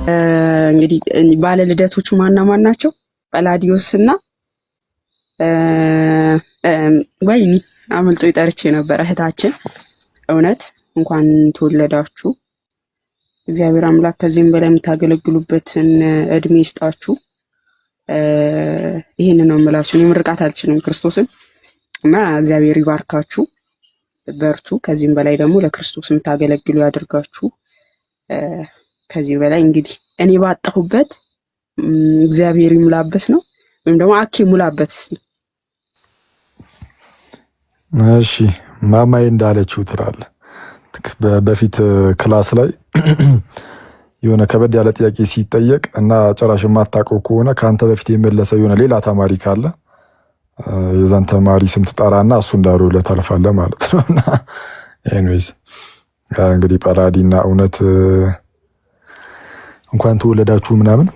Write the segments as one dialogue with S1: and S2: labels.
S1: እንግዲህ ባለ ልደቶቹ ማን ናቸው? ጳላዲዮስ እና ወይኔ አመልጦ ይጠርቼ ነበር። እህታችን እውነት እንኳን ተወለዳችሁ። እግዚአብሔር አምላክ ከዚህም በላይ የምታገለግሉበትን እድሜ ይስጣችሁ። ይሄንን ነው የምላችሁ። እኔ ምርቃት አልችልም ክርስቶስን እና እግዚአብሔር ይባርካችሁ፣ በርቱ። ከዚህም በላይ ደግሞ ለክርስቶስ የምታገለግሉ ያድርጋችሁ። ከዚህ በላይ እንግዲህ እኔ ባጣሁበት እግዚአብሔር ይሙላበት ነው፣ ወይም ደግሞ አኬ ሙላበት። እስቲ
S2: እሺ ማማዬ እንዳለችው ትላለህ። በፊት ክላስ ላይ የሆነ ከበድ ያለ ጥያቄ ሲጠየቅ እና ጭራሽ የማታውቀው ከሆነ ከአንተ በፊት የመለሰ የሆነ ሌላ ተማሪ ካለ የዛን ተማሪ ስም ትጠራና እሱ እንዳልሆነ ታልፋለህ ማለት ነው። እና ኤኒዌይስ እንግዲህ ጳላዲና እውነት እንኳን ተወለዳችሁ ምናምን።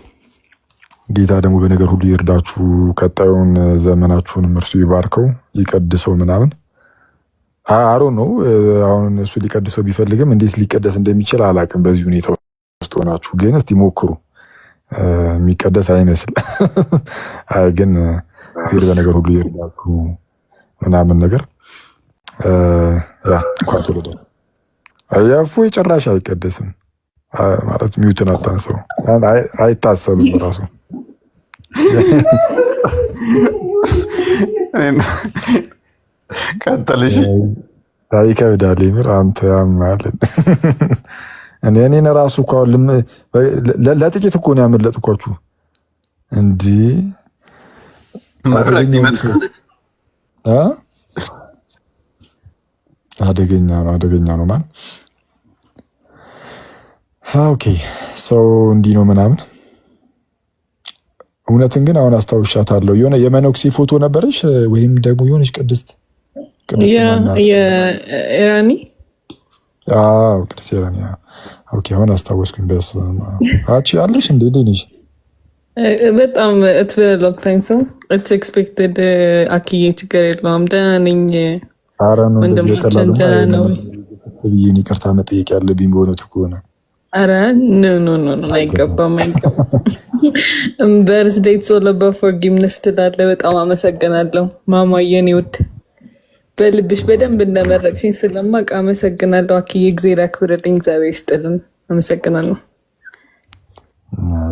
S2: ጌታ ደግሞ በነገር ሁሉ ይርዳችሁ፣ ቀጣዩን ዘመናችሁንም እርሱ ይባርከው ይቀድሰው ምናምን። አሮ ነው አሁን እሱ ሊቀድሰው ቢፈልግም እንዴት ሊቀደስ እንደሚችል አላቅም። በዚህ ሁኔታ ውስጥ ሆናችሁ ግን እስቲ ሞክሩ። የሚቀደስ አይመስል አይ ግን ዜር በነገር ሁሉ ይርዳችሁ ምናምን ነገር ያ እንኳን ተወለዳችሁ። አያፉ ጭራሽ አይቀደስም ማለት ሚውትን አታንሰው፣ አይታሰብም ራሱ
S3: ቀጥልሽ።
S2: ይከብዳል ምር አንተ ያማልን እኔን ራሱ እኮ ለጥቂት እኮ ነው ያመለጥኳችሁ። እንዲህ አደገኛ ነው ማለት ኦኬ። ሰው እንዲህ ነው ምናምን። እውነትን ግን አሁን አስታውሻታለሁ። የሆነ የመነኩሴ ፎቶ ነበረች ወይም ደግሞ የሆነች ቅድስት
S4: ኢራኒ
S2: ቅድስት ኢራኒ። ኦኬ አሁን አስታወስኩኝ። አንቺ አለሽ እንዴ? ነሽ
S4: በጣም ሎንግ ታይም ሰው ኢትስ ኤክስፔክትድ። አክዬ ችግር የለውም ደህና ነኝ።
S2: ኧረ ነው እንደዚህ ብዬሽ ይቅርታ መጠየቅ ያለብኝ በእውነቱ ከሆነ
S4: ኧረ ኖ አይገባም። በርዝዴይ ሶለባ ፎርጊቭነስ ትላለህ። በጣም አመሰግናለሁ ማማዬ፣ የኔ ውድ በልብሽ በደንብ እንደመረቅሽኝ ስለማውቅ አመሰግናለሁ። አክዬ እግዜር ያክብርልኝ፣ እግዚአብሔር ይስጥልን። አመሰግናለሁ።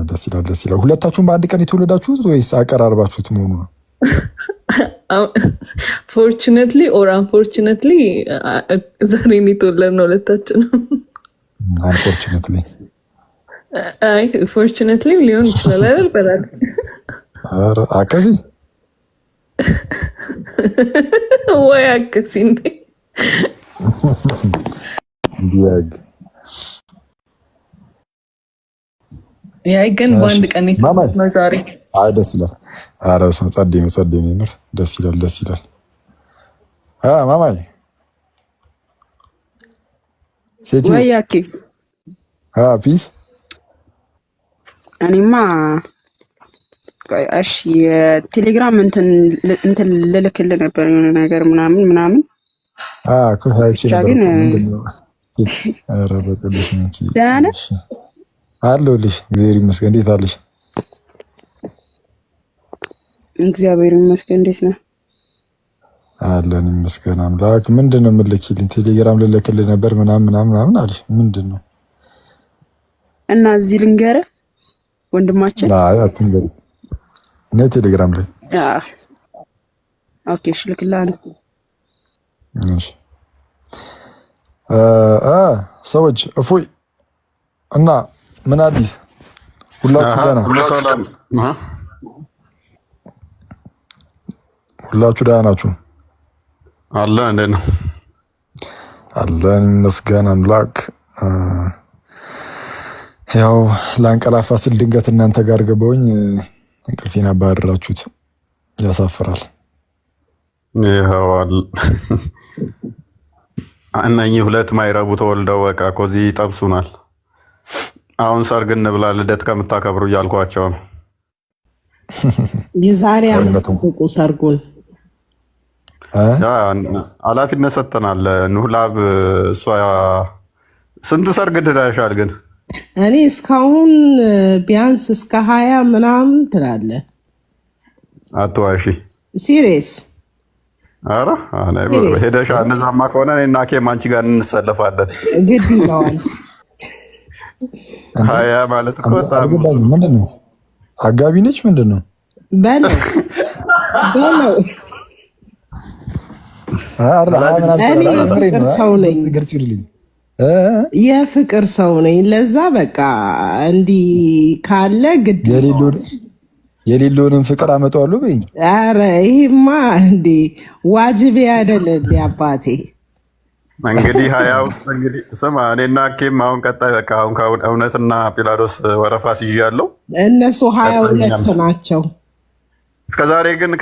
S2: ደስ ይላል። ሁለታችሁም በአንድ ቀን የተወለዳችሁት ወይስ አቀራርባችሁት መሆኑ ነው?
S4: ፎርቹኔትሊ ኦር አንፎርቹኔትሊ ዛሬ የተወለድነው ሁለታችንም።
S2: አንፎርቹኔትሊ
S4: ፎርቹኔትሊ ሊሆን ይችላል አይደል? በላል
S2: አከዚ
S4: ወይ አከሲ እንዴ
S2: ዲያግ
S4: ያይ ግን በአንድ ቀን ነው ዛሬ።
S2: አይ ደስ ይላል። ኧረ እሱ ጸዴ ነው ምር ደስ ይላል። ማማዬ ሴቲ
S1: ወይ ያኪ
S2: ፒስ
S1: እኔማ እሺ የቴሌግራም እንትን ልልክልህ ነበር የሆነ ነገር ምናምን
S2: ኮታይቺ
S1: ግን
S2: ኧረ በቅዱስ ነኝ
S1: ደህና ነህ?
S2: አለሁልሽ። እግዚአብሔር ይመስገን። እንዴት አለሽ?
S1: እግዚአብሔር ይመስገን። እንዴት ነህ?
S2: አለን ይመስገን አምላክ። ምንድነው የምልክልኝ? ቴሌግራም ልልክልህ ነበር ምናምን አለሽ። ምንድነው?
S1: እና እዚህ ልንገርህ ወንድማችን።
S2: አይ አትንገሪ። እኔ ቴሌግራም ላይ
S1: ኦኬ እሺ ልክልሃለሁ።
S2: እሺ ሰዎች እፎይ እና ምን አዲስ? ሁላችሁ ደህና ናችሁ?
S3: አለ እንዴት ነው?
S2: አለን ይመስገን አምላክ። ያው ላንቀላፋ ስል ድንገት እናንተ ጋር ገባሁኝ። እንቅልፌን አባረራችሁት። ያሳፍራል።
S3: ይኸዋል እነኚህ ሁለት ማይረቡ ተወልደው በቃ ኮዚ ይጠብሱናል። አሁን ሰርግ እንብላ ልደት ከምታከብሩ እያልኳቸው ነው።
S5: የዛሬ ዓመት ሰርጉን
S3: ኃላፊነት ሰጥተናል። ኑህ ላብ እሷ ስንት ሰርግ ድረሻል ግን
S5: እኔ እስካሁን ቢያንስ እስከ 20 ምናምን ትላለህ።
S3: አትዋሺ።
S5: ሲሪየስ
S3: ኧረ ሄደሻ። እነዛማ ከሆነ እኔና ኬም አንቺ ጋር እንሰለፋለን።
S5: ግድ ይለዋል።
S3: 20 ማለት እኮ
S2: ምንድን ነው? አጋቢ ነች ምንድን ነው?
S5: በለው የፍቅር ሰው ነኝ። የፍቅር ሰው ነኝ። ለዛ በቃ እንዲህ ካለ ግድ
S2: የሌለውንም ፍቅር አመጣዋለሁ በይኝ።
S5: ኧረ ይሄማ እንዴ ዋጅቤ አይደለ እንዴ አባቴ።
S3: እንግዲህ 20 ውስጥ እንግዲህ ስማ፣ እኔና ኬም አሁን ቀጣይ በቃ አሁን እውነትና ጲላዶስ ወረፋ ሲያለው
S5: እነሱ 22 ናቸው።
S3: እስከዛሬ ግን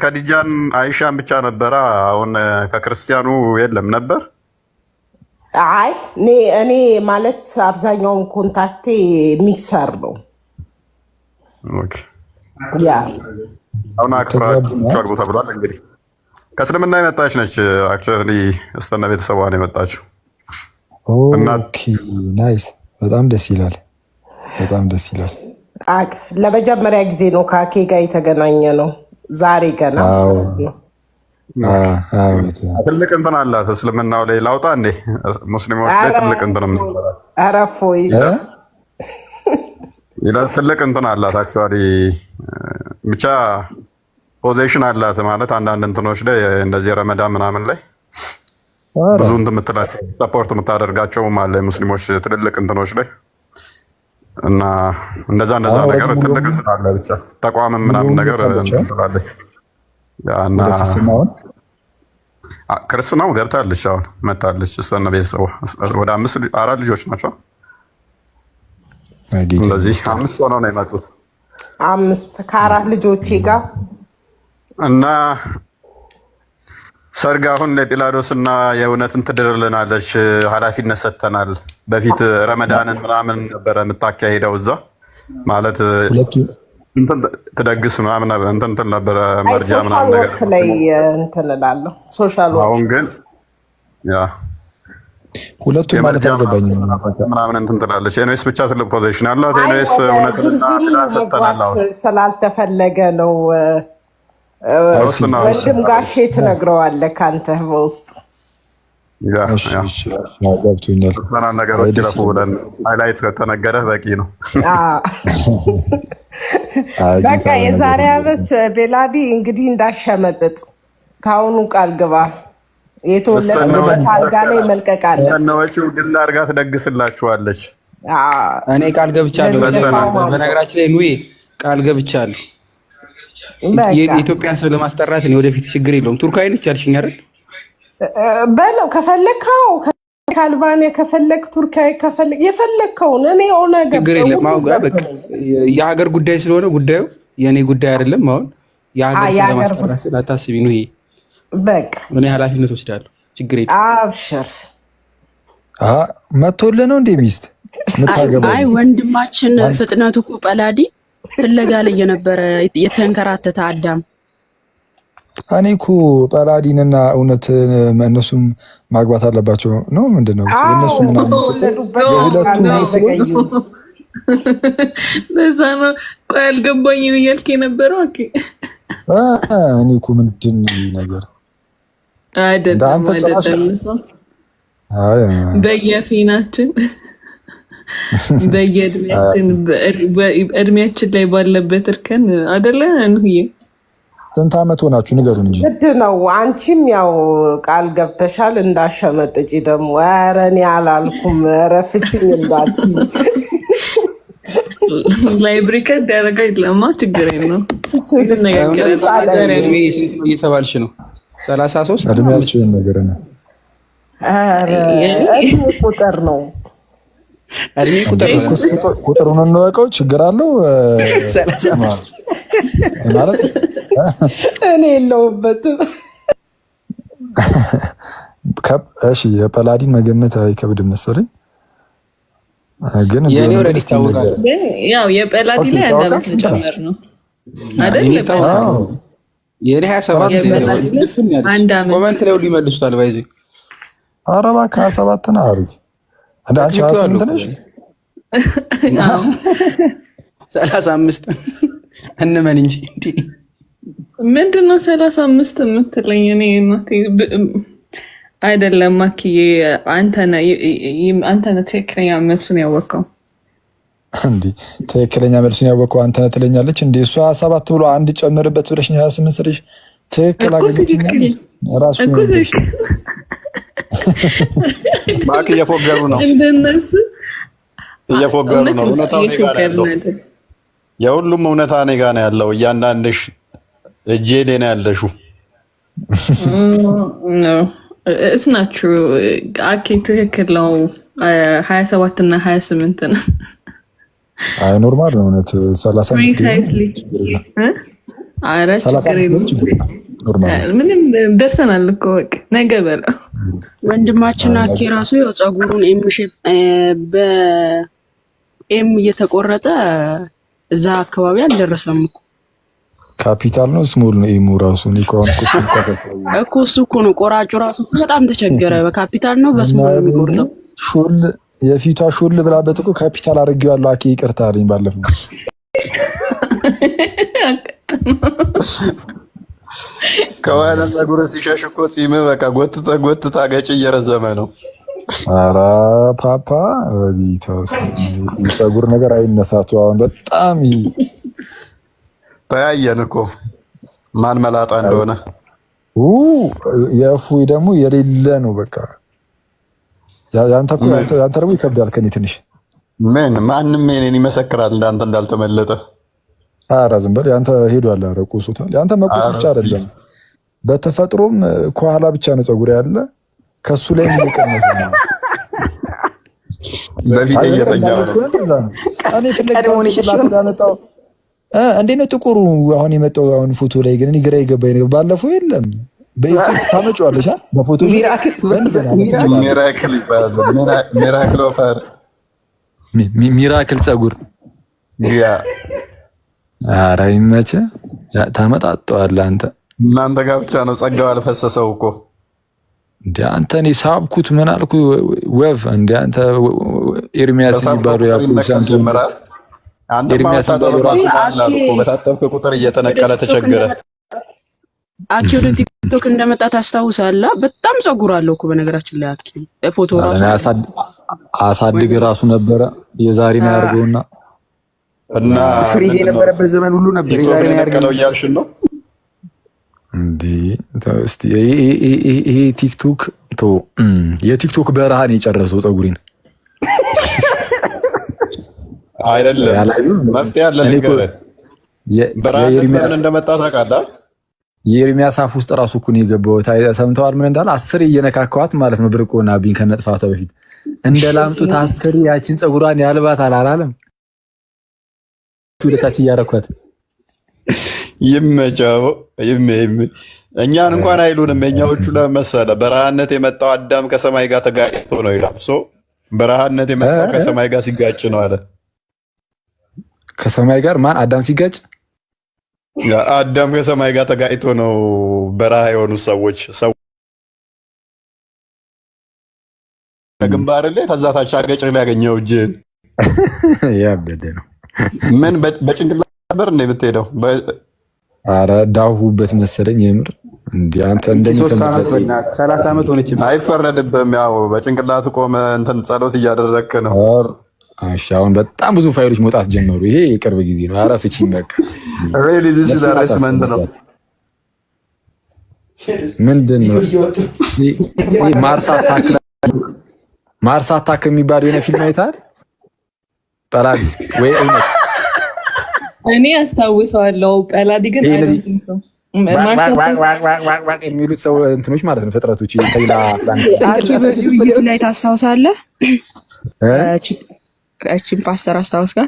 S3: ከዲጃን አይሻን ብቻ ነበረ። አሁን ከክርስቲያኑ የለም ነበር።
S5: አይ እኔ ማለት አብዛኛውን ኮንታክቴ ሚክሰር ነው።
S3: ኦኬ
S5: ያ
S3: አሁን አክብራችሁ አግቡ ተብሏል። እንግዲህ ከእስልምና የመጣች ነች። አክቹዋሊ እስተና ቤተሰቧ ነው የመጣችው።
S2: ኦኬ ናይስ። በጣም ደስ ይላል። በጣም ደስ ይላል።
S5: ለመጀመሪያ ጊዜ ነው ከአኬ ጋር የተገናኘ ነው ዛሬ ገና።
S3: ትልቅ እንትን አላት እስልምናው ላይ ላውጣ እንዴ ሙስሊሞች ላይ ትልቅ እንትን
S5: አረፎይ
S3: ትልቅ እንትን አላት። አክቹዋሊ ብቻ ፖዚሽን አላት ማለት አንዳንድ እንትኖች ላይ እንደዚህ ረመዳን ምናምን ላይ ብዙ እንትን የምትላቸው ሰፖርት የምታደርጋቸውም አለ ሙስሊሞች ትልልቅ እንትኖች ላይ እና እንደዛ ነገር ትልቅ እንትን አለ። ብቻ ተቋም ምናምን ነገር ትላለች። ያና ክርስትናው ገብታለች። አሁን መታለች እሷና ቤተሰቧ ወደ 4 ልጆች ናቸው። ስለዚህ 5 ሆነው ነው የመጡት።
S5: 5 ከ4 ልጆቼ ጋር
S3: እና ሰርግ አሁን ለጲላዶስ እና የእውነትን ትድርልናለች። ኃላፊነት ሰጥተናል። በፊት ረመዳንን ምናምን ነበረ የምታካሄደው እዛ ማለት እንትን ትደግስ ምናምን እንትን ነበረ መርጃ ምናምን ነገር
S5: ላይ እንትን እላለሁ ሶሻል ወርክ።
S3: አሁን ግን ያ
S2: ሁለቱም ማለት አልገባኝም
S3: ምናምን እንትን ትላለች። ኤንዌስ ብቻ ትልቅ ፖዚሽን አላት። ኤንዌስ እውነትና ሰጥተናል። አሁን
S5: ስላልተፈለገ ነው። ወንድም ጋሼ ትነግረዋለህ ከአንተ በውስጥ
S2: ገብቶኛል።
S3: ነገሮች ይለፉ ብለን ሃይላይት ከተነገረህ በቂ ነው።
S5: በቃ የዛሬ ዓመት ቤላዲ እንግዲህ እንዳሸመጥጥ ከአሁኑ ቃል ግባ። የተወለድበት አልጋ ላይ መልቀቅ አለ።
S3: ነወጪው ድል አድርጋ ትደግስላችኋለች።
S6: እኔ ቃል ገብቻለሁ። በነገራችን ላይ ኑዬ ቃል ገብቻለሁ። የኢትዮጵያን ሰው ለማስጠራት እኔ ወደፊት ችግር የለውም። ቱርካዊ ነች አልሽኝ አይደል?
S5: በለው ከፈለግከው ከአልባንያ ከፈለግ ቱርካዊ ከፈለግ የፈለግከውን እኔ ሆነ
S6: ችግር የለም። የሀገር ጉዳይ ስለሆነ ጉዳዩ የእኔ ጉዳይ አይደለም። አሁን የሀገር ሰው ለማስጠራት ስላታስቢ ነው። ይሄ
S5: በቃ
S6: እኔ ኃላፊነት ወስዳለሁ። ችግር የለም።
S5: አብሽር
S2: መቶልህ ነው እንዴ ሚስት የምታገባው?
S1: አይ ወንድማችን ፍጥነቱ እኮ ጰላዲ ፍለጋ ላይ የነበረ የተንከራተተ አዳም።
S2: እኔ እኮ ጰላዲንና እውነት እነሱም ማግባት አለባቸው ነው ምንድን ነው እነሱ
S4: በዛ ነው። ቆይ አልገባኝም እያልክ የነበረው
S2: እኔ እኮ ምንድን ነገር
S4: አይደለም በየፊናችን በእድሜያችን ላይ ባለበት እርከን አይደለ እንሁዬ።
S2: ስንት ዓመት ሆናችሁ ንገሩን እንጂ።
S5: ግድ ነው። አንቺም ያው ቃል ገብተሻል እንዳሸመጥጪ ደግሞ። ኧረ እኔ አላልኩም። ኧረ ፍቺኝ እንዳትዪ።
S4: ላይብሪ ከድ ያደረጋ የለማ ችግር የለውም።
S6: እየተባልሽ ነው 33
S2: እድሜያችን ነገር ነው።
S5: እድሜ ቁጥር ነው።
S6: እድሜ
S2: ቁጥሩን እንወቀው። ችግር አለው ማለት
S5: እኔ የለሁበትም።
S2: እሺ የጰላዲን መገመት አይከብድም መሰለኝ። ግን
S6: የኔ ወረድ ይታወቃል።
S4: ያው የጰላዲ ላይ አንድ አመት ጨመር ነው አይደል?
S6: የኔ 27
S4: አንድ አመት
S6: ኮሜንት ላይ ሁሉ ይመልሱታል። ባይዚ
S2: ኧረ እባክህ 27 ነው አሪፍ። አንቺ 28 ነሽ?
S6: 35 እንመን እንጂ እንዴ
S4: ምንድነው 35 የምትለኝ? እኔ እናቴ አይደለም አክዬ፣ አንተ ነህ ትክክለኛ መልሱን ያወቀው።
S2: እንዴ ትክክለኛ መልሱን ያወቀው አንተ ነህ ትለኛለች እንዴ? እሷ 7 ብሎ አንድ ጨምርበት ብለሽኝ 28 ስልሽ ትክክል አገኘችኝ ራሱ
S3: ነው። ማክ እየፎገሩ ነው
S4: እንደነሱ
S3: እየፎገሩ ነው። እውነታው እኔ ጋር ነው ያለው። የሁሉም እውነታ እኔ ጋር ነው ያለው። እያንዳንድሽ እጄ ላይ ነው ያለሽው።
S4: No, it's not true. አኬ ትክክል ነው። 27 እና 28 ነው።
S2: አይ ኖርማል ነው። እውነት 35
S4: ምንም ደርሰናል እኮ በቃ ነገ በለው።
S1: ወንድማችን አኬ ራሱ ያው ፀጉሩን በኤም እየተቆረጠ እዛ አካባቢ አልደረሰም እኮ።
S2: ካፒታል ነው ስሞል ነው ኤሙ ራሱ ኒኮን
S1: እኮ እሱ እኮ ነው ቆራጩ ራሱ በጣም ተቸገረ። በካፒታል ነው በስሞል ነው የሚቆርጠው።
S2: ሹል የፊቷ ሹል ብላበት እኮ ካፒታል አድርጌዋለሁ አኬ ይቅርታ አለኝ ባለፈው።
S3: ከኋላ ፀጉር ሲሸሽ እኮ ጺም በቃ ጎትታ ገጭ እየረዘመ ነው።
S2: ኧረ ፓፓ ወዲታውስ ፀጉር ነገር አይነሳቱ። አሁን በጣም
S3: ተያየን እኮ ማን መላጣ እንደሆነ።
S2: የእፉይ ደግሞ የሌለ ነው በቃ። ያንተ ደግሞ ይከብዳል ከኔ ትንሽ።
S3: ምን ማንም እኔን ይመሰክራል እንዳንተ እንዳልተመለጠ።
S2: ኧረ ዝም በል ያንተ ሄዷል። ኧረ ቁሱታል። ያንተ መቁስ ብቻ አይደለም በተፈጥሮም ከኋላ ብቻ ነው ፀጉር ያለ ከሱ ላይ እየቀነሰ ነው።
S3: በፊት እየተኛው ነው።
S2: እኔ ፍለጋውን ያመጣው እንዴት ነው ጥቁሩ አሁን የመጣው አሁን ፎቶ ላይ ግን እኔ ግራ የገባኝ ነው። ባለፈው የለም በኢፌክት ታመጫዋለሽ በፎቶ
S3: ሚራክል ይባላል። ሚራክል ኦፈር
S2: ሚራክል ፀጉር
S3: ያ
S2: ኧረ ይመችህ ታመጣጣዋለህ አንተ።
S3: እናንተ ጋር ብቻ ነው ጸጋው አልፈሰሰው እኮ
S2: እንዴ አንተ። እኔ ሳብኩት ምን አልኩ ወፍ እንዴ አንተ ኤርሚያስ የሚባለው ያኩ
S3: ጀመራል። አንተ ኤርሚያስ በታጠብክ ቁጥር እየተነቀለ ተቸገረ።
S1: አኪ ወደ ቲክቶክ እንደመጣ ታስታውሳለህ? በጣም ፀጉር አለው እኮ በነገራችን ላይ አኪ ፎቶ ራሱ
S2: አሳድግ ራሱ ነበረ። የዛሬ ነው ያርገውና
S3: እና
S6: ፍሪዝ የነበረበት ዘመን ሁሉ ነበር። የዛሬ ነው ያርገው
S3: እያልሽ ነው
S2: እንዴ? እስቲ ይሄ ቲክቶክ የቲክቶክ በረሃን የጨረሰው ፀጉሬን
S3: አይደለም። መፍትሄ አለ ነገር በራን እንደመጣ ታውቃለህ።
S2: የኤርሚያስ አፍ ውስጥ ራሱ እኮ ነው የገባው። ሰምተዋል ምን እንዳለ? 10 እየነካከዋት ማለት ነው ብርቆና ቢን ከመጥፋቷ በፊት እንደላምጡት 10 ያችን ፀጉሯን ያልባት አላለም። ወደታች እያረኳት
S3: ይመቻው እኛን እንኳን አይሉንም። የኛዎቹ ለመሰለ በረሃነት የመጣው አዳም ከሰማይ ጋር ተጋጭቶ ነው ይላል። በረሃነት የመጣው ከሰማይ ጋር ሲጋጭ ነው አለ።
S2: ከሰማይ ጋር ማን? አዳም ሲጋጭ?
S3: አዳም ከሰማይ ጋር ተጋጭቶ ነው በረሃ የሆኑ ሰዎች ግንባር ላይ ተዛታች አገጭ ላይ ያገኘው እጅን
S2: ያበደ ነው።
S3: ምን በጭንቅላት ነበር እንደ የምትሄደው?
S2: ኧረ ዳሁበት መሰለኝ የምር እንዴ አንተ እንደኔ
S6: 30 ዓመት ሆነች።
S3: አይፈረድብህም። ያው በጭንቅላት ቆመ እንትን ጸሎት እያደረግክ ነው።
S2: እሺ አሁን በጣም ብዙ ፋይሎች መውጣት ጀመሩ። ይሄ የቅርብ ጊዜ ነው። ኧረ ፍቺኝ በቃ
S3: ሪሊ ዚስ ኢዝ አሬስመንት ነው።
S2: ምንድን ነው ማርስ አታክ የሚባለው የሆነ ፊልም አይተሃል? ጳላዲ ወይ እውነት
S4: እኔ አስታውሰዋለሁ። ጳላዲ ግን
S2: የሚሉት ሰው እንትኖች ማለት ነው ፍጥረቶች ይላ
S1: አኪ በዚህ ውይይት ላይ ታስታውሳለህ? እቺን ፓስተር አስታውስካ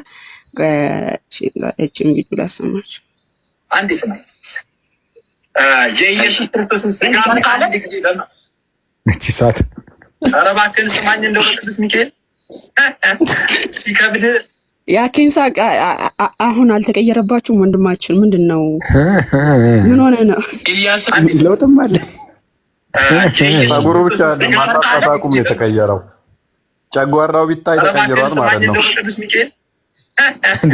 S1: እቺን ቢቱ ላሰማች
S7: አንድ ስማኝ የኢየሱስ ክርስቶስን ስጋ አንድ ጊዜ ደማ
S2: እቺ ሰዓት
S7: ኧረ እባክህን ስማኝ እንደው ቅዱስ ሚካኤል ሲከብድ
S1: ያኪን ሳቅ አሁን አልተቀየረባችሁም? ወንድማችን ምንድን ነው? ምን ሆነ ነው?
S7: ኢያስ
S6: ለውጥም አለ።
S3: ፀጉሩ ብቻ ማጣጣቁም የተቀየረው ጨጓራው ቢታይ ተቀይሯል ማለት ነው።
S7: ቅዱስ ሚካኤል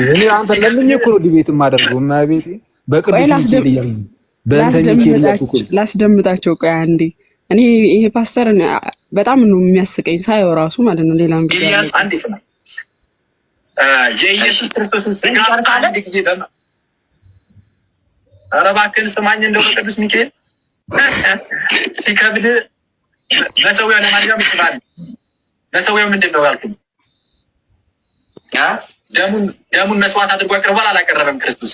S8: እኔ አንተ ለምን እኮ ነው ዲቤት የማደርገው? እና ቤቴ በቅዱስ ሚካኤል እያልን በእንተ ሚካኤል
S1: ላስደምጣቸው። ቆይ አንዴ እኔ ይሄ ፓስተር በጣም ነው የሚያስቀኝ ሳየው ራሱ ማለት ነው። ሌላም
S7: ኤልያስ አንድ ስማ የኢየሱስ ክርስቶስን ስጋ አንድ ጊዜ ኧረ እባክህን ስማኝ እንደው ቅዱስ ሚካኤል ሲከብድ በሰውየው ለማንኛውም ይችላል። በሰውየው ምንድን ነው ያልኩኝ? ደሙን መስዋዕት አድርጎ አቅርቧል አላቀረበም? ክርስቶስ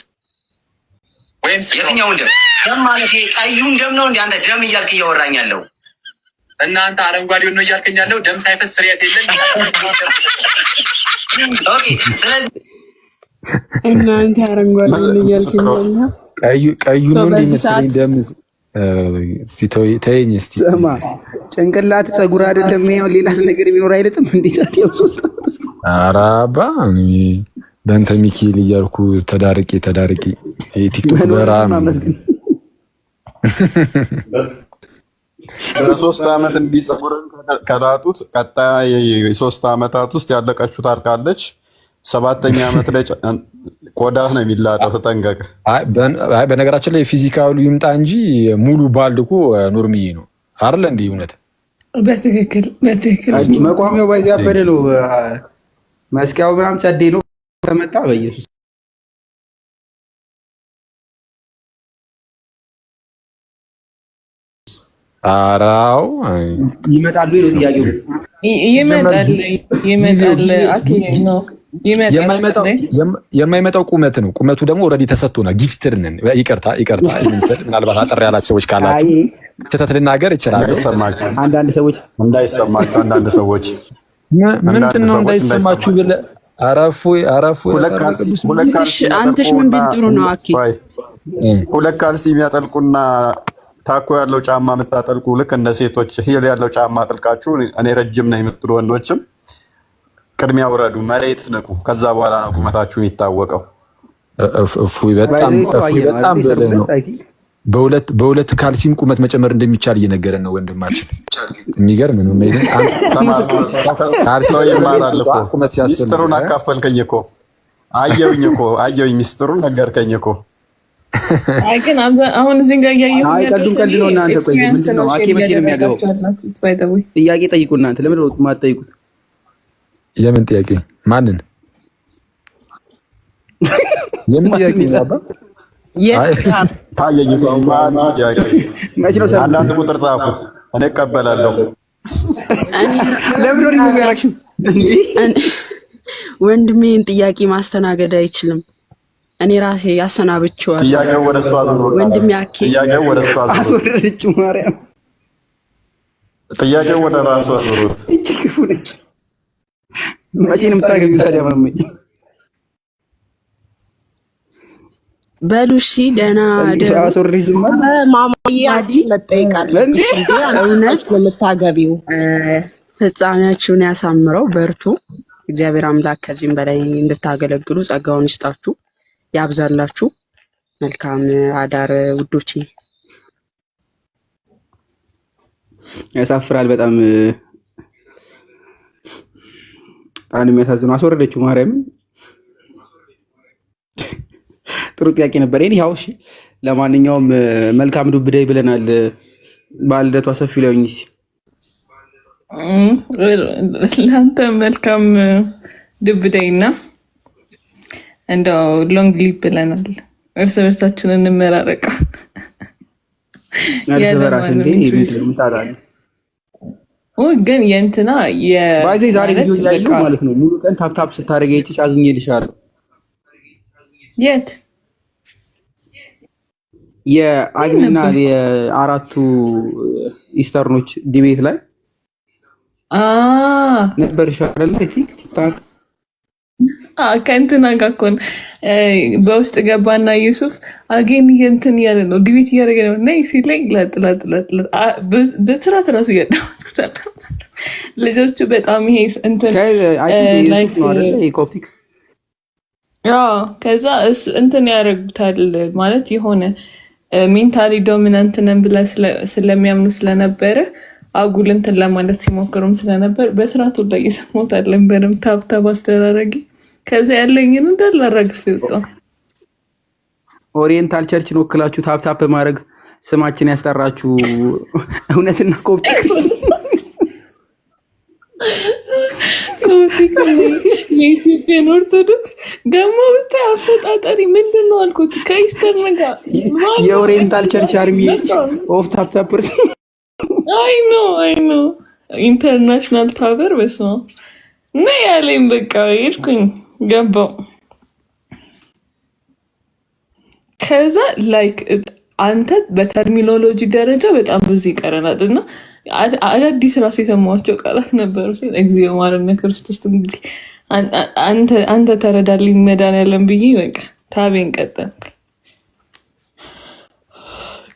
S7: ወይም
S9: የትኛውን ደም ማለት ቀዩን ደም ነው እንዴ? አንተ ደም እያልክ እያወራኝ ያለው
S7: እናንተ አረንጓዴውን ነው እያልከኝ ያለው? ደም ሳይፈስ ስርየት የለም።
S9: ኦኬ
S1: እናንተ አረንጓዴውን ነው እያልከኝ ያለው?
S8: ቀዩ ነው እንዴ? ደም ተይኝ እስቲ።
S6: ስማ ጭንቅላት ፀጉር አይደለም ይሄው ሌላ ነገር ቢኖር አይደለም እንዴ? ታዲያው 3 ዓመት ውስጥ
S2: ኧረ አባ በእንተ ሚካኤል እያልኩ ተዳርቄ ቲክቶክ በራም
S3: በ3 ዓመት እንዲህ ፀጉርን ከላጡት ቀጣይ 3 ዓመታት ውስጥ ያለቀችው ታርቃለች። 7ኛ ዓመት ላይ ቆዳህ ነው የሚላጠው። ተጠንቀቅ።
S2: አይ በነገራችን ላይ ፊዚካሉ ይምጣ እንጂ ሙሉ ባልድ እኮ ኖርሚዬ ነው አይደል? እንዴ እውነት
S4: በትክክል
S6: መቋሚያው ባይዚያ ያበደ ነው። መስቂያው ምናምን ጸዴ ነው። ተመጣ በኢየሱስ
S2: አራው
S6: ይመጣሉ ነው ጥያቄው።
S2: የማይመጣው ቁመት ነው። ቁመቱ ደግሞ ኦልሬዲ ተሰጥቶናል። ጊፍትድ ነን። ይቅርታ ምናልባት አጠር ያላችሁ ሰዎች ካላችሁ ስህተት ልናገር እችላለሁ።
S6: አንዳንድ ሰዎች
S3: አንዳንድ ሰዎች
S2: ምንድን ነው እንዳይሰማችሁ ብለህ አረፉ
S1: አንተሽ ምን ቢል ጥሩ ነው? አኪ
S3: ሁለት ካልሲ የሚያጠልቁና ታኮ ያለው ጫማ የምታጠልቁ ልክ እንደ ሴቶች ሂል ያለው ጫማ አጥልቃችሁ እኔ ረጅም ነኝ የምትሉ ወንዶችም ቅድሚያ ውረዱ፣ መሬት ንቁ። ከዛ በኋላ ነው ቁመታችሁ የሚታወቀው።
S2: እፉይ በጣም በለ ነው። በሁለት ካልሲም ቁመት መጨመር እንደሚቻል እየነገረን ነው ወንድማችን። የሚገርም ነው።
S3: ሰው ይማራል እኮ። ሚስጥሩን አካፈልከኝ እኮ። አየሁኝ ሚስጥሩን ነገርከኝ እኮ።
S4: ግን አሁን እዚህ ጋር እያየሁ
S6: ቀልድ ነው። እናንተ ቆይ ምንድን ነው አኬ መቼ ነው የሚያገባው? ጥያቄ ጠይቁ እናንተ። ለምን ነው የማትጠይቁት?
S2: የምን ጥያቄ? ማንን? የምን ጥያቄ ነው?
S3: ታየኝ እኮ አንዳንድ ቁጥር ጻፉ፣ እኔ እቀበላለሁ።
S6: ለምን ነው የሚያረክሽ?
S1: ወንድሜን ጥያቄ ማስተናገድ አይችልም። እኔ ራሴ ያሰናብቼዋለሁ።
S3: ጥያቄው ወደ እሷ ዙሩት።
S1: ወንድሜ አኬ
S3: ጥያቄው ወደ እሷ ዙሩት።
S6: አስወረደችው ማርያም።
S3: ጥያቄው ወደ ራሷ ዙሩት።
S6: እቺ ክፉ ነች። መቼ ነው የምታገቢው ታዲያ? ማመኝ
S1: በሉ እሺ፣ ደህና
S5: ማማዬ አዲ መጠይቃል እንዴ?
S1: እውነት
S5: የምታገቢው
S1: ፍጻሜያችሁን ያሳምረው። በርቱ። እግዚአብሔር አምላክ ከዚህም በላይ እንድታገለግሉ ጸጋውን ይስጣችሁ፣ ያብዛላችሁ። መልካም አዳር ውዶቼ።
S6: ያሳፍራል በጣም አንድ የሚያሳዝነው። አስወረደችው ማርያምን። ጥሩ ጥያቄ ነበር። ያው እሺ፣ ለማንኛውም መልካም ዱብ እደይ ብለናል። ባልደቷ ሰፊ ላይኝስ
S4: ለአንተ መልካም ዱብ እደይና እንደው ሎንግ ሊቭ ብለናል። እርስ በርሳችን እንመራረቃ። ግን የእንትና
S6: ባይዘ ዛሬ ቪዲዮ ያየው ማለት ነው። ሙሉ ቀን ታፕታፕ ስታደርገ ይቺ አዝኜልሻለሁ።
S4: የት
S6: የአግኒና የአራቱ ኢስተርኖች ዲቤት ላይ ነበር ይሻላል። ቲክታክ
S4: ከእንትና ጋር እኮ በውስጥ ገባና ዩሱፍ አጌን እንትን እያለ ነው ዲቤት እያደረገ ነው እና ሲለኝ ለጥለጥለጥ በትራት ራሱ እያዳመጥኩት ልጆቹ በጣም ይሄ እንትን
S6: ኮፕቲክ
S4: ከዛ እንትን ያደርጉታል ማለት የሆነ ሜንታሊ ዶሚናንት ነን ብላ ስለሚያምኑ ስለነበረ አጉል እንትን ለማለት ሲሞክሩም ስለነበር በስርዓቱ ላይ እየሰማሁት አለን። በደምብ ታብታብ አስተዳረጊ ከዛ ያለኝን እንዳለ አራግፌ ወጣሁ።
S6: ኦሪየንታል ቸርችን ወክላችሁ ታብታብ በማድረግ ስማችን ያስጠራችሁ እውነትና ኮፕቲክ
S4: የኢትዮጵያን ኦርቶዶክስ ደግሞ ብቻ አፈጣጠሪ ምንድን ነው አልኩት። ከኢስተርን ጋር
S6: የኦሪየንታል ቸርች አርሚ ኦፍ ታፕታፐርስ
S4: አይ ኖ ኢንተርናሽናል ታበር በስመ አብ እና ያለኝ በቃ ሄድኩኝ ገባው። ከዛ ላይክ አንተ በተርሚኖሎጂ ደረጃ በጣም ብዙ ይቀረናል እና አዳዲስ ራሱ የሰማኋቸው ቃላት ነበሩ ሲል እግዚኦ ማረነ ክርስቶስ። እንግዲህ አንተ ተረዳልኝ መድኃኒዓለም ብዬ በቃ ታቤን ቀጠልክ።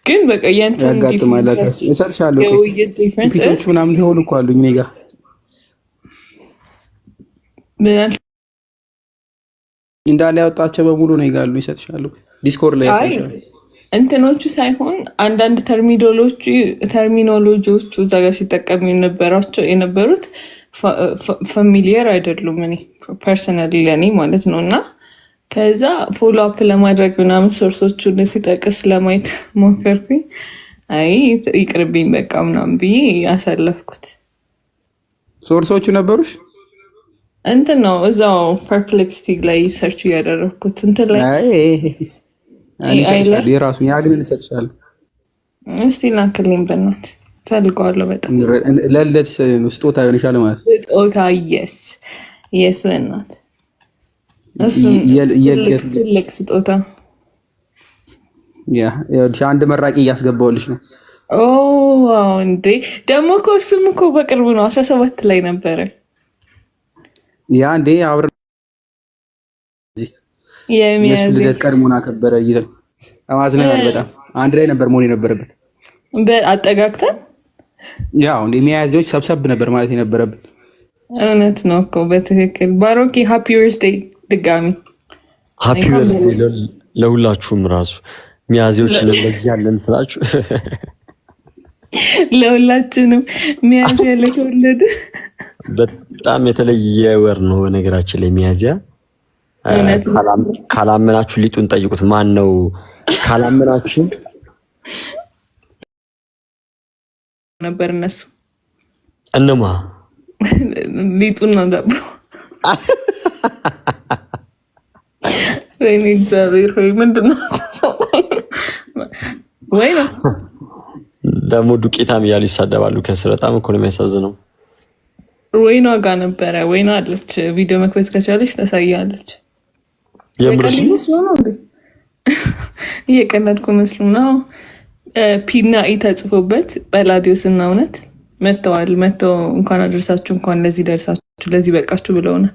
S4: ግን በቃ የእንትን
S6: ዲፍረንስ ምናምን ሊሆኑ እኮ አሉኝ እኔ ጋር እንዳለ ያወጣቸው በሙሉ ነው ይጋሉ ይሰጥሻሉ። ዲስኮርድ ላይ
S4: እንትኖቹ ሳይሆን አንዳንድ ተርሚኖሎጂዎቹ እዛ ጋር ሲጠቀሙ የነበሩት ፋሚሊየር አይደሉም። እኔ ፐርሰናሊ ለእኔ ማለት ነው። እና ከዛ ፎሎ አፕ ለማድረግ ምናምን ሶርሶቹን ሲጠቅስ ለማየት ሞከርኩኝ። አይ ይቅርብኝ በቃ ምናምን ብዬ አሳለፍኩት።
S6: ሶርሶቹ ነበሩሽ?
S4: እንትን ነው እዛው ፐርፕሌክሲቲ ላይ ሰርች እያደረግኩት እንትን ላይ
S6: የራሱ ያግንን ሰጥሻለሁ።
S4: እስቲ ላክልኝ በእናትህ ፈልገዋለሁ በጣም
S6: ለልደት ስጦታ ይሆንሻል ማለት
S4: ስጦታ የስ በእናትህ እሱም ትልቅ ስጦታ
S6: አንድ መራቂ እያስገባሁልሽ ነው።
S4: ዋው እንዴ ደግሞ እኮ እሱም እኮ በቅርቡ ነው 17 ላይ ነበረ።
S6: ያ እንዴ አብረን ልደት ቀድሞን አከበረ ይላል። አማዝነናል በጣም አንድ ላይ ነበር መሆን የነበረበት
S4: አጠጋግተን
S6: ያው እንደ ሚያዝዮች ሰብሰብ ነበር ማለት የነበረበት።
S4: እውነት ነው እኮ በትክክል ባሮኪ ሃፒ በርዝዴይ ድጋሚ
S10: ሃፒ በርዝዴይ ለሁላችሁም። ራሱ ሚያዝዮች ለያለን ስላችሁ
S4: ለሁላችንም ሚያዝያ ለተወለደ
S10: በጣም የተለየ ወር ነው በነገራችን ላይ ሚያዝያ። ካላመናችሁ ሊጡን ጠይቁት። ማን ነው ካላመናችሁ
S4: ነበር እነሱ
S10: እነማ
S4: ሊጡን ነው ዳቦ ወይኔ እግዚአብሔር ሆይ ምንድን ነው ወይ ነው
S10: ደግሞ ዱቄታም እያሉ ይሳደባሉ ከስር። በጣም እኮ ነው የሚያሳዝነው።
S4: ወይኗ ጋር ነበረ። ወይኗ አለች ቪዲዮ መክፈት ከቻለች ታሳያለች። እየቀለድኩ መስሉ ነው። ፒና ኢ ተጽፎበት በላዲዮስ እና እውነት መጥተው እንኳን አደረሳችሁ እንኳን ለዚህ ደርሳችሁ ለዚህ በቃችሁ ብለውናል።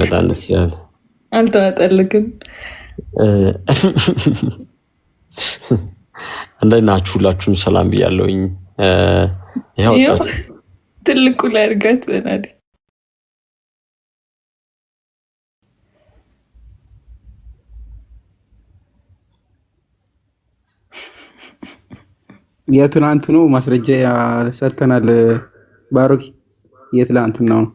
S10: በጣም ደስ ይላል።
S4: አልተዋጠልክም።
S10: እንዴት ናችሁ? ሁላችሁም ሰላም ብያለሁኝ።
S4: ትልቁ ላይ እርጋት በናዲ
S6: የትናንቱ ነው ማስረጃ ሰጥተናል። ባሮኪ የትናንትናው ነው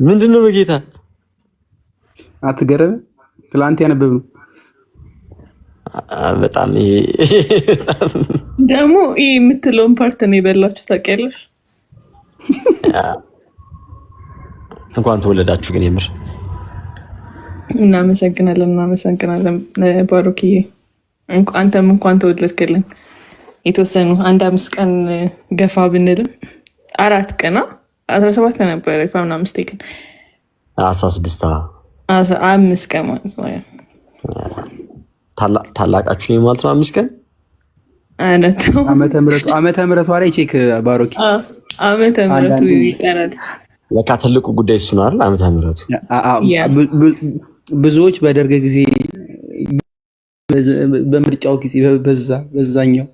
S10: ምንድን ነው በጌታ
S6: አትገረም? ትላንት ያነበብነው
S10: በጣም ይሄ
S4: ደግሞ ይሄ የምትለውን ፓርት ነው የበላችሁ ታውቂያለሽ።
S10: እንኳን ተወለዳችሁ ግን የምር
S4: እናመሰግናለን ባሮኪዬ። አንተም እንኳን ተወለድክልን። የተወሰኑ 1-5 ቀን ገፋ ብንልም 4 ቀን 17 ነበረ ከሆነ 5 ቀን
S10: 16
S4: 5 ቀን ማለት ነው።
S10: ታላቃችሁ ነው ማለት ነው። 5 ቀን
S6: ዓመተ ምህረቱ ላይ ቼክ ባሮኪ
S4: ዓመተ ምህረቱ ይጠራል።
S10: ለካ ትልቁ ጉዳይ እሱ ነው አይደል? ዓመተ ምህረቱ
S6: ብዙዎች በደርግ ጊዜ በምርጫው ጊዜ በዛኛው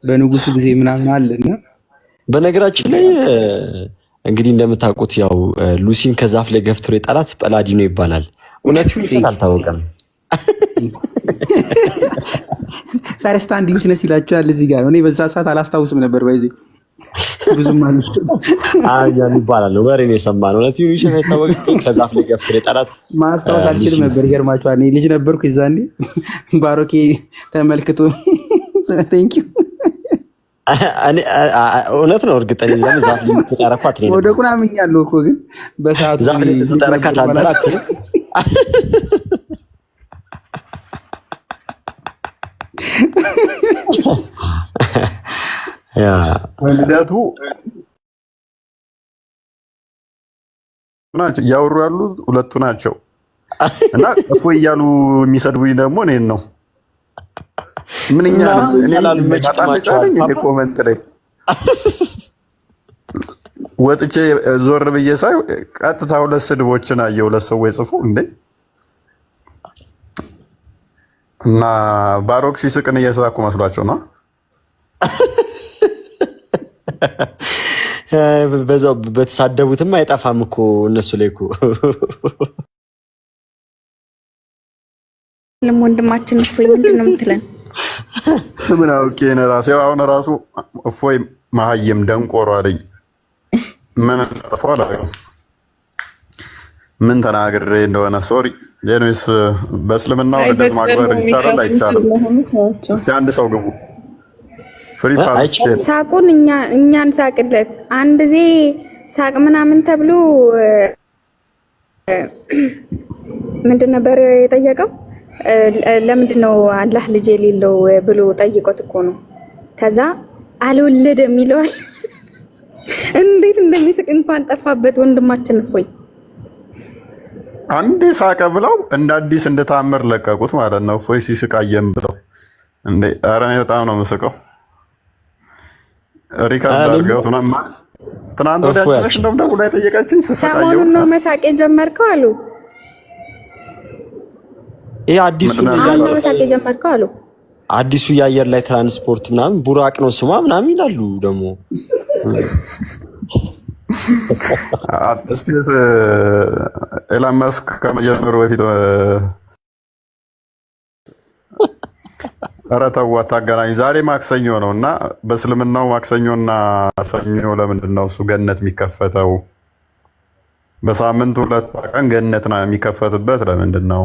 S6: በንጉሱ ጊዜ ምናምን አለና
S10: በነገራችን ላይ እንግዲህ እንደምታውቁት ያው ሉሲን ከዛፍ ላይ ገፍትሮ የጣላት ጳላዲኖ ይባላል። እውነት ይሁን አልታወቀም።
S6: ፈርስት አንድ ቢዝነስ ይላችኋል እዚህ ጋር። እኔ በዛ ሰዓት አላስታውስም ነበር ባይዚ ብዙም ማለት
S10: ያን ይባላል ወሬ ነው የሰማነው። እውነት ይሁን አይታወቅም። ከዛፍ ላይ ገፍትሮ የጣላት
S6: ማስታወስ አልችልም ነበር። ይገርማችኋል። እኔ ልጅ ነበርኩ ይዛኔ ባሮኬ ተመልክቶ ቴንክ ዩ
S10: እውነት ነው። እርግጠኛ ነኝ ዛፍ ላይ ተጣረኳት ነው
S6: ወደ ቁና ምኛለሁ እኮ ግን በሰዓቱ
S10: ዛፍ ላይ ተጣረካት አንተራት ያ
S3: ልደቱ ናቸው እያወሩ ያሉት ሁለቱ ናቸው እና እፎይ እያሉ የሚሰድቡኝ ደግሞ እኔን ነው። ምንኛ ኮመንት ላይ ወጥቼ ዞር ብዬ ሳይ ቀጥታ ሁለት ስድቦችን አየሁ። ሁለት ሰዎች ጽፉ እንዴ እና ባሮክ ሲስቅን እየሳኩ መስሏቸው ነው።
S10: በዛው በተሳደቡትም አይጠፋም እኮ እነሱ ላይ እኮ
S11: ወንድማችን እፎይ ምንድን ነው የምትለን?
S3: ምን አውቄ ነው ራሴ አሁን ራሱ እፎይ መሀይም ደንቆሮ አለኝ። ምን አጠፋሁ አላውቅም። ምን ተናግሬ እንደሆነ ሶሪ። ጄኒስ በእስልምናው ልደት ማክበር ይቻላል አይቻልም? እስኪ አንድ ሰው ግቡ። ፍሪ ፓስ
S11: ሳቁን እኛን ሳቅለት። አንድ ጊዜ ሳቅ ምናምን ተብሎ ምንድን ነበር የጠየቀው? ለምንድን ነው አላህ ልጅ የሌለው ብሎ ጠይቆት እኮ ነው። ከዛ አልወለደም ይለዋል። እንዴት እንደሚስቅ እንኳን ጠፋበት ወንድማችን እፎይ።
S3: አንዴ ሳቀ ብለው እንደ አዲስ እንደታምር ለቀቁት ማለት ነው። እፎይ ሲስቃየም ብለው እንዴ! ኧረ እኔ በጣም ነው የምስቀው። ሪካርድ አድርገውት ምናምን ትናንት ወዲያ ጭራሽ እንደውም ደውላ የጠየቀችኝ ስስቃየው
S11: ሰሞኑን ነው መሳቅ የጀመርከው አሉ።
S10: ይሄ አዲሱ
S11: ነው መሳቅ የጀመርከው አሉ።
S10: አዲሱ የአየር ላይ ትራንስፖርት ምናምን ቡራቅ ነው ስሟ ምናምን ይላሉ ደግሞ
S3: ስፔስ ኤላን መስክ ከመጀመሩ በፊት ኧረ ተው አታገናኝ። ዛሬ ማክሰኞ ነው እና በእስልምናው ማክሰኞና ሰኞ ለምንድን ነው እሱ ገነት የሚከፈተው? በሳምንት 2 ቀን ገነት ነው የሚከፈትበት ለምንድን ነው?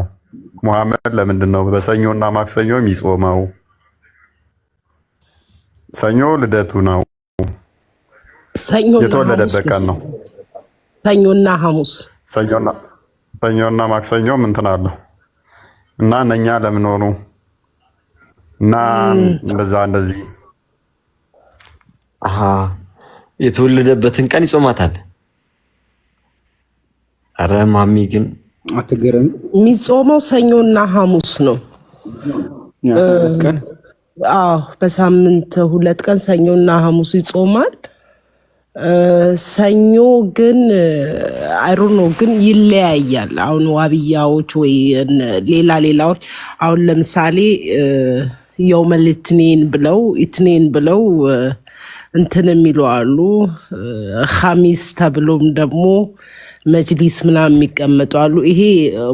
S3: ሙሐመድ ለምንድን ነው በሰኞና ማክሰኞ የሚጾመው? ሰኞ ልደቱ ነው፣ የተወለደበት ቀን ነው።
S5: ሰኞና ሐሙስ
S3: ሰኞና ማክሰኞ እንትን አለው እና እነኛ ለምን ሆኑ? እና እንደዚህ
S10: የተወለደበትን ቀን ይጾማታል። አረ ማሚ ግን
S6: አትገረም።
S5: የሚጾመው ሰኞና ሐሙስ ነው። አዎ በሳምንት 2 ቀን ሰኞና ሐሙስ ይጾማል። ሰኞ ግን አይሮ ነው ግን ይለያያል። አሁን ዋብያዎች ወይ ሌላዎች አሁን ለምሳሌ የውመል ኢትኔን ብለው እንትን የሚሉ አሉ። ሐሚስ ተብሎም ደግሞ መጅሊስ ምናምን የሚቀመጡ አሉ። ይሄ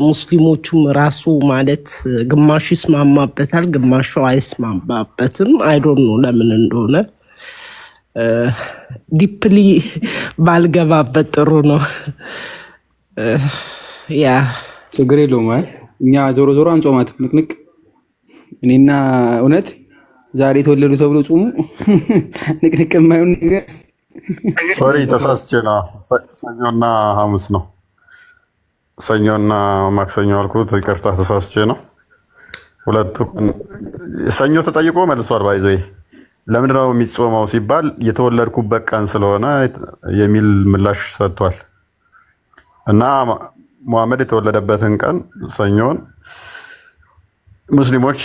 S5: ሙስሊሞቹም ራሱ ማለት ግማሹ ይስማማበታል፣ ግማሹ አይስማማበትም። አይዶን ነው ለምን እንደሆነ ዲፕሊ ባልገባበት ጥሩ ነው። ያ
S6: ችግር የለውም። እኛ ዞሮ ዞሮ አንጾማትም ንቅንቅ። እኔና እውነት ዛሬ የተወለዱ ተብሎ ጾሙ ንቅንቅ የማይሆን ነገር
S3: ሶሪ ተሳስቼ ነው። ሰኞና ሐሙስ ነው። ሰኞና ማክሰኞ አልኩት፣ ይቅርታ ተሳስቼ ነው። ሁለቱ ሰኞ ተጠይቆ መልሷል። ባይዞ ለምንድን ነው የሚጾመው ሲባል የተወለድኩበት ቀን ስለሆነ የሚል ምላሽ ሰጥቷል። እና ሙሐመድ የተወለደበትን ቀን ሰኞን ሙስሊሞች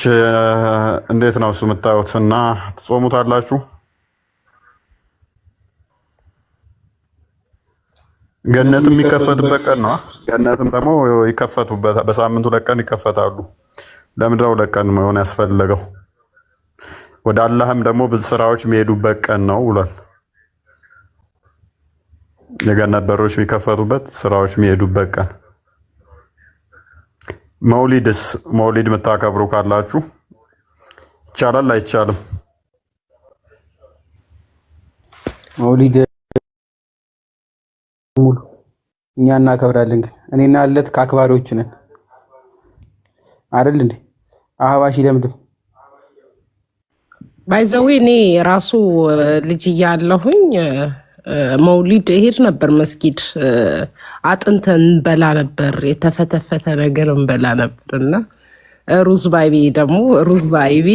S3: እንዴት ነው እሱ የምታዩት እና ትጾሙታላችሁ? ገነትም የሚከፈትበት ቀን ነው። ገነትም ደግሞ ይከፈቱበታል። በሳምንት 2 ቀን ይከፈታሉ። ለምንድን ነው 2 ቀን መሆን ያስፈለገው? ወደ አላህም ደግሞ ብዙ ስራዎች የሚሄዱበት ቀን ነው ብሏል። የገነት በሮች የሚከፈቱበት ስራዎች የሚሄዱበት ቀን። መውሊድስ መውሊድ የምታከብሩ ካላችሁ ይቻላል አይቻልም?
S6: መውሊድ ሙሉ እኛ እናከብራለን፣ ግን እኔና አለት ከአክባሪዎች ነን አይደል እንዴ? አህባሽ ለምድም
S5: ባይዘዌ እኔ ራሱ ልጅ እያለሁኝ መውሊድ እሄድ ነበር መስጊድ። አጥንት እንበላ ነበር፣ የተፈተፈተ ነገር እንበላ ነበር እና ሩዝ ባይቢ ደግሞ ሩዝ ባይቢ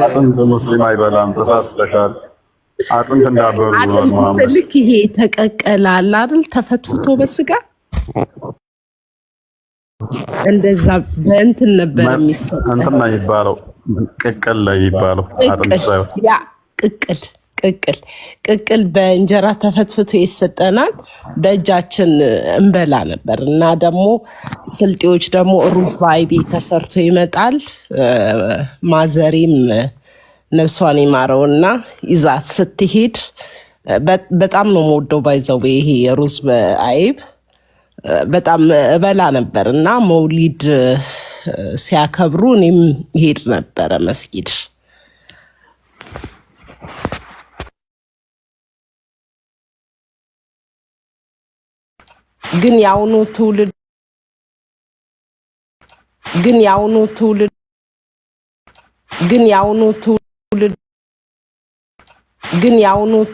S3: አጥንት ሙስሊም አይበላም። ተሳስተሻል። አጥንት እንዳበሩ
S5: አጥንት ስልክ ይሄ ተቀቀላል አይደል? ተፈትፍቶ በስጋ እንደዛ በእንትን ነበር የሚሰጠው።
S3: እንትን ነው ይባለው፣ ቅቅል ላይ ይባለው። አጥንት ሳይሆን
S5: ያ ቅቅል በእንጀራ ተፈትፍቶ ይሰጠናል። በእጃችን እንበላ ነበር እና ደግሞ ስልጤዎች ደግሞ ሩዝ ባይቢ ተሰርቶ ይመጣል። ማዘሪም ነፍሷን ይማረውና ይዛት ስትሄድ በጣም ነው የምወደው። ባይዘው ይሄ የሩዝ በአይብ በጣም እበላ ነበር እና መውሊድ ሲያከብሩ እኔም ሄድ ነበረ መስጊድ። ግን ያውኑ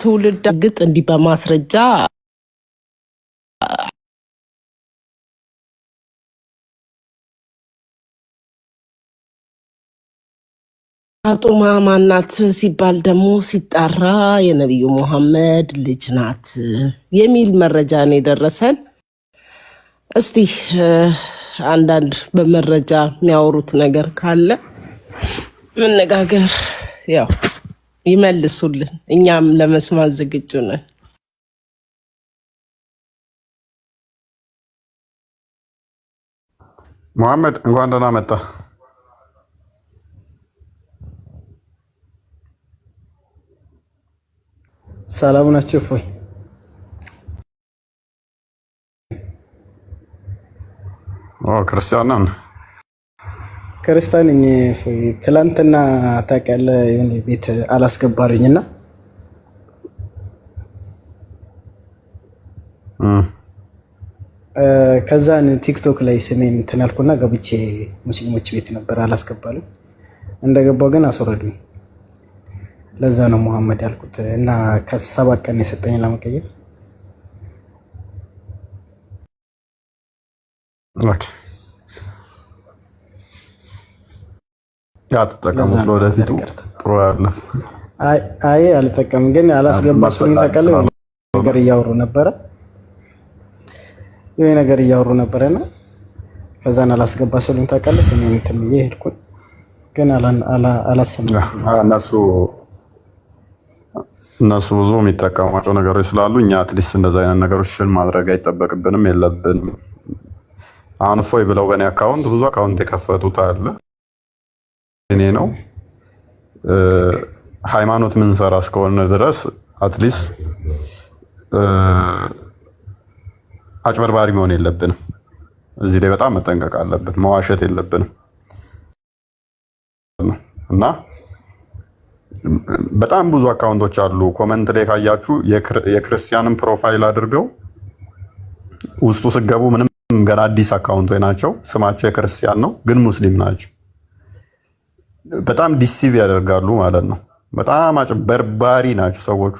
S5: ትውልድ ግጥ እንዲህ በማስረጃ ፋጡማ ማናት ሲባል ደግሞ ሲጣራ የነቢዩ መሐመድ ልጅ ናት የሚል መረጃ ነው የደረሰን። እስቲ አንዳንድ በመረጃ የሚያወሩት ነገር ካለ መነጋገር፣ ያው ይመልሱልን፣ እኛም ለመስማት ዝግጁ ነን።
S3: መሐመድ እንኳን ደህና መጣ።
S12: ሰላም ናችሁ? እፎይ
S3: ክርስቲያን ነን።
S12: ክርስቲያን ነኝ። እፎይ ትላንትና ታውቂያለህ የሆነ ቤት አላስገባልኝና ከዛን ቲክቶክ ላይ ስሜን እንትን አልኩና ገብቼ ሙስሊሞች ቤት ነበር አላስገባልኝ። እንደገባው ግን አስወረዱኝ። ለዛ ነው መሐመድ ያልኩት እና ከ7 ቀን የሰጠኝ ለመቀየር።
S3: ኦኬ ያ ተጠቀሙት ለወደፊቱ ጥሩ ያለ።
S12: አይ አልጠቀምም፣ ግን አላስገባ ሰው ታውቃለህ። ነገር እያወሩ ነበረ የሆነ ነገር እያወሩ ነበረና ከዛን አላስገባ ሰው ታውቃለህ። ስሜን እንትን ብዬ ሄድኩኝ፣ ግን አላሰማሁም።
S3: እነሱ ብዙ የሚጠቀሟቸው ነገሮች ስላሉ እኛ አትሊስት እንደዛ አይነት ነገሮችን ማድረግ አይጠበቅብንም የለብንም። አሁን እፎይ ብለው በእኔ አካውንት ብዙ አካውንት የከፈቱት አለ። እኔ ነው ሃይማኖት ምንሰራ እስከሆነ ድረስ አትሊስት አጭበርባሪ መሆን የለብንም። እዚህ ላይ በጣም መጠንቀቅ አለብን። መዋሸት የለብንም እና በጣም ብዙ አካውንቶች አሉ። ኮመንት ላይ ካያችሁ የክርስቲያንን ፕሮፋይል አድርገው ውስጡ ስገቡ ምንም ገና አዲስ አካውንቶች ናቸው። ስማቸው የክርስቲያን ነው ግን ሙስሊም ናቸው። በጣም ዲሲቭ ያደርጋሉ ማለት ነው። በጣም አጭበርባሪ ናቸው ሰዎቹ።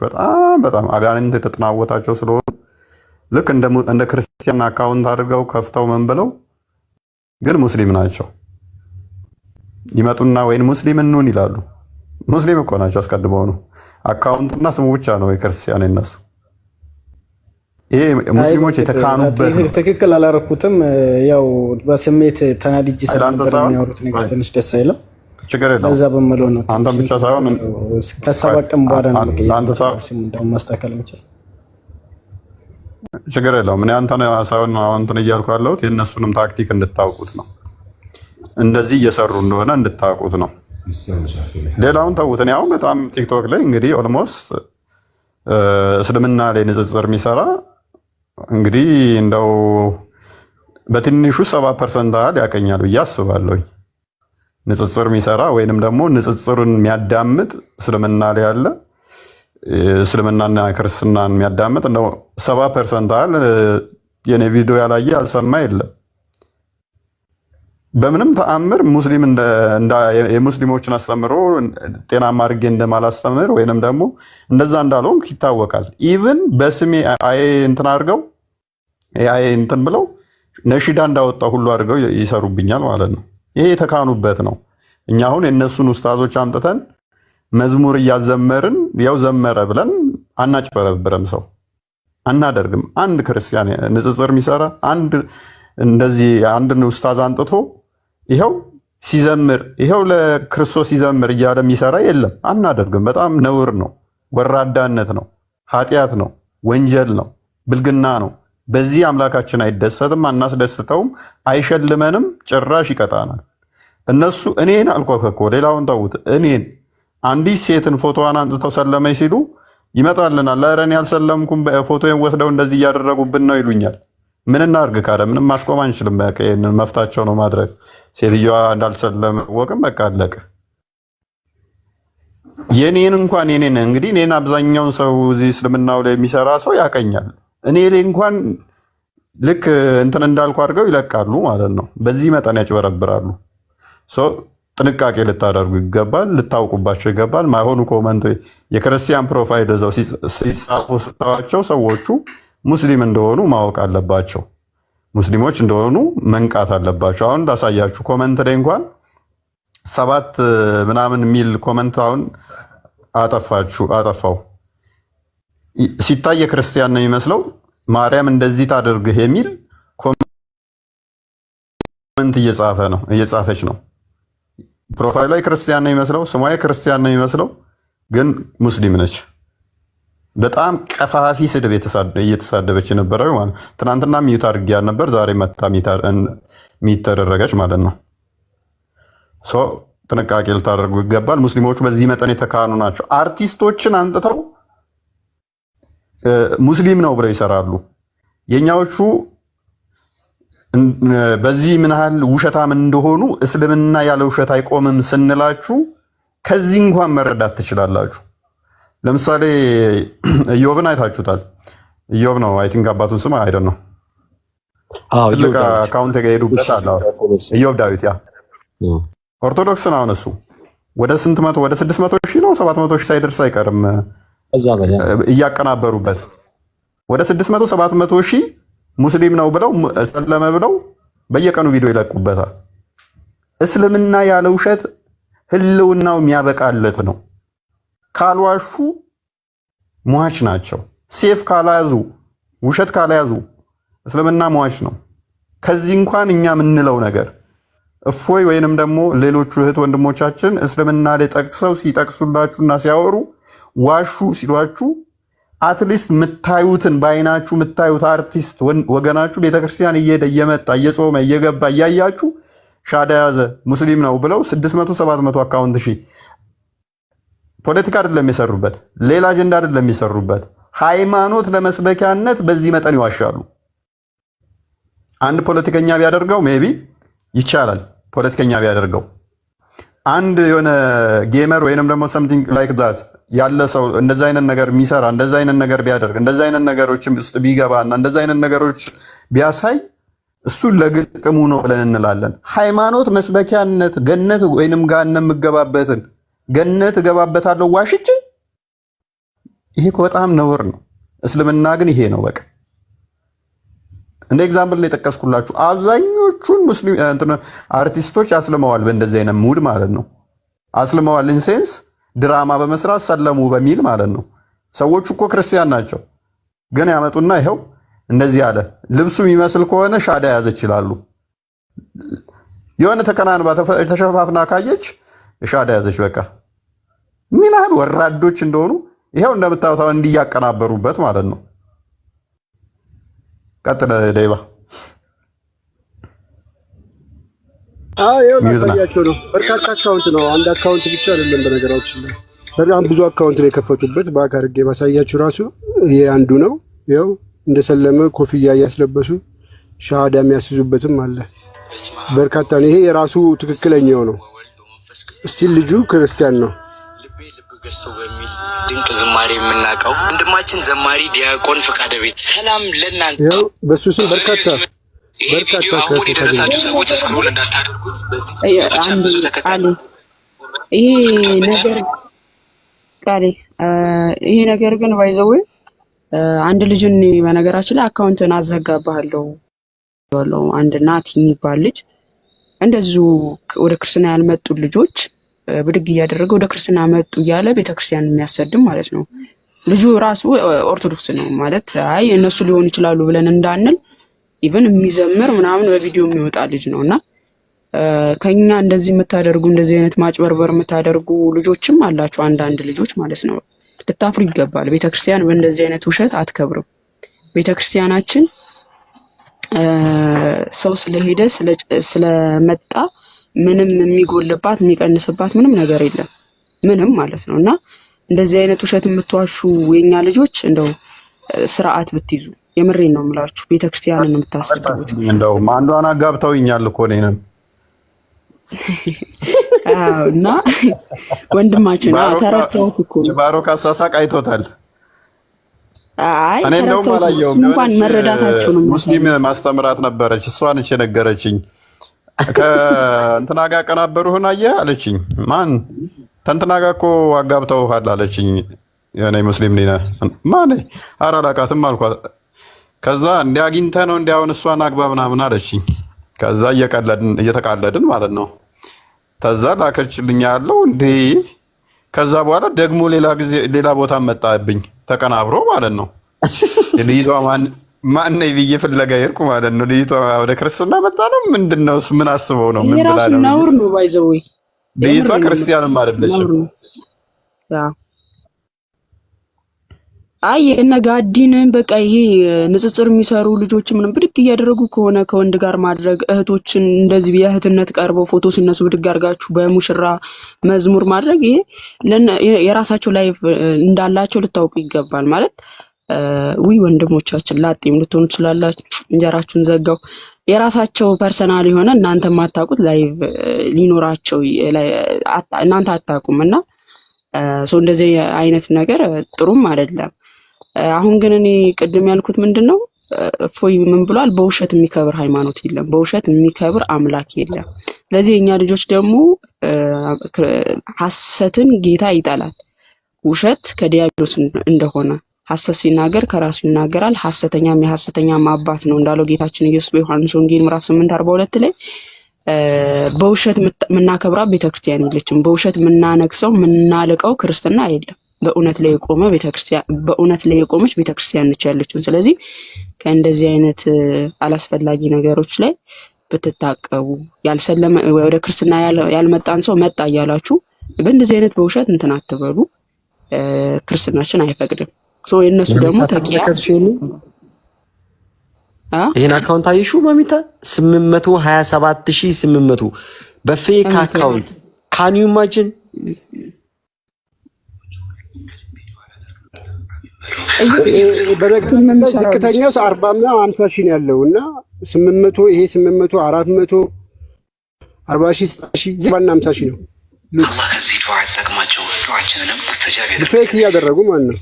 S3: በጣም አጋንንት የተጠናወታቸው ስለሆኑ ልክ እንደ ክርስቲያን አካውንት አድርገው ከፍተው ምን ብለው ግን ሙስሊም ናቸው። ይመጡና ወይን ሙስሊም እንሁን ይላሉ። ሙስሊም እኮ ናቸው አስቀድመው ነው። አካውንቱና ስሙ ብቻ ነው የክርስቲያን የነሱ። ይሄ ሙስሊሞች የተካኑበት ነው።
S12: ትክክል አላረኩትም። ያው በስሜት ተናድጄ ስለነበር የሚያወሩት ነገር ትንሽ ደስ አይልም።
S3: ችግር የለውም።
S12: ለዛ በመለው ነው።
S3: አንተም ብቻ ሳይሆን
S12: ከ7 ቀን በኋላ ነው ማስተካከል የምችል።
S3: ችግር የለውም። እኔ አንተን ሳይሆን አሁን እንትን እያልኩ ያለሁት የእነሱንም ታክቲክ እንድታውቁት ነው። እንደዚህ እየሰሩ እንደሆነ እንድታውቁት ነው። ሌላውን ተውት። እኔ አሁን በጣም ቲክቶክ ላይ እንግዲህ ኦልሞስት እስልምና ላይ ንጽጽር የሚሰራ እንግዲህ እንደው በትንሹ 70% ያህል ያቀኛል ብዬ አስባለሁ። ንጽጽር የሚሰራ ወይንም ደግሞ ንጽጽርን የሚያዳምጥ እስልምና ላይ ያለ እስልምናና ክርስትናን የሚያዳምጥ እንደው 70% ያህል የኔ ቪዲዮ ያላየ ያልሰማ የለም። በምንም ተአምር ሙስሊም የሙስሊሞችን አስተምሮ ጤናማ አድርጌ እንደማላስተምር ወይንም ደግሞ እንደዛ እንዳልሆንኩ ይታወቃል። ኢቭን በስሜ አይ እንትን አድርገው አይ እንትን ብለው ነሺዳ እንዳወጣው ሁሉ አድርገው ይሰሩብኛል ማለት ነው። ይሄ የተካኑበት ነው። እኛ አሁን የእነሱን ኡስታዞች አምጥተን መዝሙር እያዘመርን ያው ዘመረ ብለን አናጭበረብረም፣ ሰው አናደርግም። አንድ ክርስቲያን ንጽጽር የሚሰራ እንደዚህ አንድን ኡስታዝ አንጥቶ ይኸው ሲዘምር ይኸው ለክርስቶስ ሲዘምር እያለ የሚሰራ የለም፣ አናደርግም። በጣም ነውር ነው፣ ወራዳነት ነው፣ ኃጢአት ነው፣ ወንጀል ነው፣ ብልግና ነው። በዚህ አምላካችን አይደሰትም፣ አናስደስተውም፣ አይሸልመንም፣ ጭራሽ ይቀጣናል። እነሱ እኔን አልኳት እኮ ሌላውን ተውት፣ እኔን አንዲት ሴትን ፎቶዋን አንጥተው ሰለመኝ ሲሉ ይመጣልናል። ኧረ እኔ አልሰለምኩም፣ ፎቶዬን ወስደው እንደዚህ እያደረጉብን ነው ይሉኛል። ምን እናድርግ ካለ ምንም ማስቆም አንችልም። በቃ ይሄንን መፍታቸው ነው ማድረግ። ሴትዮዋ እንዳልሰለም ወቅም በቃ አለቀ። የኔን እንኳን የኔን እንግዲህ እኔን አብዛኛውን ሰው እዚህ እስልምናው ላይ የሚሰራ ሰው ያቀኛል። እኔ ላይ እንኳን ልክ እንትን እንዳልኩ አድርገው ይለቃሉ ማለት ነው። በዚህ መጠን ያጭበረብራሉ። ጥንቃቄ ልታደርጉ ይገባል፣ ልታውቁባቸው ይገባል። ማይሆኑ ኮመንት የክርስቲያን ፕሮፋይል እዛው ሲጻፉ ስታዋቸው ሰዎቹ ሙስሊም እንደሆኑ ማወቅ አለባቸው። ሙስሊሞች እንደሆኑ መንቃት አለባቸው። አሁን እንዳሳያችሁ ኮመንት ላይ እንኳን 7 ምናምን የሚል ኮመንት አሁን አጠፋው። ሲታይ የክርስቲያን ነው የሚመስለው። ማርያም እንደዚህ ታደርግህ የሚል ኮመንት እየጻፈች ነው። ፕሮፋይል ላይ ክርስቲያን ነው የሚመስለው፣ ስሟ ክርስቲያን ነው የሚመስለው፣ ግን ሙስሊም ነች። በጣም ቀፋፊ ስድብ እየተሳደበች የነበረው ማለት ትናንትና ሚዩት አድርጊያት ነበር፣ ዛሬ መታ ሚዩት ተደረገች ማለት ነው። ጥንቃቄ ልታደርጉ ይገባል። ሙስሊሞቹ በዚህ መጠን የተካኑ ናቸው። አርቲስቶችን አንጥተው ሙስሊም ነው ብለው ይሰራሉ። የኛዎቹ በዚህ ምን ያህል ውሸታም እንደሆኑ እስልምና ያለ ውሸት አይቆምም ስንላችሁ ከዚህ እንኳን መረዳት ትችላላችሁ። ለምሳሌ ኢዮብን አይታችሁታል። ኢዮብ ነው አይ ቲንክ አባቱን ስም አይደል ነው። ትልቅ አካውንት የሄዱበት አለ ኢዮብ ዳዊት። ያ ኦርቶዶክስ ነው። እሱ ወደ ስንት መቶ ወደ 600,000 ነው 700,000 ሳይደርስ አይቀርም እያቀናበሩበት ወደ 600-700,000 ሙስሊም ነው ብለው ሰለመ ብለው በየቀኑ ቪዲዮ ይለቁበታል። እስልምና ያለ ውሸት ህልውናው የሚያበቃለት ነው። ካልዋሹ ሟች ናቸው። ሴፍ ካላያዙ ውሸት ካላያዙ እስልምና ሟች ነው። ከዚህ እንኳን እኛ የምንለው ነገር እፎይ ወይንም ደግሞ ሌሎቹ እህት ወንድሞቻችን እስልምና ላይ ጠቅሰው ሲጠቅሱላችሁና ሲያወሩ ዋሹ ሲሏችሁ አትሊስት የምታዩትን በአይናችሁ የምታዩት አርቲስት ወገናችሁ ቤተክርስቲያን እየሄደ እየመጣ እየጾመ እየገባ እያያችሁ ሻዳ ያዘ ሙስሊም ነው ብለው 600-700 አካውንት ፖለቲካ አይደለም የሚሰሩበት፣ ሌላ አጀንዳ አይደለም የሚሰሩበት፣ ሃይማኖት ለመስበኪያነት በዚህ መጠን ይዋሻሉ። አንድ ፖለቲከኛ ቢያደርገው ሜቢ ይቻላል። ፖለቲከኛ ቢያደርገው አንድ የሆነ ጌመር ወይንም ደግሞ something like that ያለ ሰው እንደዛ አይነት ነገር የሚሰራ እንደዛ አይነት ነገር ቢያደርግ እንደዛ አይነት ነገሮች ውስጥ ቢገባና እንደዛ አይነት ነገሮች ቢያሳይ እሱ ለግጥሙ ነው ብለን እንላለን። ሃይማኖት መስበኪያነት ገነት ወይንም ገሃነም የምገባበትን ገነት እገባበታለሁ ዋሽቼ፣ ይሄ በጣም ነውር ነው። እስልምና ግን ይሄ ነው በቃ። እንደ ኤግዛምፕል ላይ ጠቀስኩላችሁ። አብዛኞቹን ሙስሊም አርቲስቶች አስልመዋል፣ በእንደዚህ አይነት ሙድ ማለት ነው። አስልመዋል ኢንሴንስ ድራማ በመስራት ሰለሙ በሚል ማለት ነው። ሰዎቹ እኮ ክርስቲያን ናቸው፣ ግን ያመጡና ይኸው እንደዚህ አለ። ልብሱ የሚመስል ከሆነ ሻዳ ያዘ ይችላሉ። የሆነ ተከናንባ ተሸፋፍና ካየች ሻዳ ያዘች። በቃ ምን ያህል ወራዶች እንደሆኑ ይኸው እንደምታዩት እንዲያቀናበሩበት ማለት ነው። ቀጥለ ዴባ
S13: ያሳያቸው ነው። በርካታ አካውንት ነው፣ አንድ አካውንት ብቻ አይደለም። በነገራችን ላይ በጣም ብዙ አካውንት ነው የከፈቱበት። በአካል አድርጌ ባሳያችሁ ራሱ ይሄ አንዱ ነው። ይኸው እንደሰለመ ኮፍያ እያስለበሱ ሻሃዳ የሚያስይዙበትም አለ። በርካታ ነው። ይሄ የራሱ ትክክለኛው ነው። እስቲል ልጁ ክርስቲያን ነው።
S9: ድንቅ ዝማሬ የምናውቀው ወንድማችን ዘማሪ ዲያቆን ፈቃደ ቤት ሰላም ለእናንተ።
S13: ያው በሱ ስም በርካታ
S9: አሁን የደረሳችሁ ሰዎች ስክሮል እንዳታደርጉት።
S1: ይሄ ነገር ግን ባይዘው አንድ ልጅን በነገራችን ላይ አካውንትን አዘጋባለሁ አንድ ናቲ የሚባል ልጅ እንደዚሁ ወደ ክርስትና ያልመጡ ልጆች ብድግ እያደረገ ወደ ክርስትና መጡ እያለ ቤተክርስቲያን የሚያሰድም ማለት ነው። ልጁ ራሱ ኦርቶዶክስ ነው ማለት አይ እነሱ ሊሆኑ ይችላሉ ብለን እንዳንል ኢቭን የሚዘምር ምናምን በቪዲዮ የሚወጣ ልጅ ነውና ከኛ እንደዚህ የምታደርጉ እንደዚህ አይነት ማጭበርበር የምታደርጉ ልጆችም አላችሁ አንዳንድ ልጆች ማለት ነው። ልታፍሩ ይገባል። ቤተክርስቲያን በእንደዚህ አይነት ውሸት አትከብርም። ቤተክርስቲያናችን ሰው ስለሄደ ስለመጣ ምንም የሚጎልባት የሚቀንስባት ምንም ነገር የለም ምንም ማለት ነውና እንደዚህ አይነት ውሸት የምትዋሹ የኛ ልጆች እንደው ስርዓት ብትይዙ የምሬን ነው የምላችሁ። ቤተክርስቲያንን የምታሰድቡት
S3: እንደውም አንዷን አጋብተውኛል እኮ ነኝ
S1: እና ወንድማችን ተረድተውክ እኮ
S3: ባሮክ አሳሳቅ አይቶታል።
S1: አይ
S3: እኔ እንደውም አላየሁም።
S1: እንኳን መረዳታችሁ ነው።
S3: ሙስሊም ማስተምራት ነበረች እሷ ነች የነገረችኝ። ከእንትና ጋር ቀናበሩህን አየህ አለችኝ። ማን ተንትና ጋር እኮ አጋብተውሃል አለችኝ። የኔ ሙስሊም ነኝ ማን ኧረ አላውቃትም አልኳት። ከዛ እንዲያግኝተህ ነው እንዲያውን እሷን አግባ ምናምን አለችኝ። ከዛ እየተቃለድን ማለት ነው። ከዛ ላከችልኝ ያለው እንዴ። ከዛ በኋላ ደግሞ ሌላ ቦታ መጣብኝ ተቀናብሮ ማለት ነው። ልጅቷ ማን ነኝ ብዬ ፍለጋ ሄድኩ ማለት ነው። ልጅቷ ወደ ክርስትና መጣ ነው ምንድነው? ምን አስበው ነው? ምን ብላ ነው?
S1: ነውር ነው ባይዘው።
S3: ልጅቷ ክርስቲያንም አይደለችም።
S1: አይ እነጋዲን በቃ ይሄ ንጽጽር የሚሰሩ ልጆች ምንም ብድግ እያደረጉ ከሆነ ከወንድ ጋር ማድረግ እህቶችን እንደዚህ የእህትነት ቀርበው ፎቶ ሲነሱ ብድግ አድርጋችሁ በሙሽራ መዝሙር ማድረግ ይሄ የራሳቸው ላይፍ እንዳላቸው ልታውቁ ይገባል። ማለት ወንድሞቻችን ላጤም ልትሆኑ ትችላላችሁ። እንጀራችሁን ዘጋው የራሳቸው ፐርሰናል የሆነ እናንተ ማታውቁት ላይፍ ሊኖራቸው እናንተ አታውቁምና ሰው እንደዚህ አይነት ነገር ጥሩም አይደለም። አሁን ግን እኔ ቅድም ያልኩት ምንድነው እፎይ ምን ብሏል? በውሸት የሚከብር ሃይማኖት የለም፣ በውሸት የሚከብር አምላክ የለም። ስለዚህ የኛ ልጆች ደግሞ ሐሰትን ጌታ ይጠላል። ውሸት ከዲያብሎስ እንደሆነ ሐሰት ሲናገር ከራሱ ይናገራል፣ ሐሰተኛም የሐሰተኛም አባት ነው እንዳለው ጌታችን ኢየሱስ በዮሐንስ ወንጌል ምዕራፍ 8:42 ላይ በውሸት የምናከብራት ቤተክርስቲያን የለችም። በውሸት የምናነግሰው የምናልቀው ክርስትና የለም። በእውነት ላይ የቆመ ቤተክርስቲያን በእውነት ላይ የቆመች ቤተክርስቲያን ነች ያለችው። ስለዚህ ከእንደዚህ አይነት አላስፈላጊ ነገሮች ላይ ብትታቀቡ፣ ያልሰለመ ወደ ክርስትና ያልመጣን ሰው መጣ እያላችሁ በእንደዚህ አይነት በውሸት እንትን አትበሉ። ክርስትናችን አይፈቅድም። የእነሱ ደግሞ ተቂያ
S10: ይሄን አካውንት አይሹ ማሚታ 827800 በፌክ አካውንት ካን ዩ ኢማጂን?
S13: ዝቅተኛው 40 እና 50 ሺህ ነው ያለው እና 800 ይሄ 800 400 40 ሺህ 50 ሺህ ነው።
S9: አላህ ከዚህ ዱዓ ተጠቅማቸው ዱዓችንንም አስተጃቢ
S13: ፌክ እያደረጉ ማለት ነው።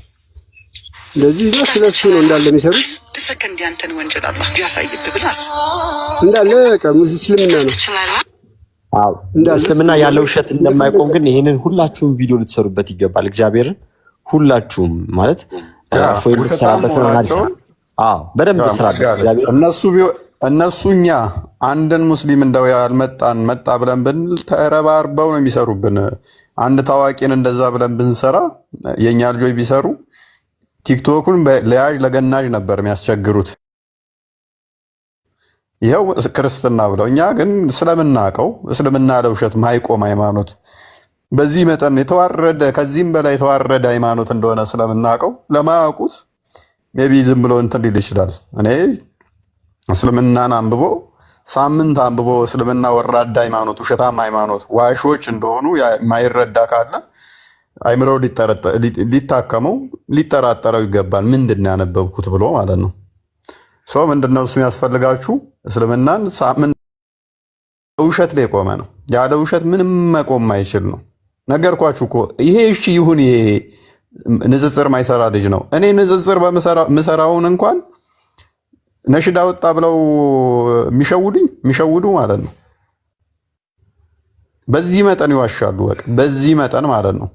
S13: እንደዚህ ስለሱ ነው እንዳለ የሚሰሩት።
S9: ሰከንድ ያንተን ወንጀል አላህ ቢያሳይብህ ብላስ
S13: እንዳለ እስልምና ነው።
S10: አዎ እስልምና ያለው ውሸት እንደማይቆም ግን ይሄንን ሁላችሁም ቪዲዮ ልትሰሩበት ይገባል። እግዚአብሔርን ሁላችሁም ማለት አፎይ ልትሰራበት ነው ማለት ነው። አዎ በደንብ ስራበት እግዚአብሔር።
S3: እነሱ እኛ አንድን ሙስሊም እንደው ያልመጣን መጣ ብለን ብንል ተረባርበው ነው የሚሰሩብን። አንድ ታዋቂን እንደዛ ብለን ብንሰራ የኛ ልጆች ቢሰሩ ቲክቶኩን ለያዥ ለገናዥ ነበር የሚያስቸግሩት። ይኸው ክርስትና ብለው እኛ ግን ስለምናውቀው እስልምና ለውሸት ማይቆም ሃይማኖት በዚህ መጠን የተዋረደ ከዚህም በላይ የተዋረደ ሃይማኖት እንደሆነ ስለምናውቀው ለማያውቁት ሜቢ ዝም ብሎ እንትን ሊል ይችላል። እኔ እስልምናን አንብቦ ሳምንት አንብቦ እስልምና ወራዳ ሃይማኖት፣ ውሸታም ሃይማኖት፣ ዋሾች እንደሆኑ የማይረዳ ካለ አይምሮው ሊታከመው ሊጠራጠረው ይገባል። ምንድን ነው ያነበብኩት ብሎ ማለት ነው። ሰው ምንድነው እሱ የሚያስፈልጋችሁ? እስልምናን ሳምን ውሸት ላይ ቆመ ነው። ያለ ውሸት ምንም መቆም አይችል ነው። ነገርኳችሁ እኮ ይሄ እሺ ይሁን። ይሄ ንጽጽር ማይሰራ ልጅ ነው። እኔ ንጽጽር በምሰራውን እንኳን ነሽዳ ወጣ ብለው የሚሸውዱ ማለት ነው። በዚህ መጠን ይዋሻሉ። በቃ በዚህ መጠን ማለት ነው።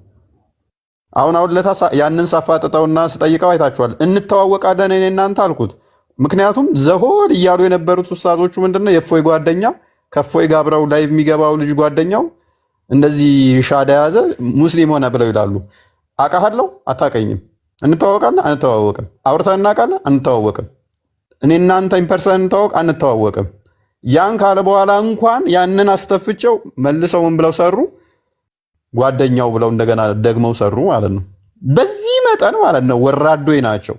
S3: አሁን ለታ ያንን ሳፋጥጠውና ስጠይቀው አይታችኋል። እንተዋወቃለን እኔ እናንተ አልኩት። ምክንያቱም ዘሆል እያሉ የነበሩት ኡስታዞቹ ምንድነው የእፎይ ጓደኛ ከእፎይ ጋር አብረው ላይ የሚገባው ልጅ ጓደኛው እንደዚህ ሻዳ ያዘ ሙስሊም ሆነ ብለው ይላሉ። አውቃለሁ አታውቀኝም፣ እንተዋወቃለን አንተዋወቅም፣ አውርተን እናውቃለን አንተዋወቅም፣ እኔ እናንተ ኢምፐርሰን እንተዋወቅ አንተዋወቅም። ያን ካለ በኋላ እንኳን ያንን አስተፍጨው መልሰው ምን ብለው ሰሩ? ጓደኛው ብለው እንደገና ደግመው ሰሩ ማለት ነው። በዚህ መጠን ማለት ነው ወራዶይ ናቸው።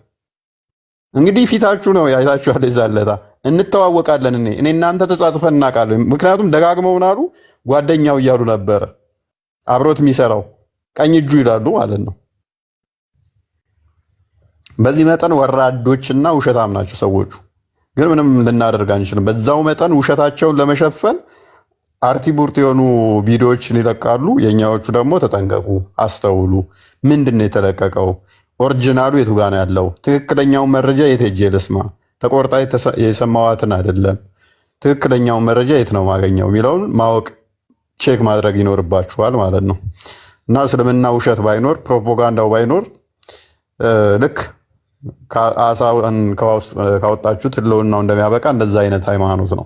S3: እንግዲህ ፊታችሁ ነው ያይታችኋል። ይዛለታ እንተዋወቃለን እኔ እናንተ ተጻጽፈን እናውቃለን። ምክንያቱም ደጋግመው ምናሉ ጓደኛው እያሉ ነበረ አብሮት የሚሰራው ቀኝ እጁ ይላሉ ማለት ነው። በዚህ መጠን ወራዶችና ውሸታም ናቸው ሰዎቹ። ግን ምንም ልናደርግ አንችልም። በዛው መጠን ውሸታቸውን ለመሸፈን አርቲ ቡርት የሆኑ ቪዲዮዎችን ይለቃሉ። የኛዎቹ ደግሞ ተጠንቀቁ፣ አስተውሉ። ምንድን ነው የተለቀቀው? ኦሪጂናሉ የቱ ጋ ነው ያለው? ትክክለኛውን መረጃ የት ሄጄ ልስማ? ተቆርጣ የሰማዋትን አይደለም። ትክክለኛውን መረጃ የት ነው ማገኘው የሚለውን ማወቅ ቼክ ማድረግ ይኖርባችኋል ማለት ነው። እና እስልምና ውሸት ባይኖር ፕሮፓጋንዳው ባይኖር ልክ አሳን ካወጣችሁት ህልውናው እንደሚያበቃ እንደዛ አይነት ሃይማኖት ነው።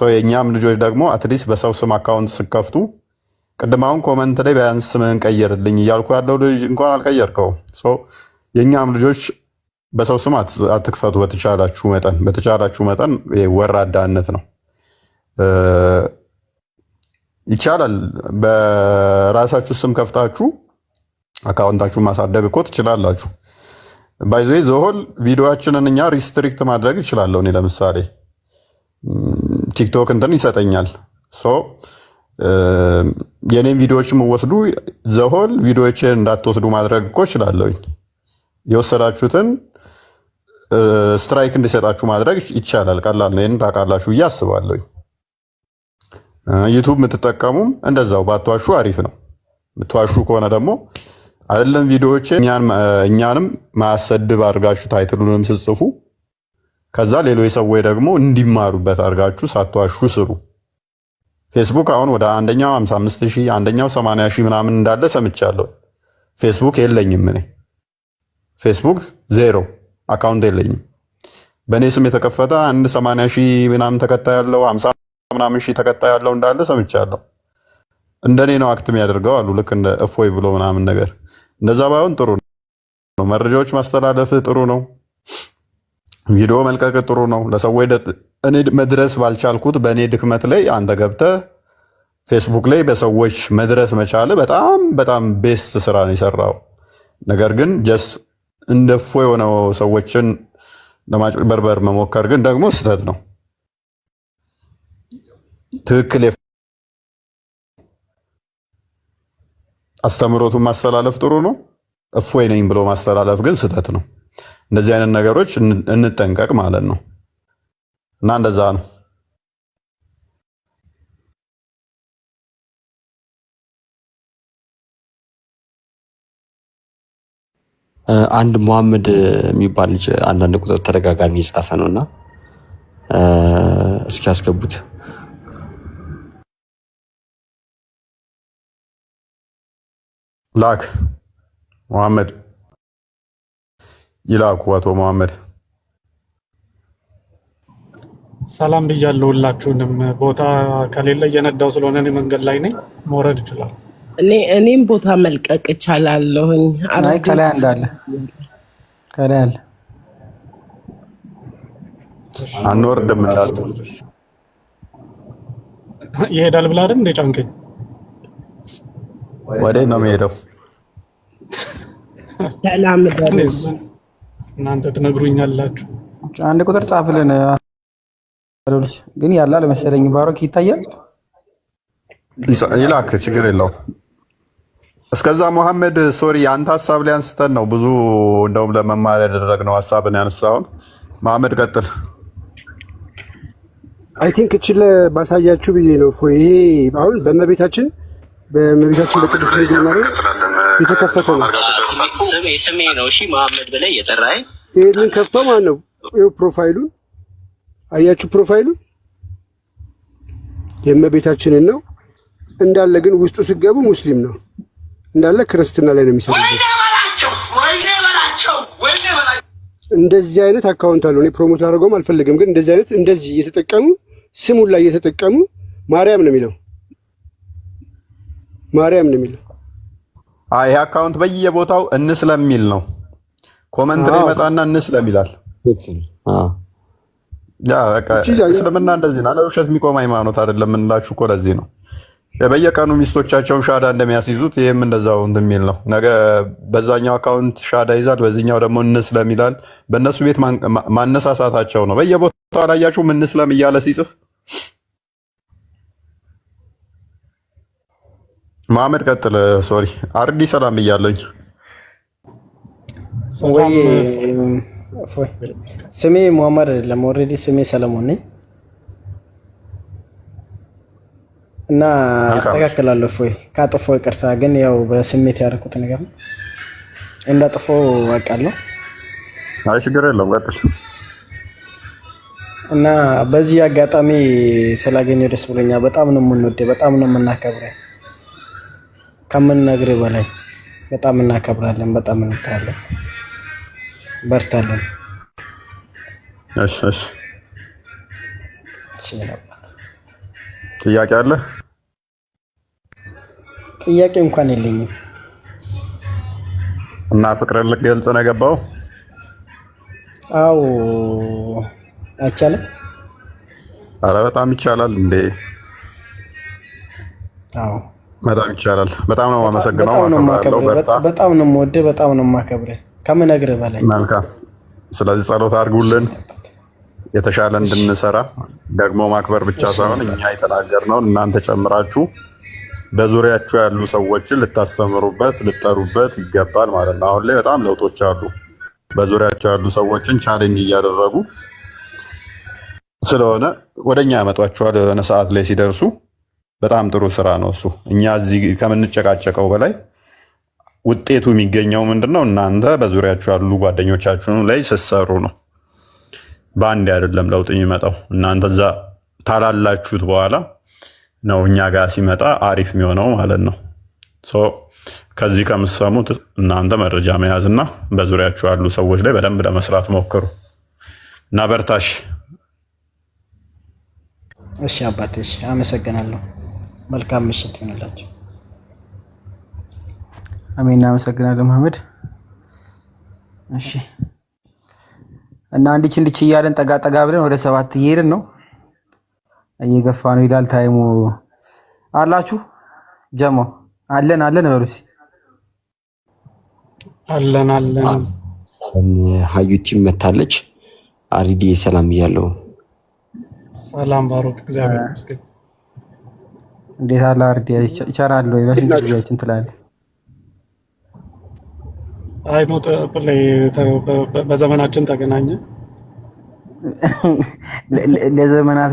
S3: የእኛም ልጆች ደግሞ አትሊስት በሰው ስም አካውንት ስከፍቱ ቅድም አሁን ኮመንት ላይ ቢያንስ ስምህን ቀይርልኝ እያልኩ ያለው ልጅ እንኳን አልቀየርከውም። የእኛም ልጆች በሰው ስም አትክፈቱ። በተቻላችሁ መጠን ወራዳነት ነው። ይቻላል በራሳችሁ ስም ከፍታችሁ አካውንታችሁን ማሳደግ እኮ ትችላላችሁ። ባይዘ ዘሆል ቪዲዮአችንን እኛ ሪስትሪክት ማድረግ እችላለሁ። እኔ ለምሳሌ ቲክቶክ እንትን ይሰጠኛል። የኔም ቪዲዮዎች የምወስዱ ዘሆል ቪዲዮዎችን እንዳትወስዱ ማድረግ እኮ እችላለሁኝ። የወሰዳችሁትን ስትራይክ እንዲሰጣችሁ ማድረግ ይቻላል። ቀላል ነው። ይህን ታውቃላችሁ ብዬ አስባለሁኝ። ዩቱብ የምትጠቀሙም እንደዛው ባትዋሹ አሪፍ ነው። የምትዋሹ ከሆነ ደግሞ አይደለም ቪዲዮዎች እኛንም ማያሰድብ አድርጋችሁ ታይትሉንም ስጽፉ ከዛ ሌሎች ሰዎች ደግሞ እንዲማሩበት አድርጋችሁ ሳትዋሹ ስሩ። ፌስቡክ አሁን ወደ አንደኛው 55,000 አንደኛው 80,000 ምናምን እንዳለ ሰምቻለሁ። ፌስቡክ የለኝም እኔ ፌስቡክ ዜሮ አካውንት የለኝም። በእኔ ስም የተከፈተ አንድ 80,000 ምናምን ተከታይ ያለው 50 ምናምን ሺህ ተከታይ ያለው እንዳለ ሰምቻለሁ። እንደኔ ነው አክት የሚያደርገው አሉ። ልክ እንደ እፎይ ብሎ ምናምን ነገር እንደዛ ባይሆን ጥሩ ነው። መረጃዎች ማስተላለፍ ጥሩ ነው። ቪዲዮ መልቀቅ ጥሩ ነው። ለሰዎች እኔ መድረስ ባልቻልኩት በእኔ ድክመት ላይ አንተ ገብተህ ፌስቡክ ላይ በሰዎች መድረስ መቻል በጣም በጣም ቤስት ስራ ነው የሰራው። ነገር ግን ጀስ እንደ እፎይ የሆነው ሰዎችን ለማጭበርበር መሞከር ግን ደግሞ ስህተት ነው። ትክክል አስተምሮቱን ማስተላለፍ ጥሩ ነው። እፎይ ነኝ ብሎ ማስተላለፍ ግን ስህተት ነው። እንደዚህ አይነት ነገሮች እንጠንቀቅ ማለት ነው። እና እንደዛ ነው።
S10: አንድ መሐመድ የሚባል ልጅ አንዳንድ ቁጥር ተደጋጋሚ የጻፈ ነውና እስኪ ያስገቡት።
S3: ላክ መሐመድ ይላኩ። አቶ መሐመድ
S14: ሰላም ብያለሁ ሁላችሁንም። ቦታ ከሌለ እየነዳው ስለሆነ እኔ መንገድ ላይ ነኝ፣ መውረድ ይችላል።
S5: እኔም ቦታ መልቀቅ እችላለሁኝ።
S6: አይ ከላይ እንዳለ ከላይ አለ
S3: አንወርድም እንዳልኩ
S14: ይሄዳል ብላ አይደል እንደ ጫንከኝ
S3: ወዴት ነው የሚሄደው?
S5: ሰላም
S14: እናንተ ትነግሩኛላችሁ።
S6: አንድ ቁጥር ጻፍልን። ግን ያለ አልመሰለኝ። ባሮክ ይታያል።
S3: ይላክ፣ ችግር የለውም። እስከዛ መሐመድ ሶሪ፣ አንተ ሀሳብ ላይ አንስተን ነው ብዙ እንደውም ለመማር ያደረግነው ሀሳብን ያነሳውን መሐመድ ቀጥል።
S13: አይ ቲንክ እችል ባሳያችሁ ብዬ ነው። ይሄ አሁን በእመቤታችን በቅድስት ድንግል ማርያም የተከፈተ ነው።
S15: ስሜ ነው። እሺ መሐመድ በላይ የጠራኸኝ
S13: ይሄንን ከፍተው ማን ነው? ይኸው ፕሮፋይሉን አያችሁ፣ ፕሮፋይሉን የእመቤታችንን ነው እንዳለ። ግን ውስጡ ሲገቡ ሙስሊም ነው እንዳለ፣ ክርስትና ላይ ነው የሚሰሩት። እንደዚህ አይነት አካውንት አለው። እኔ ፕሮሞት አድርገውም አልፈልግም፣ ግን እንደዚህ እየተጠቀሙ ስሙን ላይ እየተጠቀሙ ማርያም ነው የሚለው።
S3: ይሄ አካውንት በየቦታው እንስለሚል ነው። ኮመንት ላይ መጣና እንስለሚላል። ያ በቃ እስልምና እንደዚህ ነው። ለውሸት የሚቆም ሃይማኖት አይደለም እንላችሁ እኮ ለዚህ ነው። በየቀኑ ሚስቶቻቸውን ሻዳ እንደሚያስይዙት ይሄም እንደዛው እንደሚል ነው። ነገ በዛኛው አካውንት ሻዳ ይዛል፣ በዚህኛው ደግሞ እንስለም ይላል። በእነሱ ቤት ማነሳሳታቸው ነው። በየቦታው አላያችሁም? እንስለም እያለ ሲጽፍ መሐመድ ቀጥል። ሶሪ አርዲ ሰላም ብያለኝ።
S12: ስሜ ሙሐመድ አይደለም፣ ኦልሬዲ ስሜ ሰለሞን ነኝ እና አስተካክላለሁ። ካጠፎ ይቅርታ፣ ግን ያው በስሜት ያደረኩት ነገር ነው። እንዳጠፎ አውቃለሁ።
S3: አይ ችግር የለውም ቀጥል።
S12: እና በዚህ አጋጣሚ ስላገኘሁ ደስ ብሎኛል። በጣም ነው የምንወደው፣ በጣም ነው የምናከብረው። ከምንነግርህ በላይ በጣም እናከብራለን፣ በጣም እንወዳለን። በርታለን።
S3: እሺ ጥያቄ አለ?
S12: ጥያቄ እንኳን የለኝም።
S3: እና ፍቅርን ልትገልጽ ነው የገባው?
S12: አዎ አይቻልም?
S3: ኧረ በጣም ይቻላል እንዴ!
S12: አዎ
S3: በጣም ይቻላል። በጣም ነው የማመሰግነው።
S12: በጣም ነው የምወደው፣ በጣም ነው የማከብረው ከምነግርህ በላይ።
S3: መልካም። ስለዚህ ጸሎት አድርጉልን የተሻለ እንድንሰራ፣ ደግሞ ማክበር ብቻ ሳይሆን እኛ የተናገርነውን እናንተ ጨምራችሁ በዙሪያችሁ ያሉ ሰዎችን ልታስተምሩበት ልጠሩበት ይገባል ማለት ነው። አሁን ላይ በጣም ለውጦች አሉ። በዙሪያቸው ያሉ ሰዎችን ቻሌንጅ እያደረጉ ስለሆነ ወደኛ ያመጧቸዋል። የሆነ ሰዓት ላይ ሲደርሱ በጣም ጥሩ ስራ ነው እሱ። እኛ እዚህ ከምንጨቃጨቀው በላይ ውጤቱ የሚገኘው ምንድነው? እናንተ በዙሪያችሁ ያሉ ጓደኞቻችሁ ላይ ስትሰሩ ነው። በአንድ አይደለም ለውጥ የሚመጣው። እናንተ እዛ ታላላችሁት በኋላ ነው እኛ ጋር ሲመጣ አሪፍ የሚሆነው ማለት ነው። ከዚህ ከምትሰሙት እናንተ መረጃ መያዝና በዙሪያችሁ ያሉ ሰዎች ላይ በደንብ ለመስራት ሞክሩ እና በርታሽ።
S12: እሺ አባቴ፣ አመሰግናለሁ። መልካም ምሽት ይሁንላችሁ።
S6: አሜን። አመሰግናለሁ መሐመድ። እሺ እና እንዲች እያለን ጠጋ ብለን ወደ 7 እየሄድን ነው። እየገፋ ነው ይላል ታይሙ። አላችሁ ጀሞ አለን በሉሲ አለን።
S10: ሀዩቲ መታለች። አሪዲ ሰላም እያለው።
S14: ሰላም ባሮክ፣ እግዚአብሔር ይመስገን።
S6: እንዴት አለ አሪዲ? ይቻላል ወይ? በስንት ጊዜያችን ትላለህ?
S14: አይ ሞት ላይ በዘመናችን ተገናኘ።
S6: ለዘመናት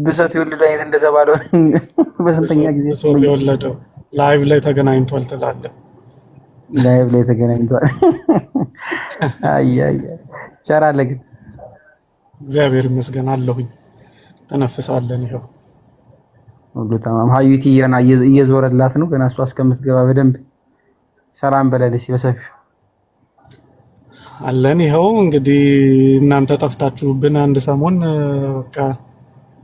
S6: ብሰት ይወልድ አይነት እንደተባለው በስንተኛ ጊዜ
S14: ሰው የወለደው ላይቭ ላይ ተገናኝቷል ትላለህ?
S6: ላይቭ ላይ ተገናኝቷል። አይ ይቻላል ግን
S14: እግዚአብሔር ይመስገን አለሁኝ። ተነፍሳለን። ይኸው
S6: ሁሉ ተማም። ሀዩቲ እየዞረላት ነው ገና እሷ እስከምትገባ በደንብ ሰላም በለልሽ በሰፊው
S14: አለን። ይኸው እንግዲህ እናንተ ጠፍታችሁብን አንድ ሰሞን በቃ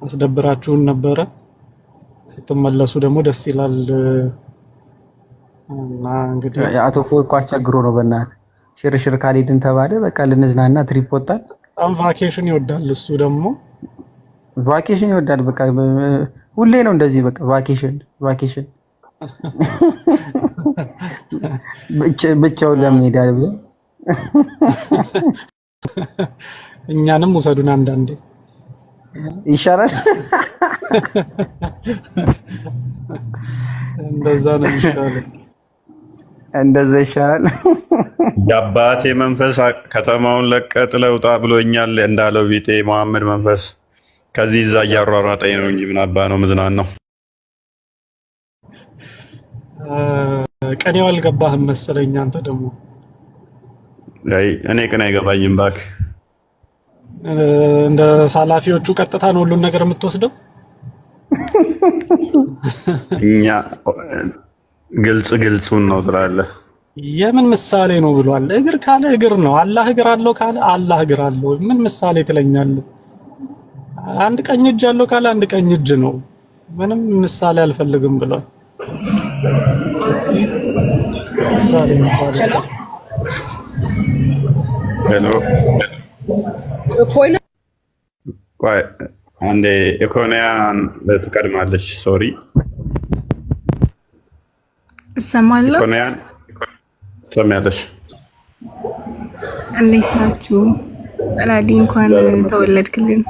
S14: አስደብራችሁን ነበረ። ስትመለሱ ደግሞ ደስ ይላል እና እንግዲህ
S6: አቶ ፎይ እኮ አስቸግሮ ነው በእናትህ ሽርሽር ካልሄድን ተባለ። በቃ ልንዝናና ትሪፕ ወጣን።
S14: በጣም ቫኬሽን ይወዳል እሱ ደግሞ
S6: ቫኬሽን ይወዳል። በቃ ሁሌ ነው እንደዚህ በቃ ቫኬሽን ብቻውን ለምን ሄዳል ብለን
S14: እኛንም ውሰዱን አንዳንዴ
S6: ይሻላል።
S14: እንደዛ ነው ይሻላል።
S6: እንደዛ ይሻላል።
S3: የአባቴ መንፈስ ከተማውን ለቀህ ጥለህ ውጣ ብሎኛል እንዳለው ቢጤ መሐመድ መንፈስ ከዚህ እዛ እያሯሯጠኝ ነው እንጂ ምን አባ ነው ምዝናን ነው።
S14: ቀኔው አልገባህም መሰለኝ። አንተ ደግሞ
S3: እኔ ቅኔ አይገባኝም እባክህ።
S14: እንደ ሳላፊዎቹ ቀጥታ ነው ሁሉን ነገር የምትወስደው።
S3: እኛ ግልጹን ነው ትላለህ።
S14: የምን ምሳሌ ነው ብሏል? እግር ካለ እግር ነው። አላህ እግር አለው ካለ አላህ እግር አለው። ምን ምሳሌ ትለኛለህ? አንድ ቀኝ እጅ አለው ካለ አንድ ቀኝ እጅ ነው። ምንም ምሳሌ አልፈልግም ብሏል።
S3: ሄሎ ቆይ አንዴ ኢኮኖያን ትቀድማለች። ሶሪ
S11: እሰማለሁ።
S3: ኢኮኖያን ትሰሚያለሽ?
S11: እንዴት ናችሁ? ራዲ እንኳን ተወለድክልን።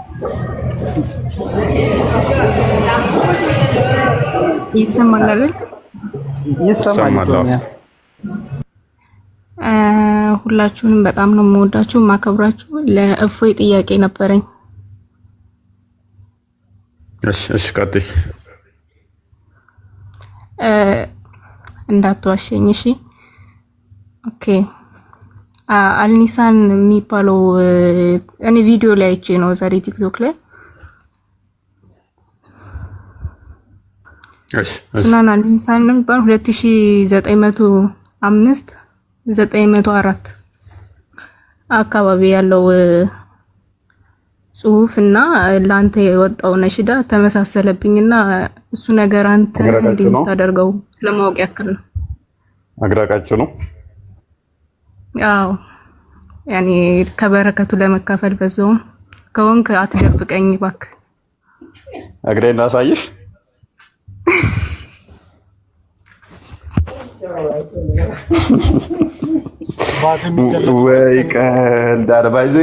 S11: ይሰማል አይደል?
S6: ይሰማል።
S11: ሁላችሁንም በጣም ነው የምወዳችሁ የማከብራችሁ። ለእፎይ ጥያቄ ነበረኝ።
S3: እሺ ቀጥይ።
S11: እንዳትዋሸኝ እሺ። ኦኬ አልኒሳን የሚባለው እኔ ቪዲዮ ላይ አይቼ ነው ዛሬ ቲክቶክ ላይ። ሱናን አልኒሳን ነው የሚባለው 2905 904 አካባቢ ያለው ጽሁፍ እና ላንተ የወጣው ነሽዳ ተመሳሰለብኝና እሱ ነገር አንተ እንደምታደርገው ለማወቅ ያክል ነው።
S3: አግራቃጭ ነው።
S11: አዎ ያኔ ከበረከቱ ለመካፈል በዛው ከወንክ አትደብቀኝ እባክህ።
S3: እግሬን ላሳይሽ። ወይ ቀልድ አልባይዜ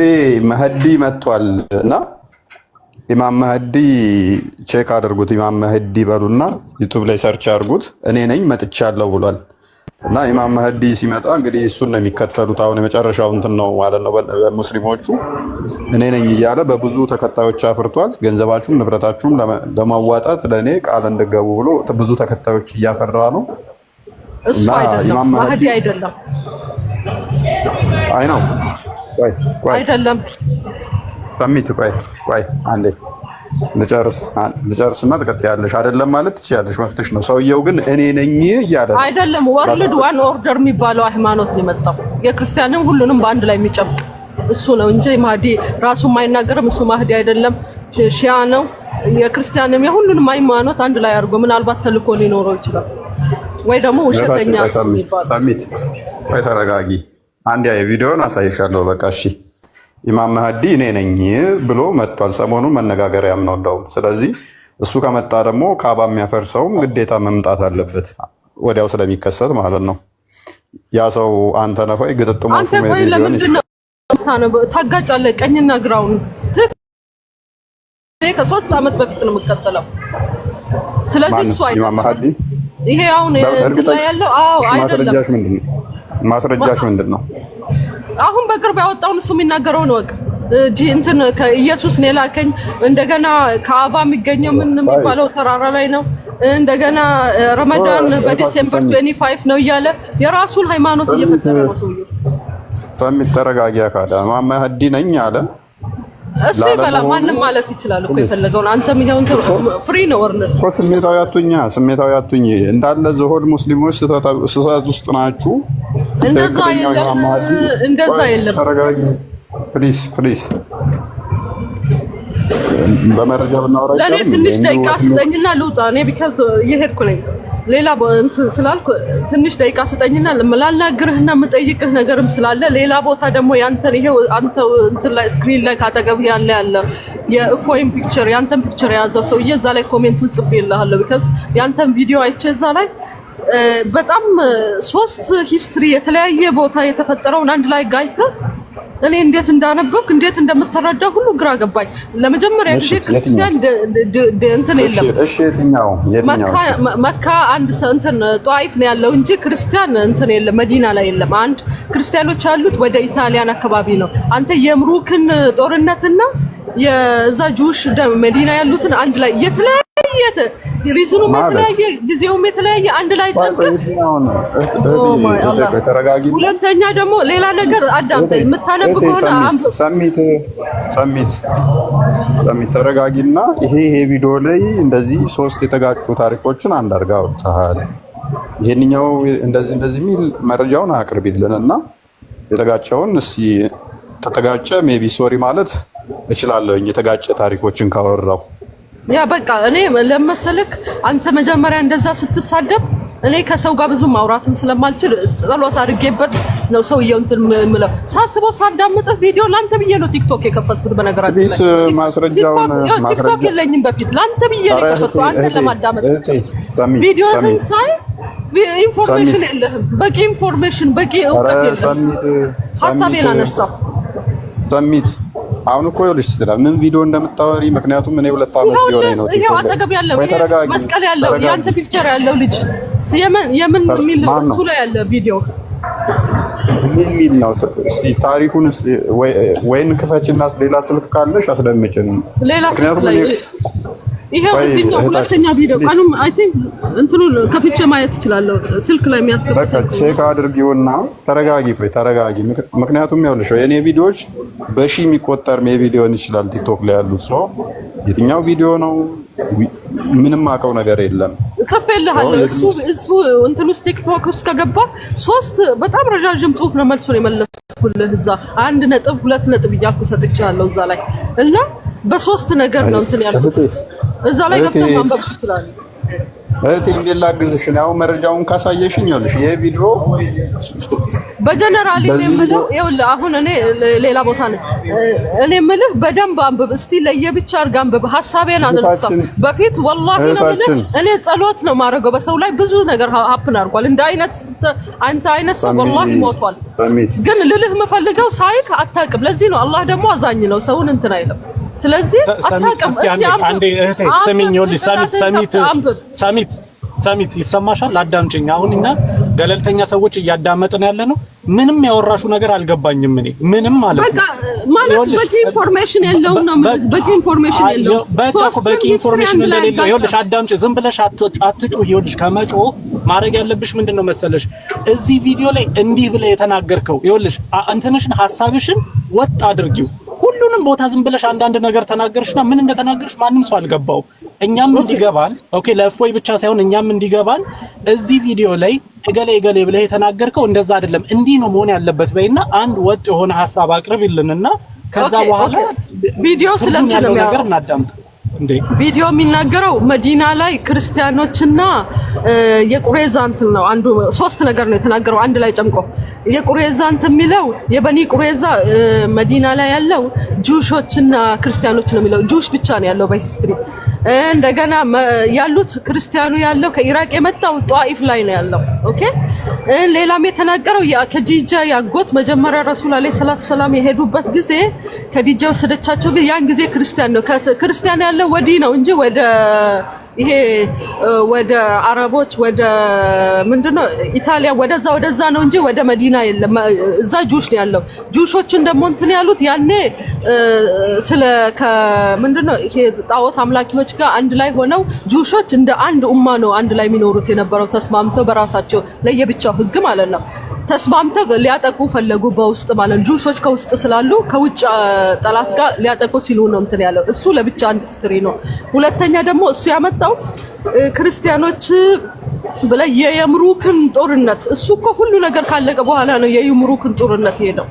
S3: መህዲ መጥቷል እና ኢማም መህዲ ቼክ አድርጉት። ኢማም መህዲ በሉና ዩቲዩብ ላይ ሰርች አድርጉት። እኔ ነኝ መጥቻለሁ ብሏል እና ኢማም መህዲ ሲመጣ እንግዲህ እሱን ነው የሚከተሉት። አሁን የመጨረሻው እንትን ነው ማለት ነው። ሙስሊሞቹ እኔ ነኝ እያለ በብዙ ተከታዮች አፍርቷል። ገንዘባችሁም ንብረታችሁም ለማዋጣት ለእኔ ቃል እንድገቡ ብሎ ብዙ ተከታዮች እያፈራ ነው።
S16: እሱ አይደለም መህዲ አይደለም።
S3: አይ ነው
S16: አይደለም።
S3: ሰሚት ቆይ አንዴ ልጨርስና ትቀጥያለሽ። አይደለም ማለት ትችያለሽ፣ መፍትሽ ነው። ሰውየው ግን እኔ ነኝ እያለ
S16: አይደለም። ወርልድ ዋን ኦርደር የሚባለው ሃይማኖት ነው የመጣው። የክርስቲያንም ሁሉንም በአንድ ላይ የሚጨምቅ እሱ ነው እንጂ ማህዲ ራሱም አይናገርም። እሱ ማህዲ አይደለም፣ ሺያ ነው። የክርስቲያንም የሁሉንም ሃይማኖት አንድ ላይ አድርጎ ምናልባት ተልኮ ሊኖረው ይችላል ወይ ደግሞ ውሸተኛ የሚባል።
S3: ሰሚት ቆይ ተረጋጊ። አንድ የቪዲዮን አሳይሻለሁ። በቃ እሺ። ኢማም መህዲ እኔ ነኝ ብሎ መጥቷል። ሰሞኑን መነጋገሪያም ነው እንደውም። ስለዚህ እሱ ከመጣ ደግሞ ካባ የሚያፈርሰውም ግዴታ መምጣት አለበት ወዲያው ስለሚከሰት ማለት ነው። ያ ሰው አንተ ነህ ወይ? ግጥጥሞሹ
S16: አንተ ቆይ ለምንድን ነው ታጋጫለህ? ቀኝና ግራውን ከ3 ዓመት በፊት ነው የምከተለው። ስለዚህ እሱ
S3: ኢማም መህዲ
S16: ይሄ አሁን ያለው አዎ አይደለም።
S3: ማስረጃሽ ምንድነው?
S16: አሁን በቅርብ ያወጣውን እሱ የሚናገረውን ወቅ እንትን ከኢየሱስ ነው የላከኝ። እንደገና ከአባ የሚገኘው ምን የሚባለው ተራራ ላይ ነው። እንደገና ረመዳን በዲሴምበር 25 ነው እያለ የራሱን ሃይማኖት እየፈጠረ ነው ሰውዬው።
S3: ተረጋጊ። ካዳ ኢማም መህዲ ነኝ አለ
S16: እሱ ይበላ ማንም ማለት ይችላል እኮ የፈለገውን። አንተም ይሄው ፍሪ ነው ወርነድ
S3: እኮ ስሜታዊ አቱኝ እንዳለ ዘሆድ ሙስሊሞች ስህተት ውስጥ ናችሁ።
S16: እንደዛ የለም።
S3: ተረጋጊ ፕሊዝ። በመረጃ ብናወራ
S16: ለኔ ትንሽ ደቂቃ ስጠኝና ልውጣ። እኔ ቢካዝ እየሄድኩ ነኝ ሌላ እንትን ስላልኩ ትንሽ ደቂቃ ስጠኝና ላናግርህና የምጠይቅህ ነገርም ስላለ ሌላ ቦታ ደግሞ ያንተን ይሄው አንተ እንትን ላይ ስክሪን ላይ ካጠገብህ ያለ የእፎይን ፒክቸር ያንተን ፒክቸር የያዘው ሰውዬ እዛ ላይ ኮሜንቱን ጽፌልሃለሁ። ቢካዝ ያንተን ቪዲዮ አይቼ እዛ ላይ በጣም 3 ሂስትሪ የተለያየ ቦታ የተፈጠረውን አንድ ላይ ጋይተህ እኔ እንዴት እንዳነበብክ እንዴት እንደምትረዳ ሁሉ ግራ ገባኝ። ለመጀመሪያ ጊዜ ክርስቲያን እንትን የለም።
S3: እሺ የትኛው
S16: መካ አንድ እንትን ጧይፍ ነው ያለው እንጂ ክርስቲያን እንትን የለም፣ መዲና ላይ የለም። አንድ ክርስቲያኖች ያሉት ወደ ኢጣሊያን አካባቢ ነው። አንተ የምሩክን ጦርነትና የዛ ጁሽ መዲና ያሉትን አንድ ላይ የተለያየ ሪዝኑም የተለያየ ጊዜውም የተለያየ አንድ ላይ ጨምቀህ ሁለተኛ ደግሞ ሌላ ነገር አዳምጠኝ። የምታነብ ከሆነ
S3: ሰሚት ተረጋጊና ይሄ ቪዲዮ ላይ እንደዚህ 3 የተጋጩ ታሪኮችን አንድ አድርጋ አውጥተሃል። ይሄንኛው እንደዚህ የሚል መረጃውን አቅርቢልን እና የተጋጨውን እስኪ ተተጋጨ ሜቢ ሶሪ ማለት እችላለሁ የተጋጨ ታሪኮችን ካወራው።
S16: ያ በቃ እኔ ለመሰለክ አንተ መጀመሪያ እንደዛ ስትሳደብ እኔ ከሰው ጋር ብዙ ማውራትም ስለማልችል ጸሎት አድርጌበት ነው ሰውየው እንትን ምለው ሳስበው ሳዳምጥ ቪዲዮ ላንተ ብዬ ነው ቲክቶክ የከፈትኩት። በነገራችን ላይ
S3: ማስረጃውን
S16: ቲክቶክ የለኝም በፊት ላንተ ብዬ ነው የከፈትኩት አንተ ለማዳመጥ ቪዲዮን ሳይ ኢንፎርሜሽን የለህም፣ በቂ ኢንፎርሜሽን በቂ እውቀት የለህም። ሐሳቤን አነሳው
S3: ሰሚት አሁን እኮ ይኸውልሽ ስለ ምን ቪዲዮ እንደምታወሪ ምክንያቱም እኔ 2 ዓመት ቪዲዮ ላይ ነው
S16: ይሄው አጠገብ ያለው መስቀል ያለው ያንተ ፒክቸር ያለው ልጅ የምን የሚል እሱ ላይ ያለ ቪዲዮ
S3: ምን ሚል ነው? ታሪኩን ወይን ክፈችና ሌላ ስልክ ካለሽ አስደምጭን።
S16: ሌላ ስልክ ላይ ይሄው እዚህኛው ሁለተኛ ቪዲዮ ቀኑም አይ ቲንክ እንትኑ ከፍቼ ማየት እችላለሁ። ስልክ ላይ የሚያስቀምጥ
S3: በቃ ቼክ አድርጊውና ተረጋጊ። ቆይ ተረጋጊ። ምክንያቱም ያውልሽ የኔ ቪዲዮዎች በሺ የሚቆጠር ቪዲዮ ይችላል ቲክቶክ ላይ ያሉት ሰው የትኛው ቪዲዮ ነው ምንም አውቀው ነገር የለም።
S16: ጽፌልሃለሁ። እሱ እንትን ውስጥ ቲክቶክ ውስጥ ከገባ 3 በጣም ረዣዥም ጽሁፍ ነው መልሱን የመለስኩልህ። እዛ 1 ነጥብ 2 ነጥብ እያልኩ ሰጥቻለሁ እዛ ላይ እና በ3 ነገር ነው እንትን ያልኩት። እዛ ላይ ገብተህ ማንበብ ትችላለህ።
S3: እህቴ እንዴት ላግዝሽ ነው? መረጃውን ካሳየሽኝ ይኸውልሽ ይሄ ቪዲዮ
S16: በጀነራል የምለው ይኸውልህ አሁን እኔ ሌላ ቦታ ነኝ። እኔ የምልህ በደንብ አንብብ እስቲ ለየብቻ አድርግ አንብብ። ሐሳቤን አነሳው በፊት ወላሂ ነው የምልህ እኔ ጸሎት ነው ማድረገው በሰው ላይ ብዙ ነገር ሀፕን አድርጓል። እንደ አንተ አይነት ሰው ወላሂ ሞቷል። ግን ልልህ የምፈልገው ሳይክ አታውቅም። ለዚህ ነው አላህ ደግሞ አዛኝ ነው፣ ሰውን እንትን አይልም። ስለዚህ አታውቅም። እስቲ አንዴ
S14: እህቴ ስሚኝ፣ ይኸውልሽ ሰሚት ይሰማሻል? አዳምጪኝ። አሁን እና ገለልተኛ ሰዎች እያዳመጥን ያለ ነው። ምንም ያወራሹ ነገር አልገባኝም። እኔ ምንም ማለት ነው
S16: ማለት በቂ ኢንፎርሜሽን የለውም ነው። በቂ ኢንፎርሜሽን የለውም።
S14: በቂ ኢንፎርሜሽን እንደሌለው ይኸውልሽ አዳምጪ። ዝም ብለሽ አትጩህ። ይኸውልሽ ከመጮህ ማድረግ ያለብሽ ምንድነው መሰለሽ? እዚህ ቪዲዮ ላይ እንዲህ ብለህ የተናገርከው ይኸውልሽ እንትንሽን ሐሳብሽን ወጥ አድርጊው። ሁሉንም ቦታ ዝም ብለሽ አንዳንድ ነገር ተናገርሽና ምን እንደተናገርሽ ማንም ሰው አልገባው። እኛም እንዲገባን ኦኬ፣ ለእፎይ ብቻ ሳይሆን እኛም እንዲገባን እዚህ ቪዲዮ ላይ እገሌ ብለህ የተናገርከው እንደዛ አይደለም፣ እንዲህ ነው መሆን ያለበት በይና አንድ ወጥ የሆነ ሐሳብ አቅርብልንና ከዛ በኋላ
S16: ቪዲዮ ስለምን ነው
S14: ነገር እናዳምጥ። እንዴ
S16: ቪዲዮ የሚናገረው መዲና ላይ ክርስቲያኖችና የቁሬዛ እንትን ነው። አንዱ 3 ነገር ነው የተናገረው አንድ ላይ ጨምቆ። የቁሬዛ እንትን የሚለው የበኒ ቁሬዛ መዲና ላይ ያለው ጁሾችና ክርስቲያኖች ነው የሚለው። ጁሽ ብቻ ነው ያለው በሂስትሪ። እንደገና ያሉት ክርስቲያኑ ያለው ከኢራቅ የመጣው ጧኢፍ ላይ ነው ያለው። ኦኬ ሌላም የተናገረው ከዲጃ ያጎት መጀመሪያ ረሱል አለይሂ ሰላቱ ሰላም የሄዱበት ጊዜ ከዲጃ ወሰደቻቸው። ግን ያን ጊዜ ክርስቲያን ነው ክርስቲያን ያለው ወዲህ ነው እንጂ ወደ ይሄ ወደ አረቦች ወደ ምንድነው ኢጣሊያ ወደዛ ነው እንጂ ወደ መዲና የለም። እዛ ጁሽ ነው ያለው። ጁሾችን ደግሞ እንትን ያሉት ያኔ ስለ ምንድነው ይሄ ጣዖት አምላኪዎች ጋር አንድ ላይ ሆነው ጁሾች እንደ አንድ ኡማ ነው አንድ ላይ የሚኖሩት የነበረው ተስማምተው በራሳቸው ለየብቻው ህግ ማለት ነው ተስማምተው ሊያጠቁ ፈለጉ በውስጥ ማለት ነው። ጁሾች ከውስጥ ስላሉ ከውጭ ጠላት ጋር ሊያጠቁ ሲሉ ነው እንትን ያለው። እሱ ለብቻ አንድ ሂስትሪ ነው። ሁለተኛ ደግሞ እሱ ያመጣው ክርስቲያኖች ብለ የየምሩክን ጦርነት እሱ እኮ ሁሉ ነገር ካለቀ በኋላ ነው የየምሩክን ጦርነት ሄደው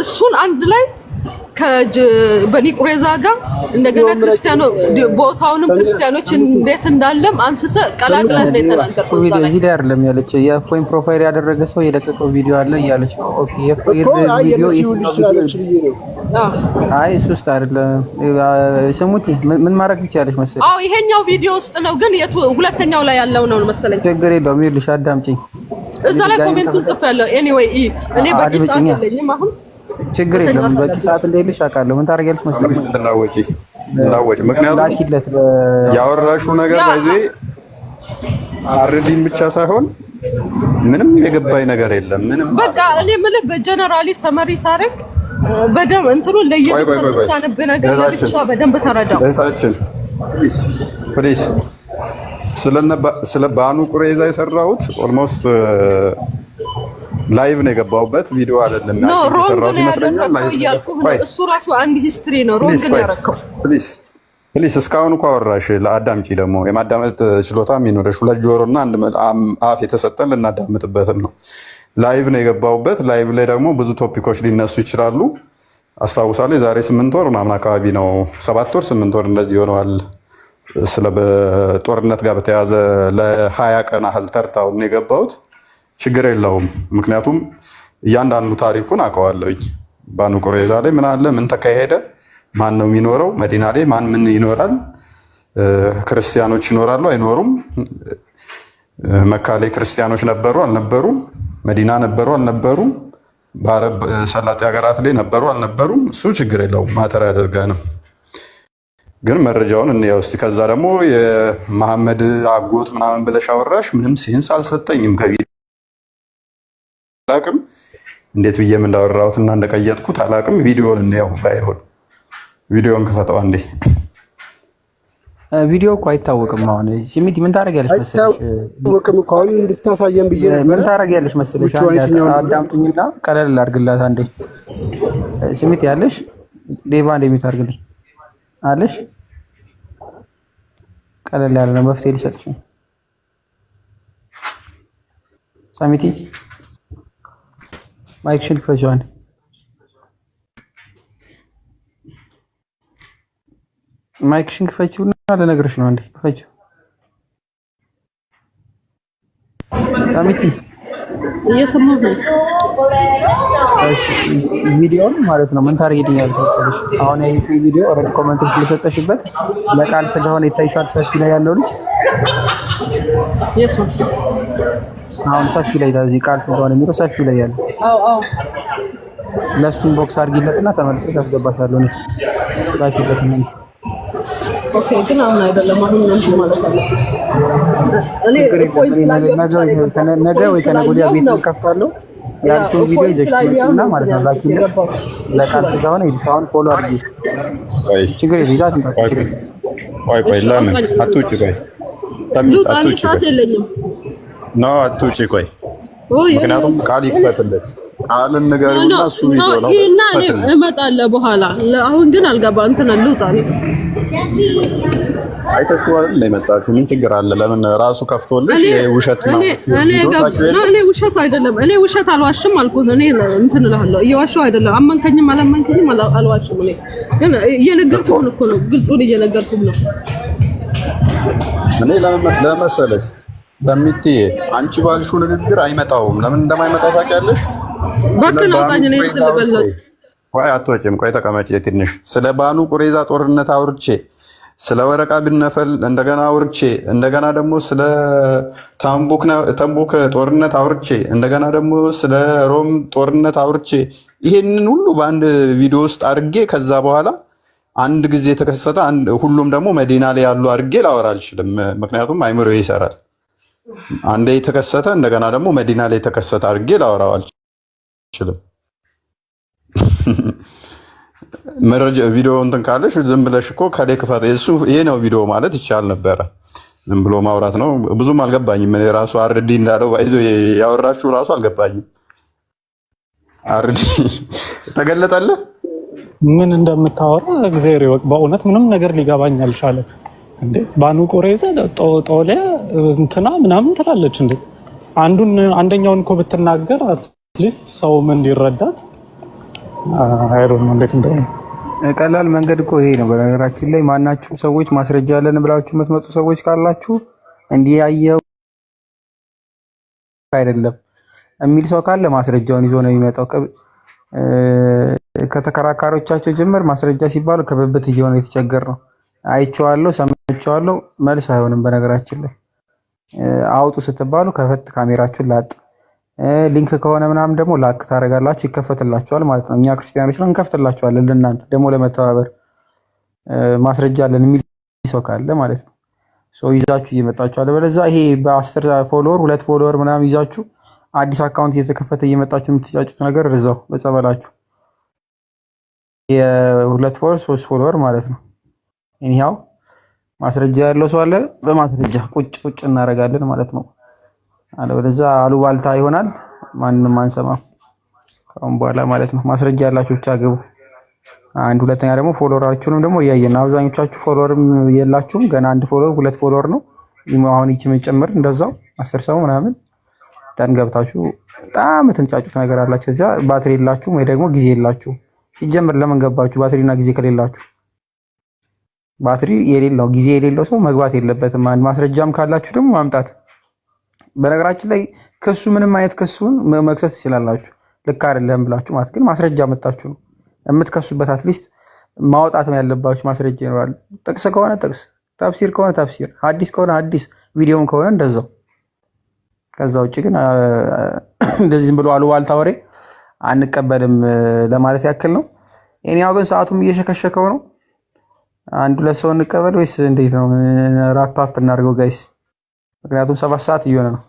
S16: እሱን አንድ ላይ በኒቁሬዛ ጋር እንደገና ክርስቲያኖ ቦታውንም ክርስቲያኖች እንዴት እንዳለም አንስተ ቀላቅለህ ነው የተናገርከው።
S6: እዚህ ላይ አይደለም ያለች የፎይን ፕሮፋይል ያደረገ ሰው የለቀቀው ቪዲዮ አለ እያለች ነው። ኦኬ የፎይን ቪዲዮ አይ እሱ ውስጥ አይደለም። ስሙቲ ምን ማድረግ ትችያለሽ መሰለኝ?
S16: አዎ ይሄኛው ቪዲዮ ውስጥ ነው፣ ግን ሁለተኛው ላይ ያለው ነው መሰለኝ።
S6: ችግር የለውም ይልሽ፣ አዳምጪኝ።
S16: እዛ ላይ ኮሜንቱን ጽፌያለሁ። ኤኒዌይ እኔ በቂ ሰዓት የለኝም አሁን።
S6: ችግር የለም በቂ ሰዓት እንደሌለሽ አውቃለሁ። ምን ታደርጊያለሽ መሰለኝ?
S3: እንዳወጪ ምክንያቱም ያወራሽው ነገር ባይዜ አርዲን ብቻ ሳይሆን ምንም የገባኝ ነገር የለም። ምንም
S16: በቃ እኔ የምልህ በጀነራሊ ሰመሪ ሳረግ በደንብ እንትኑን ለየተሰጣነብ ነገር ብቻ በደንብ ተረዳው።
S3: እህታችን ፕሊዝ ስለ ባኑ ቁሬዛ የሰራሁት ኦልሞስት ላይቭ ነው የገባሁበት ቪዲዮ አይደለም።
S16: ኖ ሮንግ ነው ያደረገው እያልኩህ ነው። እሱ ራሱ አንድ ሂስትሪ ነው። ሮንግ ነው ያደረገው።
S3: ፕሊዝ እስካሁን እኮ አወራሽ። ለአዳምጪ ደግሞ የማዳመጥ ችሎታ የሚኖርሽ ሁለት ጆሮና አንድ አፍ የተሰጠን ልናዳምጥበትም ነው። ላይቭ ነው የገባሁበት። ላይቭ ላይ ደግሞ ብዙ ቶፒኮች ሊነሱ ይችላሉ። አስታውሳለሁ የዛሬ 8 ወር ምናምን አካባቢ ነው 7 ወር 8 ወር እንደዚህ ሆነዋል። ስለ ጦርነት ጋር በተያያዘ ለ20 ቀን ያህል ተርታውን የገባሁት ችግር የለውም። ምክንያቱም እያንዳንዱ ታሪኩን አውቀዋለሁኝ። ባኑ ቁሬዛ ላይ ምን አለ፣ ምን ተካሄደ፣ ማን ነው የሚኖረው፣ መዲና ላይ ማን ምን ይኖራል፣ ክርስቲያኖች ይኖራሉ አይኖሩም፣ መካ ላይ ክርስቲያኖች ነበሩ አልነበሩም፣ መዲና ነበሩ አልነበሩም፣ በአረብ ሰላጤ ሀገራት ላይ ነበሩ አልነበሩም፣ እሱ ችግር የለውም ማተር ያደርጋ ነው። ግን መረጃውን እንየው እስቲ። ከዛ ደግሞ የመሐመድ አጎት ምናምን ብለሽ አወራሽ። ምንም ሴንስ አልሰጠኝም። አላቅም እንዴት ብዬም እንዳወራሁት እና እንደቀየጥኩት አላቅም። ቪዲዮውን እንየው። ባይሆን ቪዲዮውን ክፈተው አንዴ።
S6: ቪዲዮ እኮ አይታወቅም። አሁን ሲሚቲ ምን ታደርጊያለሽ መሰለሽ?
S13: አይታወቅም እኮ አሁን እንድታሳየን ብዬ
S6: ምን ታደርጊያለሽ መሰለሽ? አዳምጡኝና ቀለል አድርግላት አንዴ። ሲሚቲ ያለሽ ዴቫ እንደሚት አድርግልኝ አለሽ። ቀለል ያለ ነው መፍትሄ ሊሰጥሽ ነው። ሳሚቲ ማይክሽን ክፈችው አንዴ። ማይክሽን ክፈችውና ልነግርሽ ነው። አንዴ ክፈችው ሳሚቲ።
S16: እየሰማሁ ነው።
S6: እሺ ቪዲዮውን ማለት ነው ምን ታርጌትኛለሽ መሰለሽ? አሁን ይሄ ቪዲዮ ኦሬዲ ኮሜንት ስለሰጠሽበት ለቃል ስለሆነ ይታይሻል። ሰፊ ላይ ያለው ልጅ
S16: የቱ
S6: አሁን ሰፊ ላይ ታዚህ ቃል ስለሆነ የሚለው ሰፊ ላይ ያለው
S16: አዎ
S6: ለሱን ቦክስ አድርጊለትና ተመልሰሽ አስገባሻለሁ ነው ባኪበት ነው።
S16: ኦኬ ግን አሁን አይደለም። አሁን ነው ማለት ነው። እኔ ፖይንት ላይ
S6: ነገ ወይ ከነገ ወዲያ ቤት ከፍታለሁ ያልሽው ቪዲዮ ይዘሽ ትመጪና ማለት ነው። ላኪለት ለቃል ስለሆነ ይልሻውን ፎሎ አድርጊ። ችግር የለም።
S3: ቆይ ለምን አትውጪ?
S16: አትውጪ ሰዓት የለኝም
S3: ነው አትውጪ። ቆይ ምክንያቱም ቃል ይክፈትልሽ። ቃልን ንገሪውና እሱ ቪዲዮ ነው
S16: እና እኔ እመጣለሁ በኋላ። አሁን ግን አልገባ እንትን ልውጣ ነው።
S3: አይተሽዋል ለመጣችሁ ምን ችግር አለ? ለምን ራሱ ከፍቶልሽ የውሸት ነው?
S16: እኔ ውሸት አይደለም። እኔ ውሸት አልዋሽም አልኩት። እኔ እንትን እልሃለሁ እየዋሸሁ አይደለም። አመንከኝም አላመንከኝም አልዋሽም። እኔ ግን እየነገርኩህ እኮ ነው፣ ግልጹን እየነገርኩህ ነው።
S3: እኔ ለመሰለሽ ለምትይ አንቺ ባልሽው ንግግር አይመጣውም። ለምን እንደማይመጣ ታውቂያለሽ?
S16: እባክህን አውጣኝ። እኔ እንትን ልበል።
S3: ቆይ አትወጪም። ቆይ ተቀመጪ ትንሽ። ስለ ባኑ ቁሬዛ ጦርነት አውርቼ ስለ ወረቃ ቢነፈል እንደገና አውርቼ እንደገና ደግሞ ስለ ተንቡክ ጦርነት አውርቼ እንደገና ደግሞ ስለ ሮም ጦርነት አውርቼ ይሄንን ሁሉ በአንድ ቪዲዮ ውስጥ አድርጌ ከዛ በኋላ አንድ ጊዜ የተከሰተ ሁሉም ደግሞ መዲና ላይ ያሉ አድርጌ ላወራ አልችልም። ምክንያቱም አይምሮ ይሰራል። አንዴ የተከሰተ እንደገና ደግሞ መዲና ላይ የተከሰተ አድርጌ ላወራው አልችልም። መረጃ ቪዲዮ እንትን ካለሽ ዝም ብለሽ እኮ ከሌ ክፈት እሱ ይሄ ነው ቪዲዮ ማለት ይቻል ነበረ። ዝም ብሎ ማውራት ነው። ብዙም አልገባኝም። እኔ ራሱ አርዲ እንዳለው ባይዞ ያወራችሁ ራሱ አልገባኝም። አርዲ ተገለጠልህ
S14: ምን እንደምታወራ እግዚአብሔር ይወቅ። በእውነት ምንም ነገር ሊገባኝ አልቻለም። እንዴ ባኑ ቁሬዛ ጦሊያ እንትና ምናምን ትላለች እንዴ? አንደኛውን እኮ ብትናገር አትሊስት ሰውም እንዲረዳት አይሮን እንዴት እንደሆነ
S6: ቀላል መንገድ እኮ ይሄ ነው። በነገራችን ላይ ማናችሁ ሰዎች ማስረጃ አለን ብላችሁ የምትመጡ ሰዎች ካላችሁ እንዲህ ያየው አይደለም የሚል ሰው ካለ ማስረጃውን ይዞ ነው የሚመጣው። ከተከራካሪዎቻቸው ጀምር ማስረጃ ሲባሉ ከብብት እየሆነ የተቸገር ነው። አይቼዋለሁ፣ ሰምቼዋለሁ መልስ አይሆንም። በነገራችን ላይ አውጡ ስትባሉ ከፈት ካሜራችሁን ላጥ ሊንክ ከሆነ ምናምን ደግሞ ላክ ታደርጋላችሁ፣ ይከፈትላችኋል ማለት ነው። እኛ ክርስቲያኖች ነው እንከፍትላችኋለን። ለእናንተ ደግሞ ለመተባበር ማስረጃ አለን የሚል ሰው ካለ ማለት ነው ይዛችሁ እየመጣችሁ አለ። በለዛ ይሄ በ10 ፎሎወር 2 ፎሎወር ምናምን ይዛችሁ አዲስ አካውንት እየተከፈተ እየመጣችሁ የምትጫጩት ነገር እዛው በጸበላችሁ የ2 ፎሎወር 3 ፎሎወር ማለት ነው። እኒያው ማስረጃ ያለው ሰው አለ፣ በማስረጃ ቁጭ እናደርጋለን ማለት ነው። አለበለዛ አሉባልታ ይሆናል፣ ማንንም አንሰማም ካሁን በኋላ ማለት ነው። ማስረጃ ያላችሁ ብቻ ግቡ። አንድ ሁለተኛ ደግሞ ፎሎወራችሁንም ደግሞ እያየን አብዛኞቻችሁ ፎሎወርም የላችሁም፣ ገና 1 ፎሎወር 2 ፎሎወር ነው። አሁን ይቺ ምን ጨምር እንደዛው 10 ሰው ምናምን ገብታችሁ በጣም የምትንጫጩት ነገር አላችሁ። እዛ ባትሪ የላችሁም ወይ ደግሞ ጊዜ የላችሁ። ሲጀምር ለምን ገባችሁ? ባትሪና ጊዜ ከሌላችሁ ባትሪ የሌለው ጊዜ የሌለው ሰው መግባት የለበትም። አንድ ማስረጃም ካላችሁ ደግሞ ማምጣት። በነገራችን ላይ ክሱ ምንም አይነት ክሱን መክሰስ ትችላላችሁ። ልክ አይደለም ብላችሁ ማለት ግን ማስረጃ መጣችሁ ነው የምትከሱበት። አትሊስት ማውጣት ያለባችሁ ማስረጃ ይኖራል። ጥቅስ ከሆነ ጥቅስ፣ ተፍሲር ከሆነ ተፍሲር፣ ሐዲስ ከሆነ ሐዲስ፣ ቪዲዮም ከሆነ እንደዛው። ከዛ ውጭ ግን እንደዚህ ብሎ አሉባልታ ወሬ አንቀበልም ለማለት ያክል ነው። እኔው ግን ሰዓቱም እየሸከሸከው ነው። አንድ ሁለት ሰው እንቀበል ወይስ እንዴት ነው? ራፕ አፕ እናድርገው ጋይስ፣ ምክንያቱም 7 ሰዓት እየሆነ ነው።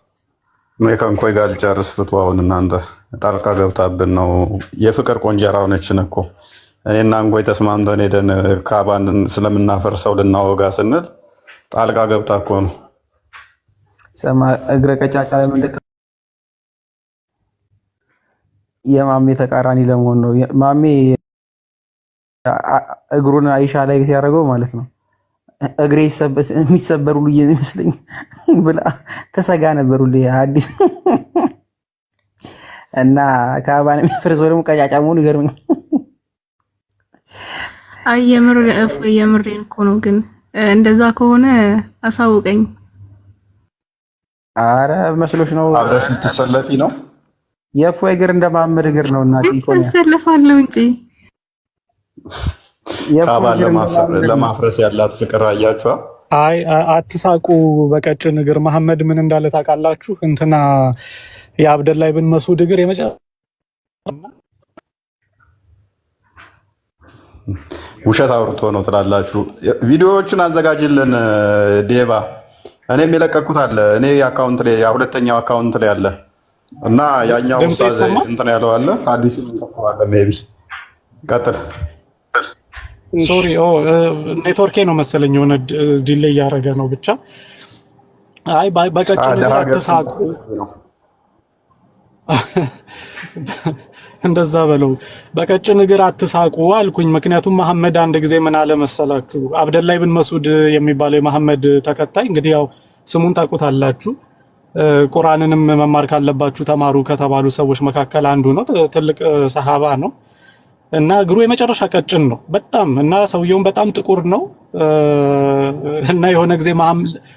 S3: እኔ ከእንኮይ ጋር ልጨርስ ፍቱ። አሁን እናንተ ጣልቃ ገብታብን ነው። የፍቅር ቆንጀራ ሆነችን እኮ እኔና እንኮይ ተስማምተን ሄደን ካባን ስለምናፈርሰው ልናወጋ ስንል ጣልቃ ገብታ እኮ ነው።
S6: ሰማ እግረ ቀጫጫ ለምንድን የማሜ ተቃራኒ ለመሆን ነው። ማሜ እግሩን አይሻ ላይ ሲያደርገው ማለት ነው እግሬ የሚሰበር ሁሉ ይመስለኝ ብላ ተሰጋ ነበር ሁሉ አዲስ እና ካባን የሚፈርሰው ደግሞ ቀጫጫ መሆኑ ይገርመኝ።
S17: አይ የምሬን እኮ ነው። ግን እንደዛ ከሆነ አሳውቀኝ።
S6: አረ መስሎሽ ነው
S3: አብረሽ ልትሰለፊ ነው?
S6: የእፎይ እግር እንደማመድ እግር ነው እናት ይቆም
S17: ተሰለፋለሁ እንጂ
S3: ካባን ለማፍረስ ያላት ፍቅር አያችኋ?
S14: አይ አትሳቁ በቀጭን እግር። መሐመድ ምን እንዳለ ታውቃላችሁ? እንትና የአብደላ ኢብን መስዑድ እግር
S3: ውሸት አውርቶ ነው ትላላችሁ። ቪዲዮዎችን አዘጋጅልን ዴቫ። እኔም የለቀኩት አለ እኔ አካውንት ላይ ሁለተኛው አካውንት ላይ አለ እና ያኛው ኡስታዝ እንትን ያለው አለ አዲስ አለ ሜቢ ቀጥል።
S14: ሶሪ ኔትወርኬ ነው መሰለኝ የሆነ ዲሌይ እያደረገ ነው። ብቻ አይ በቀጭን እግር አትሳቁ፣ እንደዛ በለው። በቀጭን እግር አትሳቁ አልኩኝ። ምክንያቱም መሐመድ አንድ ጊዜ ምን አለ መሰላችሁ? አብደላ ኢብን መስዑድ የሚባለው የመሐመድ ተከታይ እንግዲህ ያው ስሙን ታውቁታላችሁ። ቁርአንንም መማር ካለባችሁ ተማሩ ከተባሉ ሰዎች መካከል አንዱ ነው። ትልቅ ሰሃባ ነው እና እግሩ የመጨረሻ ቀጭን ነው በጣም እና ሰውየውን በጣም ጥቁር ነው እና የሆነ ጊዜ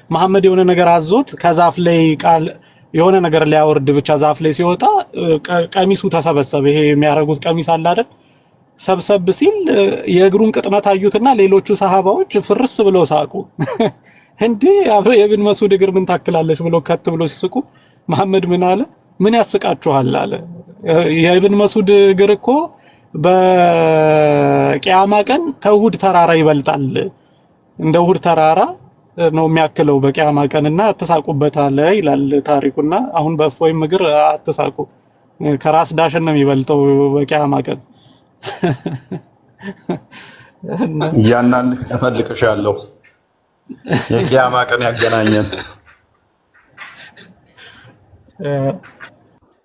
S14: መሐመድ የሆነ ነገር አዞት ከዛፍ ላይ ቃል የሆነ ነገር ሊያወርድ ብቻ ዛፍ ላይ ሲወጣ ቀሚሱ ተሰበሰበ። ይሄ የሚያረጉት ቀሚስ አለ አይደል? ሰብሰብ ሲል የእግሩን ቅጥነት አዩትና ሌሎቹ ሰሃባዎች ፍርስ ብለው ሳቁ። እንዴ የኢብን መስዑድ እግር ምን ታክላለች ብለው ከት ብለው ሲስቁ መሐመድ ምን አለ? ምን ያስቃችኋል አለ። የኢብን መስዑድ እግር እኮ በቂያማ ቀን ከኡሁድ ተራራ ይበልጣል። እንደ ኡሁድ ተራራ ነው የሚያክለው በቂያማ ቀንና አትሳቁበታል ይላል ታሪኩና አሁን በእፎይም እግር አትሳቁ፣ ከራስ ዳሽን ነው የሚበልጠው በቂያማ ቀን።
S3: እያንዳንድሽ ጨፈልቅሻለሁ። የቂያማ ቀን ያገናኘን።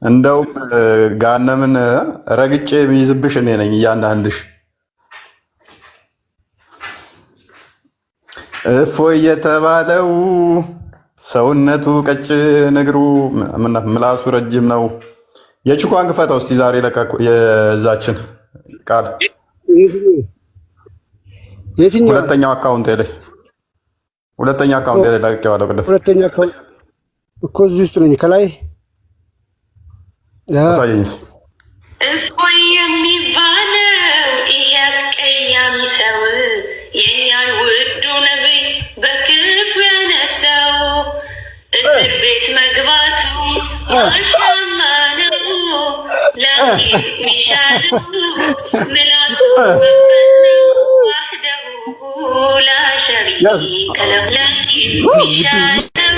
S3: እንደውም ጋነምን ረግጬ የሚይዝብሽ እኔ ነኝ እያንዳንድሽ። እፎይ የተባለው ሰውነቱ ቀጭን እግሩ ምላሱ ረጅም ነው። የችኳን ክፈተው እስቲ ዛሬ ለቀቁ የዛችን ቃል
S13: የትኛው
S3: ሁለተኛው አካውንት ላይ ላቀዋለሁ። ቅድም
S13: ሁለተኛ አካውንት እኮ እዚህ ውስጥ ነኝ። ከላይ
S3: አሳየኝስ።
S18: እፎይ የሚባለው ይሄ አስቀያሚ ሰው የእኛን ውዱ ነብይ በክፉ ያነሳው እስር ቤት መግባቱ ማሻአላ ነው። ላኪን ሚሻለው ምላሱ መብረት ነው። ዋህደሁ ላ ሸሪከ ለሁ ላኪን ሚሻለው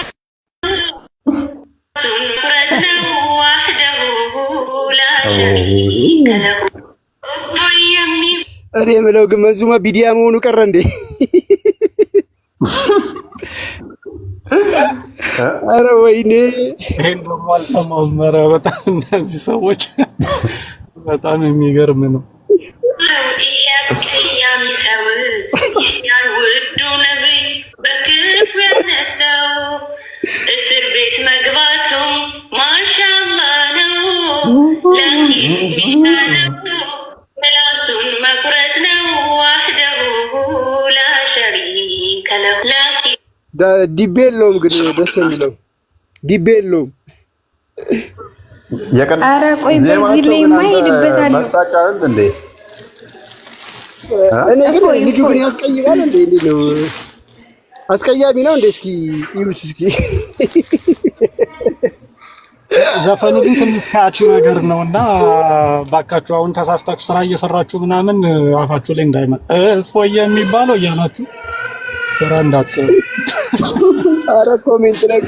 S18: መብረት ነው። ዋህደሁ ላ ሸሪከ ለሁ እፎይ
S13: እኔ የምለው ግን መንዙማ ቢዲያ መሆኑ ቀረ እንዴ? አረ ወይኔ
S14: ይሄን ደግሞ አልሰማሁም። ኧረ በጣም እነዚህ ሰዎች በጣም የሚገርም ነው።
S18: ይሄ አስቀያሚ ሰው የእኛን ውዱ ነብይ በክፉ ያነሳው እስር ቤት መግባቱም ማሻአላ ነው። ላኪን ሚሻለው ምላሱን መቁረጥ ነው። ዋህደሁ ላ ሸሪከ ለሁ ላኪን
S13: ዲቤ የለውም ግን ደስ የሚለው ዲቤ የለውም።
S11: ኧረ ቆይ በዚህ ላይ ማይሄድበታል
S3: መሳጫ እንዴ?
S13: እኔ ግን ልጁ ግን ያስቀይማል እንዴ? እንዴ ነው አስቀያሚ ነው እንዴ? እስኪ ይሉት እስኪ
S14: ዘፈኑ ግን ትንሽ ካቺ ነገር ነውና ባካችሁ አሁን ተሳስታችሁ ስራ እየሰራችሁ ምናምን አፋችሁ ላይ እንዳይመጣ እፎይ የሚባለው እያላችሁ ስራ እንዳትሰሩ።
S13: ኧረ ኮሜንት ላይ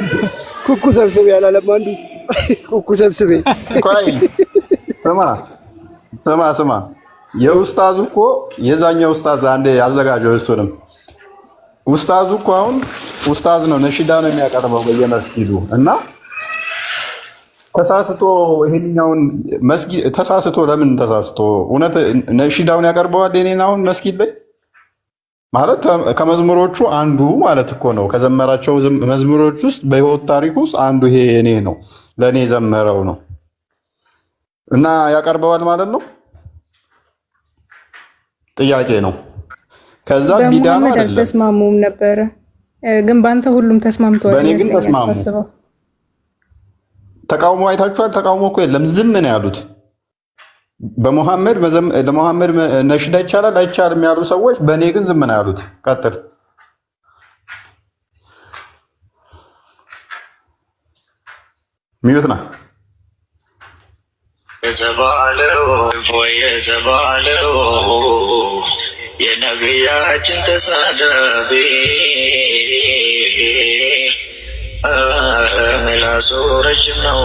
S13: ኩኩ ሰብስቤ ያላለም አንዱ ኩኩ ሰብስቤ
S3: ቆይ ስማ የኡስታዙ እኮ የዛኛው ኡስታዝ አንዴ ያዘጋጀው እሱንም ኡስታዙ እኮ አሁን ኡስታዝ ነው ነሺዳ ነው የሚያቀርበው በየመስጊዱ እና ተሳስቶ ይሄንኛውን መስጊድ ተሳስቶ ለምን ተሳስቶ እውነት ነሺዳውን ያቀርበዋል የኔን አሁን መስጊድ ላይ ማለት ከመዝሙሮቹ አንዱ ማለት እኮ ነው። ከዘመራቸው መዝሙሮች ውስጥ በህይወት ታሪክ ውስጥ አንዱ ይሄ የኔ ነው ለኔ ዘመረው ነው እና ያቀርበዋል ማለት ነው። ጥያቄ ነው። ከዛ ቢዳ ነው አይደለም
S17: ተስማሙም ነበረ ግን ባንተ ሁሉም ተስማምቷል።
S3: በእኔ ግን ተስማሙ። ተቃውሞ አይታችኋል? ተቃውሞ እኮ የለም ዝም ነው ያሉት። በመሐመድ ለመሐመድ ነሽዳ ይቻላል አይቻልም ያሉ ሰዎች በእኔ ግን ዝም ነው ያሉት። ቀጥል ሚዩት ና
S19: የተባለው የነቢያችን ተሳዳቢ ምላሱ ረጅም ነው፣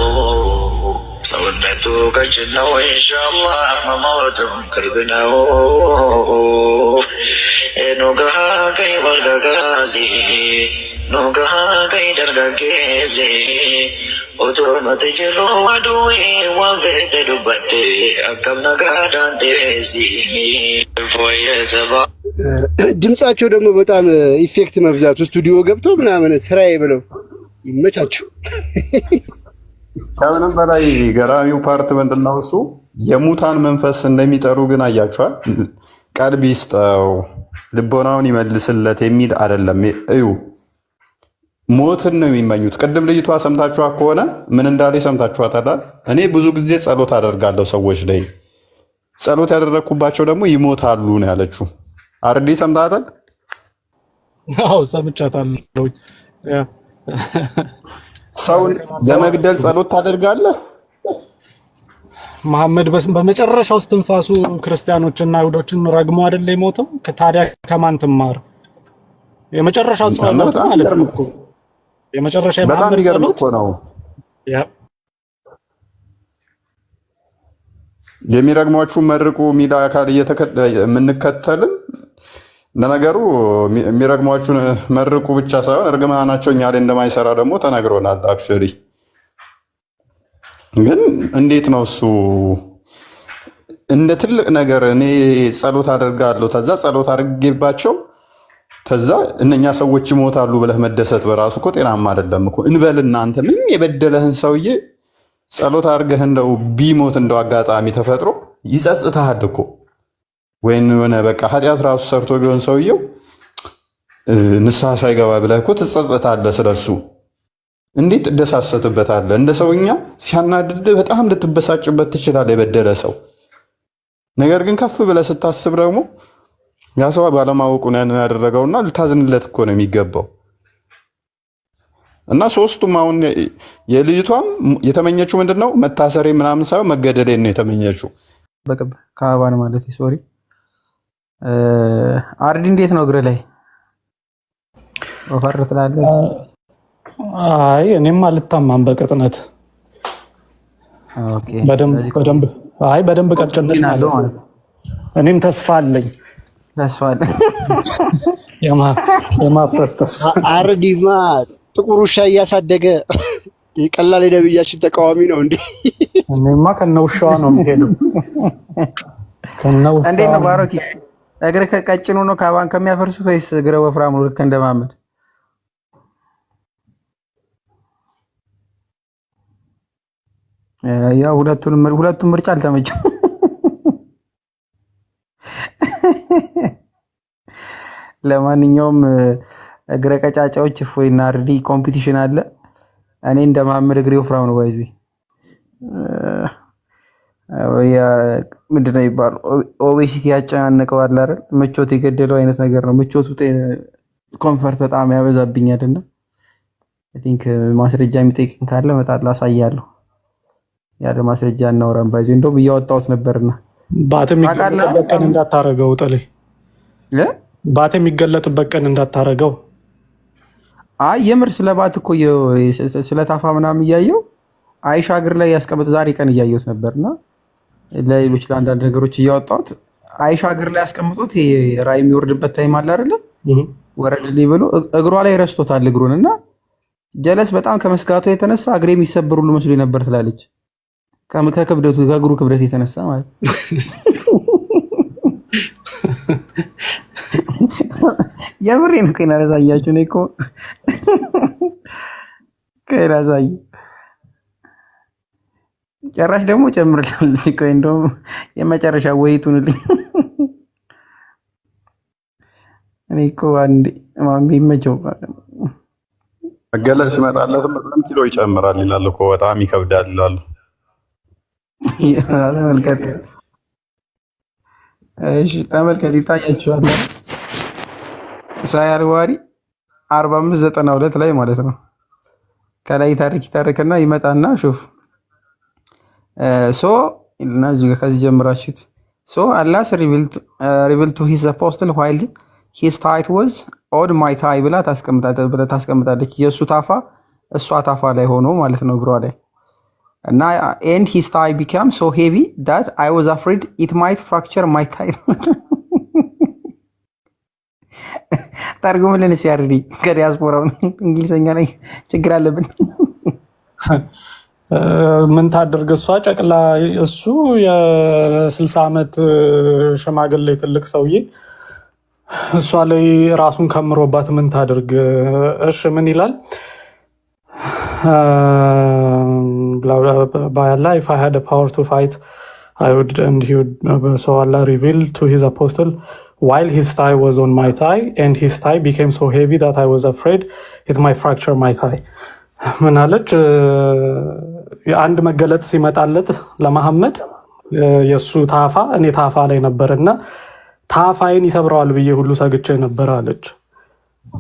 S19: ሰውነቱ ቀጭን ነው። ኢንሻአላህ መሞቱም ቅርብ ነው። ኑጋ ቀይ ወልጋጋዚ ኑጋ ቀይ ደርጋጌዚ ኦቶኖት ጅሩ ዋዱዌ ዋንፌተ ዱባቴ አከም ነጋዳንቴዚ
S13: ድምጻቸው ደግሞ በጣም ኢፌክት መብዛቱ ስቱዲዮ ገብቶ ምናምን ስራዬ ብለው ይመቻቸው።
S3: ከምንም በላይ ገራሚው ፓርት ምንድነው? እሱ የሙታን መንፈስ እንደሚጠሩ ግን አያችኋል። ቀልብ ይስጠው ልቦናውን ይመልስለት የሚል አይደለም። እዩ ሞትን ነው የሚመኙት። ቅድም ልጅቷ ሰምታችኋት ከሆነ ምን እንዳለ ሰምታችኋታል። እኔ ብዙ ጊዜ ጸሎት አደርጋለሁ ሰዎች ላይ ጸሎት ያደረግኩባቸው ደግሞ ይሞታሉ ነው ያለችው። አርዲ ሰምታታል?
S14: አዎ ሰምቻታለሁ።
S3: ሰውን ለመግደል ጸሎት ታደርጋለህ?
S14: መሐመድ በመጨረሻው እስትንፋሱ ክርስቲያኖችና አይሁዶችን ረግሞ አይደል የሞተው? ታዲያ ከማን ትማር? የመጨረሻው ጸሎት ማለት ነው እኮ የመጨረሻ
S3: በጣም ይገርም እኮ ነው። የሚረግሟችሁ መርቁ ሚዳ አካል የምንከተልን ለነገሩ የሚረግሟችሁን መርቁ ብቻ ሳይሆን እርግማናቸው እኛ ላይ እንደማይሰራ ደግሞ ተነግሮናል። አክቹዋሊ ግን እንዴት ነው እሱ እንደ ትልቅ ነገር እኔ ጸሎት አደርጋለሁ ተዛ ጸሎት አድርጌባቸው ተዛ እነኛ ሰዎች ይሞታሉ ብለህ መደሰት በራሱ እኮ ጤናማ አይደለም እኮ። እንበል እናንተ ምን የበደለህን ሰውዬ ጸሎት አድርገህ እንደው ቢሞት እንደው አጋጣሚ ተፈጥሮ ይጸጽታል እኮ ወይም የሆነ በቃ ኃጢአት ራሱ ሰርቶ ቢሆን ሰውየው ንስሐ ሳይገባ ብለህ እኮ ትጸጸታለህ። ስለሱ እንዴት ትደሳሰትበታለህ? እንደ ሰውኛ ሲያናድድ በጣም ልትበሳጭበት ትችላለህ የበደለ ሰው። ነገር ግን ከፍ ብለህ ስታስብ ደግሞ ያ ሰው ባለማወቁ ነው ያንን ያደረገውና ልታዝንለት እኮ ነው የሚገባው። እና ሶስቱም አሁን የልጅቷም የተመኘችው ምንድነው መታሰሬ ምናምን ሳይሆን መገደሌን ነው የተመኘችው።
S6: ከአባን ማለት ሶሪ አርዲ እንዴት ነው እግር ላይ ወፈር ትላለህ?
S14: አይ እኔም አልታማም በቅጥነት
S6: ኦኬ
S14: በደንብ ቀጭነሽ ማለት ነው። እኔም ተስፋ አለኝ የማፍረስ ተስፋ።
S13: አርዲማ ጥቁር ውሻ እያሳደገ የቀላል የነብያችን ተቃዋሚ ነው እንዴ?
S14: እኔማ ከነውሻዋ ነው የሚሄደው።
S6: እንዴት ነው ባሮኪ? እግር ከቀጭኑ ነው ካባን ከሚያፈርሱት ወይስ እግረ ወፍራም ነው ልክ እንደማመድ? ያው ሁለቱም ምርጫ አልተመቸም። ለማንኛውም እግረ ቀጫጫዎች እፎይና አርዲ ኮምፒቲሽን አለ። እኔ እንደማመድ እግሬ ወፍራም ነው ባይዙ ምንድነው ይባላል? ኦቤሲቲ ያጨናነቀው አለ አይደል? ምቾት የገደለው አይነት ነገር ነው። ምቾቱ ኮምፈርት በጣም ያበዛብኛልና አይ ቲንክ ማስረጃ የሚጠይቅን ካለ እመጣለሁ አሳያለሁ። ያለ ማስረጃ እናወራም ባይዙ እንደውም እያወጣሁት ነበርና
S14: ባት የሚገለጥበት ቀን እንዳታረገው ጥሌ ባት የሚገለጥበት ቀን እንዳታረገው።
S6: አይ የምር ስለ ባት እኮ ስለ ታፋ ምናምን እያየው አይሻ እግር ላይ ያስቀመጥ ዛሬ ቀን እያየሁት ነበርና ለሌሎች ለአንዳንድ ነገሮች እያወጣሁት አይሻ እግር ላይ ያስቀምጡት ራይ የሚወርድበት ታይም አለ አይደለ? ወረድልኝ ብሎ እግሯ ላይ ረስቶታል እግሩን እና ጀለስ በጣም ከመስጋቷ የተነሳ እግሬ የሚሰብር ሁሉ መስሎኝ ነበር ትላለች። ከክብደቱ ከእግሩ ክብደት የተነሳ ማለት የምሬን እኮ እናረሳያችሁ ነው እኮ ከራሳይ ጭራሽ ደግሞ ጨምርልኝ እኮ እንደውም የመጨረሻ ወይቱንልኝ እኔ እኮ አንዴ ማሚ ይመቸው
S3: መገለጽ ሲመጣለት በጣም ኪሎ ይጨምራል ይላል እኮ በጣም ይከብዳል ይላል።
S6: ተመልከት፣ እሺ ተመልከት፣ ይታያችኋል። ኢሳያ አልዋሪ 4592 ላይ ማለት ነው። ከላይ ይታረክና ይመጣና ሹፍ ሶ እና እዚህ ጋር ከዚህ ጀምራችሁት ሶ አላስ ሪቪል ቱ ሂዝ አፖስትል ዋይል ሂዝ ታይት ዋዝ ኦድ ማይ ታይ ብላ ታስቀምጣለች። የእሱ ታፋ እሷ ታፋ ላይ ሆኖ ማለት ነው እግሯ ላይ እና ኤንድ ሂዝ ታይ ቢካም ሶ ሄቪ ዳት አይ ዋዝ አፍሬድ ኢት ማይት ፍራክቸር ማይ ታይ። ታርጉምልን ሲያርዲ ከዲያስፖራው እንግሊዘኛ ላይ ችግር አለብን።
S14: ምን ታደርግ እሷ ጨቅላ እሱ የ60 ዓመት ሽማግሌ ትልቅ ሰውዬ እሷ ላይ ራሱን ከምሮባት ምን ታደርግ? እሺ ምን ይላል? by Allah if I had the power to fight I would and he would so Allah revealed to his apostle while his thigh was on my thigh and his thigh became so heavy that I was afraid it might fracture my thigh. ምን አለች? አንድ መገለጥ ሲመጣለት ለመሐመድ የሱ ታፋ እኔ ታፋ ላይ ነበርና ታፋይን ይሰብረዋል ብዬ ሁሉ ሰግቼ ነበር አለች።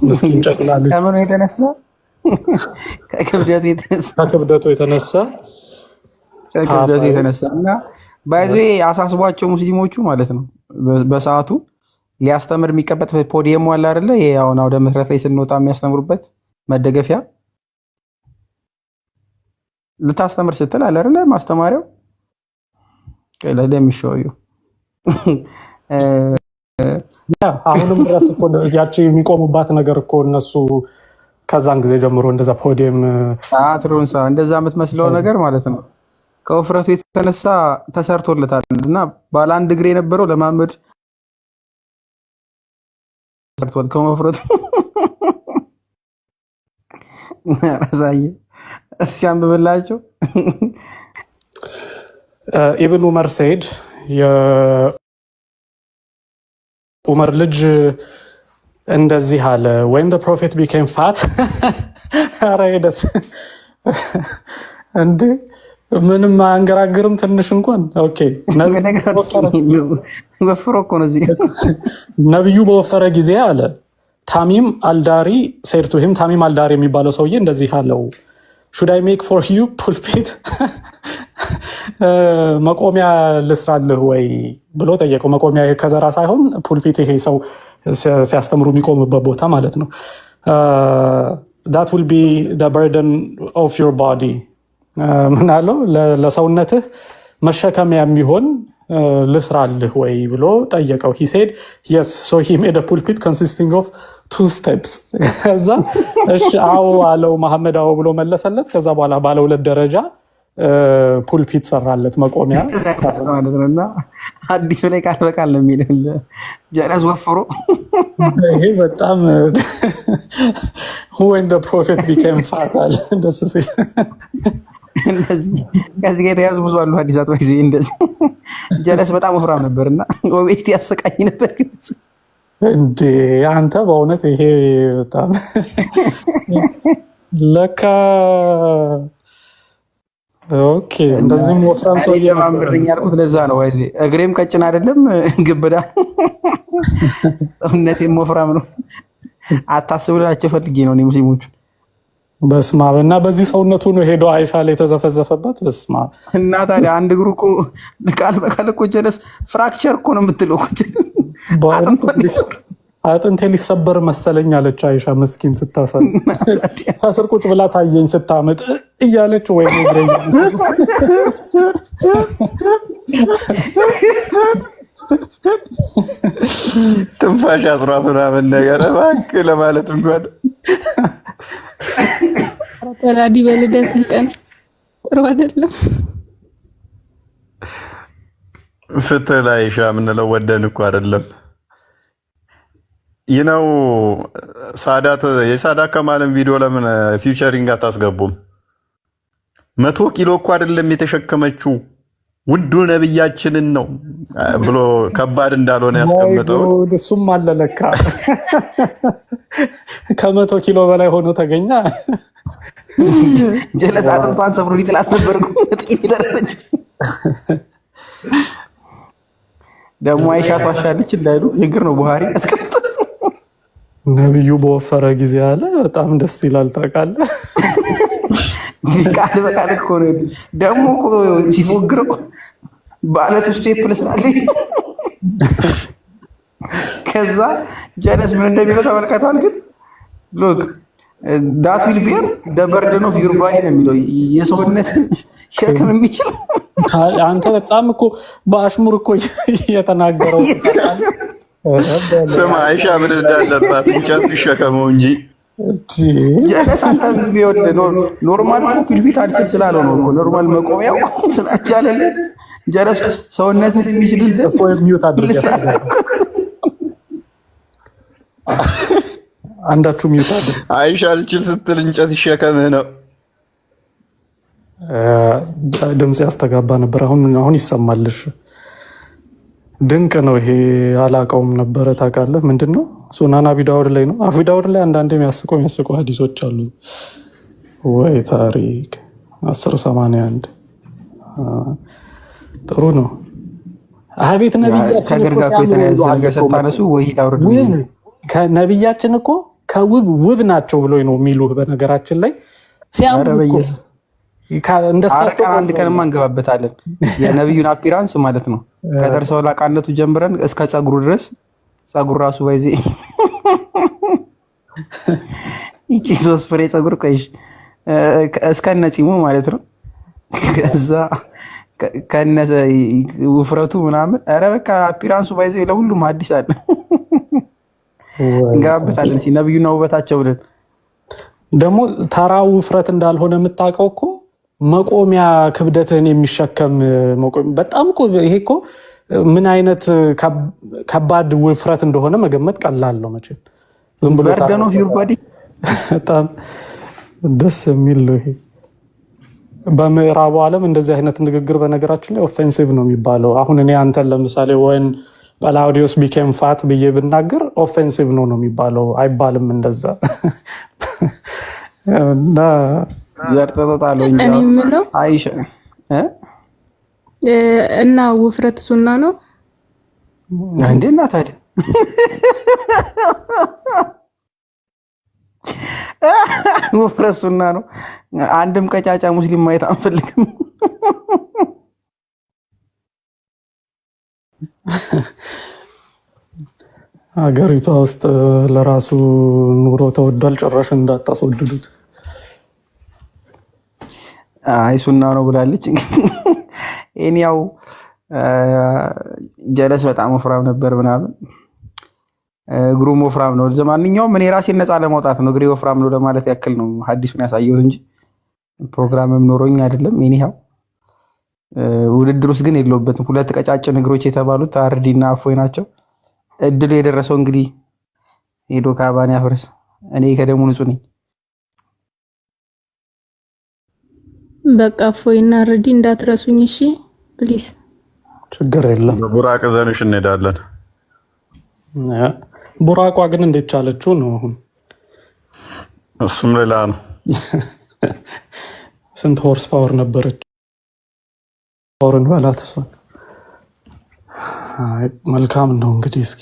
S14: ምስኪን ጨቅላለች።
S6: ከምን የተነሳ
S14: ከክብደቱ የተነሳ እና ባይዞ አሳስቧቸው ሙስሊሞቹ ማለት ነው። በሰዓቱ ሊያስተምር የሚቀበጥ ፖዲየም አለ አይደለ? ይሄ አሁን አውደ ምሕረት ላይ ስንወጣ የሚያስተምሩበት መደገፊያ ልታስተምር ስትል አለ አይደለ? ማስተማሪያው ከለለ የሚሾዩ አሁንም ድረስ እኮ ያቺ የሚቆሙባት ነገር እኮ እነሱ ከዛን ጊዜ ጀምሮ እንደዛ ፖዲየም
S6: አትሩንሳ እንደዛ የምትመስለው ነገር ማለት ነው ከውፍረቱ የተነሳ ተሰርቶለታል እና ባለ አንድ እግር የነበረው ለማመድ ተሰርቷል ከውፍረቱ አሳየ። እስኪ አንብብላቸው።
S14: ኢብኑ ዑመር ሰይድ ዑመር ልጅ እንደዚህ አለ when the prophet became fat ኧረ ደስ እንዴ ምንም አንገራግርም ትንሽ እንኳን ኦኬ
S6: ወፍሮ እኮ ነው እዚህ
S14: ነብዩ በወፈረ ጊዜ አለ ታሚም አልዳሪ said to him ታሚም አልዳሪ የሚባለው ሰውዬ እንደዚህ አለው should I make for you pulpit መቆሚያ ልስራልህ ወይ ብሎ ጠየቀው መቆሚያ ከዘራ ሳይሆን ፑልፒት ይሄ ሰው ሲያስተምሩ የሚቆምበት ቦታ ማለት ነው that will be the burden of your body ምን አለው ለሰውነትህ መሸከሚያ የሚሆን ልስራልህ ወይ ብሎ ጠየቀው he said yes so he made a pulpit consisting of 2 steps ከዛ እሺ አዎ አለው መሐመድ አዎ ብሎ መለሰለት ከዛ በኋላ ባለ 2 ደረጃ ፑልፒት ሰራለት መቆሚያ
S6: ማለትና አዲሱ ላይ ቃል በቃል ነው የሚል ጀለስ ወፍሮ
S14: ይሄ በጣም when the prophet became fat ደስ ሲል
S6: እንደዚህ ከዚህ ጋር የተያዙ ብዙ አሉ ሐዲሳት ወይ እንደዚህ ጀለስ በጣም ወፍራም ነበርና ኦቤስቲ ያሰቃኝ ነበር
S14: እንዴ አንተ በእውነት ይሄ በጣም ለካ ኦኬ እንደዚህ ወፍራም ሰው
S6: ያማምርኝ ያልኩት ለዛ ነው ወይ እግሬም ቀጭን አይደለም ግብዳ ሰውነቴም ወፍራም ነው አታስብላችሁ ፈልጌ ነው ሙስሊሞቹ
S14: በስማ እና በዚህ ሰውነቱ ነው ሄዶ አይሻ ላይ ተዘፈዘፈበት በስማ
S6: እና ታዲያ አንድ እግሩ እኮ ቃል በቃል እኮ ጀለስ ፍራክቸር እኮ ነው የምትለው አጥንቴ ሊሰበር መሰለኝ አለች አይሻ ምስኪን ስታሳዝ ታስር ቁጭ ብላ ታየኝ ስታመጥ እያለች ወይ ነግረኝ
S3: ትንፋሽ አጥሯት ምናምን ነገር እባክህ ለማለት እንኳን
S17: ተላዲ በልደት ቀን ጥሩ አይደለም
S3: ፍትህ ላይ አይሻ የምንለው ወደን እኮ አይደለም ይነው ሳዳት የሳዳት ከማለም ቪዲዮ ለምን ፊውቸሪንግ አታስገቡም 100 ኪሎ እኮ አይደለም የተሸከመችው ውዱ ነብያችንን ነው ብሎ ከባድ እንዳልሆነ ያስቀምጠው
S14: እሱም አለለካ ከ100 ኪሎ በላይ ሆኖ ተገኘ
S6: ጀለስ አጥንቷን ሰብሮ ሊጥላት ነበር እኮ ጥቂት ይደረች ደግሞ አይሻ ተዋሻለች እንዳይሉ ችግር ነው ቡሃሪ
S14: ነብዩ በወፈረ ጊዜ አለ በጣም ደስ ይላል ታውቃለህ
S6: ቃል በቃል እኮ ነው ደግሞ እኮ ሲፎግረው ባለቱ ስቴፕልስ አለኝ ከዛ ጀለስ ምን እንደሚለው ተመልከቷል ግን ሎክ that will bear the burden of your body ነው የሚለው የሰውነት ሸክም የሚችል
S14: አንተ በጣም እኮ በአሽሙር እኮ የተናገረው
S3: ስማ አይሻ ምን እንዳለባት እንጨት ቢሸከመው እንጂ
S6: ጀለሳንተ ቢወድ ኖርማል ፑልፒት አልችል ስላለው ነው እኮ ኖርማል መቆሚያው ስላልቻለ ጀለስ ሰውነትን የሚችል
S14: ወይ ሚውት አድርግ አንዳችሁ ሚውት አድርግ
S3: አይሻ አልችል ስትል እንጨት ይሸከምህ ነው
S14: ድምጽ ያስተጋባ ነበር አሁን ይሰማልሽ ድንቅ ነው ይሄ አላቀውም ነበር ታውቃለህ ምንድነው ሱናን አቢ ዳውድ ላይ ነው አቢ ዳውድ ላይ አንዳንዴ የሚያስቁ ሐዲሶች አሉ ወይ ታሪክ 1081 ጥሩ ነው አቤት ነብያችን
S6: ከገርጋፍ የተያዘ ሰታነሱ ወይ ዳውድ
S14: ከነብያችን እኮ ከውብ ናቸው ብሎ ነው የሚሉህ በነገራችን ላይ ሲያምሩ
S6: እንደሳቸው አንድ ቀን እንገባበታለን የነብዩን አፒራንስ ማለት ነው ከደርሰው ላቃነቱ ጀምረን እስከ ጸጉሩ ድረስ ጸጉሩ ራሱ ባይዚ ይቺ 3 ፍሬ ጸጉር ቆይሽ እስከነ ጺሙ ማለት ነው ከዛ ከነ ውፍረቱ ምናምን ኧረ በቃ አፒራንሱ ባይዚ ለሁሉም አዲስ አለ እንገባበታለን ነብዩ ነው ውበታቸው ብለን
S14: ደግሞ ተራው ውፍረት እንዳልሆነ የምታውቀው እኮ መቆሚያ ክብደትን የሚሸከም በጣም እኮ ይሄ እኮ ምን አይነት ከባድ ውፍረት እንደሆነ መገመት ቀላል ነው መቼም ዝም ብሎ
S6: burden of your body
S14: በጣም ደስ የሚል ነው ይሄ በምዕራቡ ዓለም እንደዚህ አይነት ንግግር በነገራችን ላይ ኦፌንሲቭ ነው የሚባለው አሁን እኔ አንተን ለምሳሌ when ጳላውዲዮስ ቢኬም ፋት ብዬ ብናገር ኦፌንሲቭ ነው የሚባለው፣ አይባልም እንደዛ። እና
S6: ዘርጠጣለው
S17: እኔ የምለው
S6: አይሽ
S17: እና ውፍረት ሱና ነው
S6: እንዴ? እና ታዲያ ውፍረት ሱና ነው። አንድም ቀጫጫ ሙስሊም ማየት አንፈልግም።
S14: ሀገሪቷ ውስጥ ለራሱ ኑሮ ተወዷል፣ ጭራሽ እንዳታስወድዱት።
S6: አይ ሱና ነው ብላለች። እኔው ጀለስ በጣም ወፍራም ነበር ምናምን፣ እግሩም ወፍራም ነው። ለማንኛውም እኔ ራሴን ነፃ ለማውጣት ነው እግሬ ወፍራም ነው ለማለት ያክል ነው ሐዲሱን ያሳየሁት እንጂ ፕሮግራምም ኖሮኝ አይደለም። እኔው ውድድር ውስጥ ግን የለውበትም። ሁለት ቀጫጭን እግሮች የተባሉት አርዲና አፎይ ናቸው። እድሉ የደረሰው እንግዲህ ሄዶ ካባን ያፍርስ። እኔ ከደሙ ንጹህ ነኝ።
S17: በቃ አፎይና አርዲ እንዳትረሱኝ እሺ ፕሊዝ።
S14: ችግር የለም።
S3: ቡራቅ ዘንሽ እንሄዳለን።
S14: ቡራቋ ግን እንዴት ቻለችው ነው አሁን?
S3: እሱም ሌላ ነው።
S14: ስንት ሆርስ ፓወር ነበረች? ፓወርን በላት እሷን። መልካም ነው እንግዲህ። እስኪ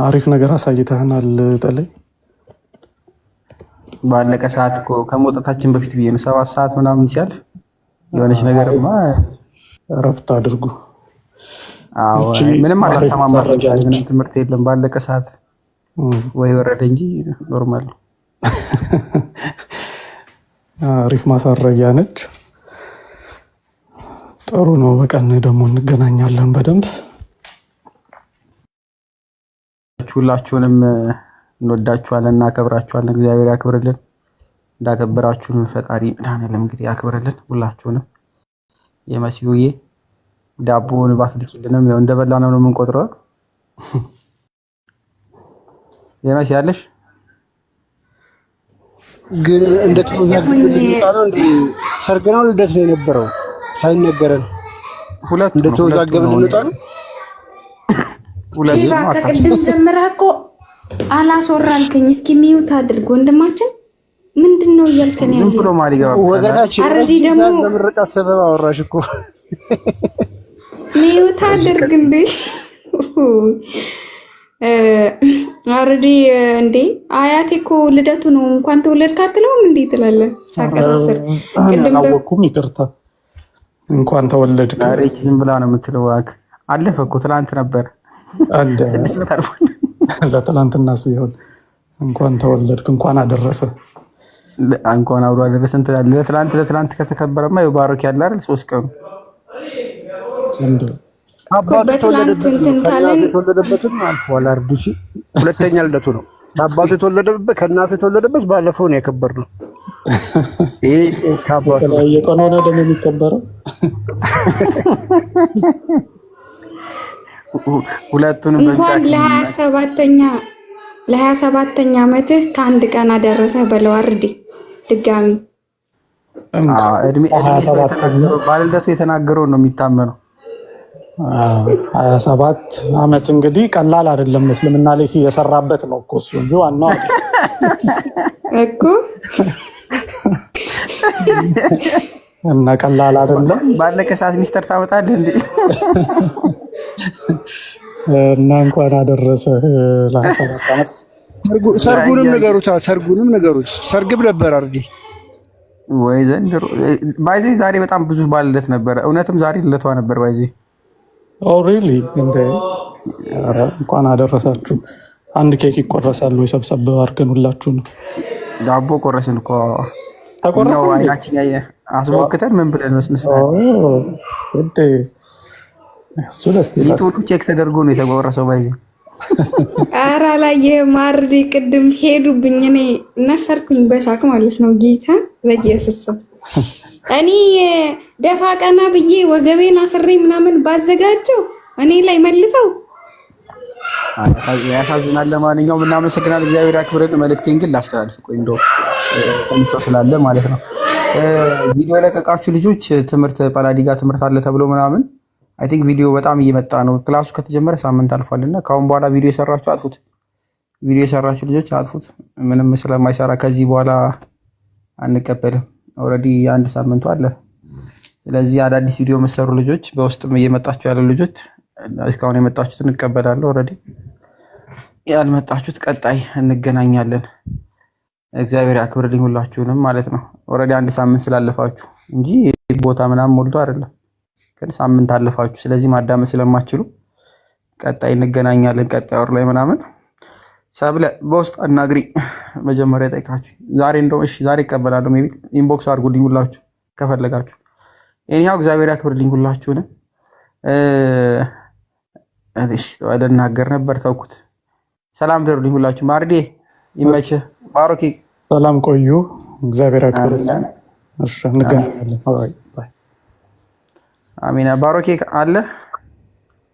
S14: አሪፍ ነገር አሳይተህናል ጠለይ።
S6: ባለቀ ሰዓት እኮ ከመውጣታችን በፊት ብዬ ነው 7 ሰዓት ምናምን ሲያልፍ የሆነች ነገርማ
S14: እረፍት አድርጉ።
S6: አዎ ምንም አላተማማረም። ትምህርት የለም ባለቀ ሰዓት ወይ ወረደ እንጂ ኖርማል ነው።
S14: አሪፍ ማሳረጊያ ነች። ጥሩ ነው። በቀን ደግሞ እንገናኛለን በደንብ።
S6: ሁላችሁንም እንወዳችኋለን፣ እናከብራችኋለን። እግዚአብሔር ያክብርልን። እንዳከበራችሁን ፈጣሪ መድኃኔዓለም እንግዲህ ያክብርልን ሁላችሁንም። የመሲሁዬ ዳቦውን ባስልኪልንም ያው እንደበላነው ነው የምንቆጥረው። የመሲ ያለሽ
S13: ግን እንደ ተወዛግብ ነው እንደ ሰርግ ነው ልደት ነው የነበረው ሳይነገረን
S6: ሁለት
S13: እንደ ተወዛግብ ልንወጣ ነው።
S6: ሁለት
S11: ከቅድም ጀምረህ እኮ አላስወራልከኝ። እስኪ ሚውት አድርግ ወንድማችን። ምንድነው እያልከኝ ያለው?
S6: ብሎ ማሊጋ
S13: ወገናችን
S11: አረዲ ደግሞ
S13: ለምረቃ ሰበብ አወራሽ እኮ።
S11: ሚውት አድርግ እንዴ! አረዲ እንዴ! አያቴ እኮ ልደቱ ነው እንኳን ተወለድክ አትለውም እንዴ ትላለህ? ሳቀሳሰር ቅድም
S14: አላወኩም። ይቅርታ እንኳን ተወለድክ።
S6: አሬች ዝም ብላ ነው የምትለው። አለፈ እኮ ትላንት ነበር።
S14: አንድ ለትላንትና ሲሆን እንኳን ተወለድክ እንኳን አደረሰ
S6: እንኳን አብሮ አደረሰን ትላለህ። ለትላንት ከተከበረማ የባሮክ ያለ አይደል 3 ቀኑ
S13: አባቱ የተወለደበትም አልፏል። አርዱሲ ሁለተኛ ልደቱ ነው። አባቱ የተወለደበት ከእናቱ የተወለደበት ባለፈው ነው ያከበርነው። ይሄ ከአባቱ
S14: የቀኑ ነው ደግሞ የሚከበረው።
S6: ሁለቱንም
S11: እንኳን ለ27ኛ ዓመትህ ከአንድ ቀን አደረሰ በለው አርዲ። ድጋሚ
S6: እድሜ 27 ባልደቱ የተናገረው ነው የሚታመነው።
S14: 27 ዓመት እንግዲህ ቀላል አይደለም። እስልምና ላይ የሰራበት ነው እኮ እሱ እንጂ ዋናው
S11: እኮ
S14: እና ቀላል አይደለም።
S6: ባለቀ ሰዓት ሚስተር ታወጣለህ እንዴ?
S14: እና እንኳን አደረሰ ለ27 ዓመት።
S13: ሰርጉንም ነገሮች ሰርግም ነበር አርዲ
S6: ወይ ዘንድሮ ባይዚ ዛሬ በጣም ብዙ ባልለት ነበር። እውነትም ዛሬ ልደቷ ነበር ባይዚ።
S14: ኦ ሪሊ እንዴ! እንኳን አደረሳችሁ። አንድ ኬክ ይቆረሳል ወይ? ሰብሰብ አድርገን ሁላችሁ ነው።
S6: ዳቦ ቆረስን እኮ
S14: ተቆረሰ።
S6: አይናችን ያየ አስቦክተን ምን ብለን መስመስል
S14: እንዴ! እሱ ደስ ይላል።
S6: ሊቶቹ ቼክ ተደርጎ ነው የተቆረሰው ባይዚ።
S11: ኧረ አላየህም አርዲ? ቅድም ሄዱብኝ። እኔ ነፈርኩኝ በሳቅ ማለት ነው። ጌታ በኢየሱስ እኔ ደፋ ቀና ብዬ ወገቤን አስሬ ምናምን ባዘጋጀው እኔ ላይ መልሰው
S6: ያሳዝናል። ለማንኛውም እናመሰግናለን። እግዚአብሔር ያክብረን። መልእክቴን ግን ላስተላልፍ። ቆይ እንደው ሰው ስላለ ማለት ነው። ቪዲዮ ለቀቃችሁ ልጆች ትምህርት ጳላዲጋ ትምህርት አለ ተብሎ ምናምን አይ ቲንክ ቪዲዮ በጣም እየመጣ ነው። ክላሱ ከተጀመረ ሳምንት አልፏልና ከአሁን በኋላ ቪዲዮ የሰራችሁ አጥፉት። ቪዲዮ የሰራችሁ ልጆች አጥፉት። ምንም ስለማይሰራ ከዚህ በኋላ አንቀበልም። ኦልሬዲ አንድ ሳምንቱ አለ። ስለዚህ አዳዲስ ቪዲዮ መሰሩ ልጆች በውስጥም እየመጣችሁ ያሉ ልጆች እስካሁን የመጣችሁትን እንቀበላለሁ። ኦልሬዲ ያልመጣችሁት ቀጣይ እንገናኛለን። እግዚአብሔር ያክብርልኝ ሁላችሁንም ማለት ነው። ኦልሬዲ አንድ ሳምንት ስላለፋችሁ እንጂ ቦታ ምናምን ሞልቶ አይደለም፣ ግን ሳምንት አለፋችሁ። ስለዚህ ማዳመጥ ስለማትችሉ ቀጣይ እንገናኛለን። ቀጣይ ወር ላይ ምናምን ሰብለ በውስጥ አናግሪ። መጀመሪያ ጠይቃችሁ ዛሬ እንደው እሺ ዛሬ እቀበላለሁ። ሜቢ ኢንቦክስ አድርጉልኝ ሁላችሁ ከፈለጋችሁ። እኛው እግዚአብሔር ያክብርልኝ ሁላችሁንም። እሺ ወደናገር ነበር ተውኩት። ሰላም ደሩልኝ ሁላችሁ። ማርዴ ይመችህ። ባሮኪ
S14: ሰላም ቆዩ። እግዚአብሔር ያክብርልኝ። እሺ እንገናኛለን። ባይ
S6: አሚና። ባሮኪ አለ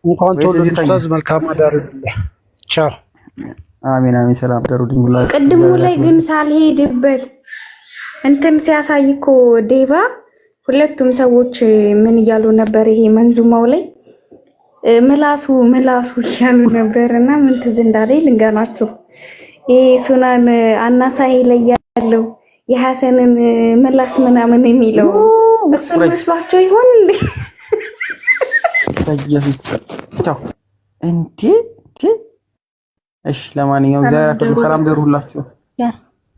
S12: እንኳን ተወለዱ ኡስታዝ። መልካም አዳር። ቻው።
S6: አሚን አሚን። ሰላም ደሩልኝ ሁላችሁ።
S11: ቅድሙ ላይ ግን ሳልሄድበት እንትን ሲያሳይ እኮ ዴቫ ሁለቱም ሰዎች ምን እያሉ ነበር? ይሄ መንዙማው ላይ ምላሱ እያሉ ነበር እና ምን ትዝ እንዳለኝ ልንገራችሁ። ይሄ ሱናን አናሳይ ላይ ያለው የሐሰንን ምላስ ምናምን የሚለው እሱን መስሏቸው ይሆን እንዴ?
S6: እንዴ እሺ፣ ለማንኛውም እግዚአብሔር ሰላም ደሩ ሁላችሁ።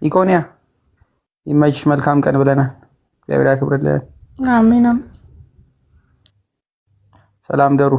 S6: ኢኮንያ ይመችሽ፣ መልካም ቀን ብለናል። እግዚአብሔር ያክብርልን።
S17: አሜን።
S6: ሰላም ደሩ።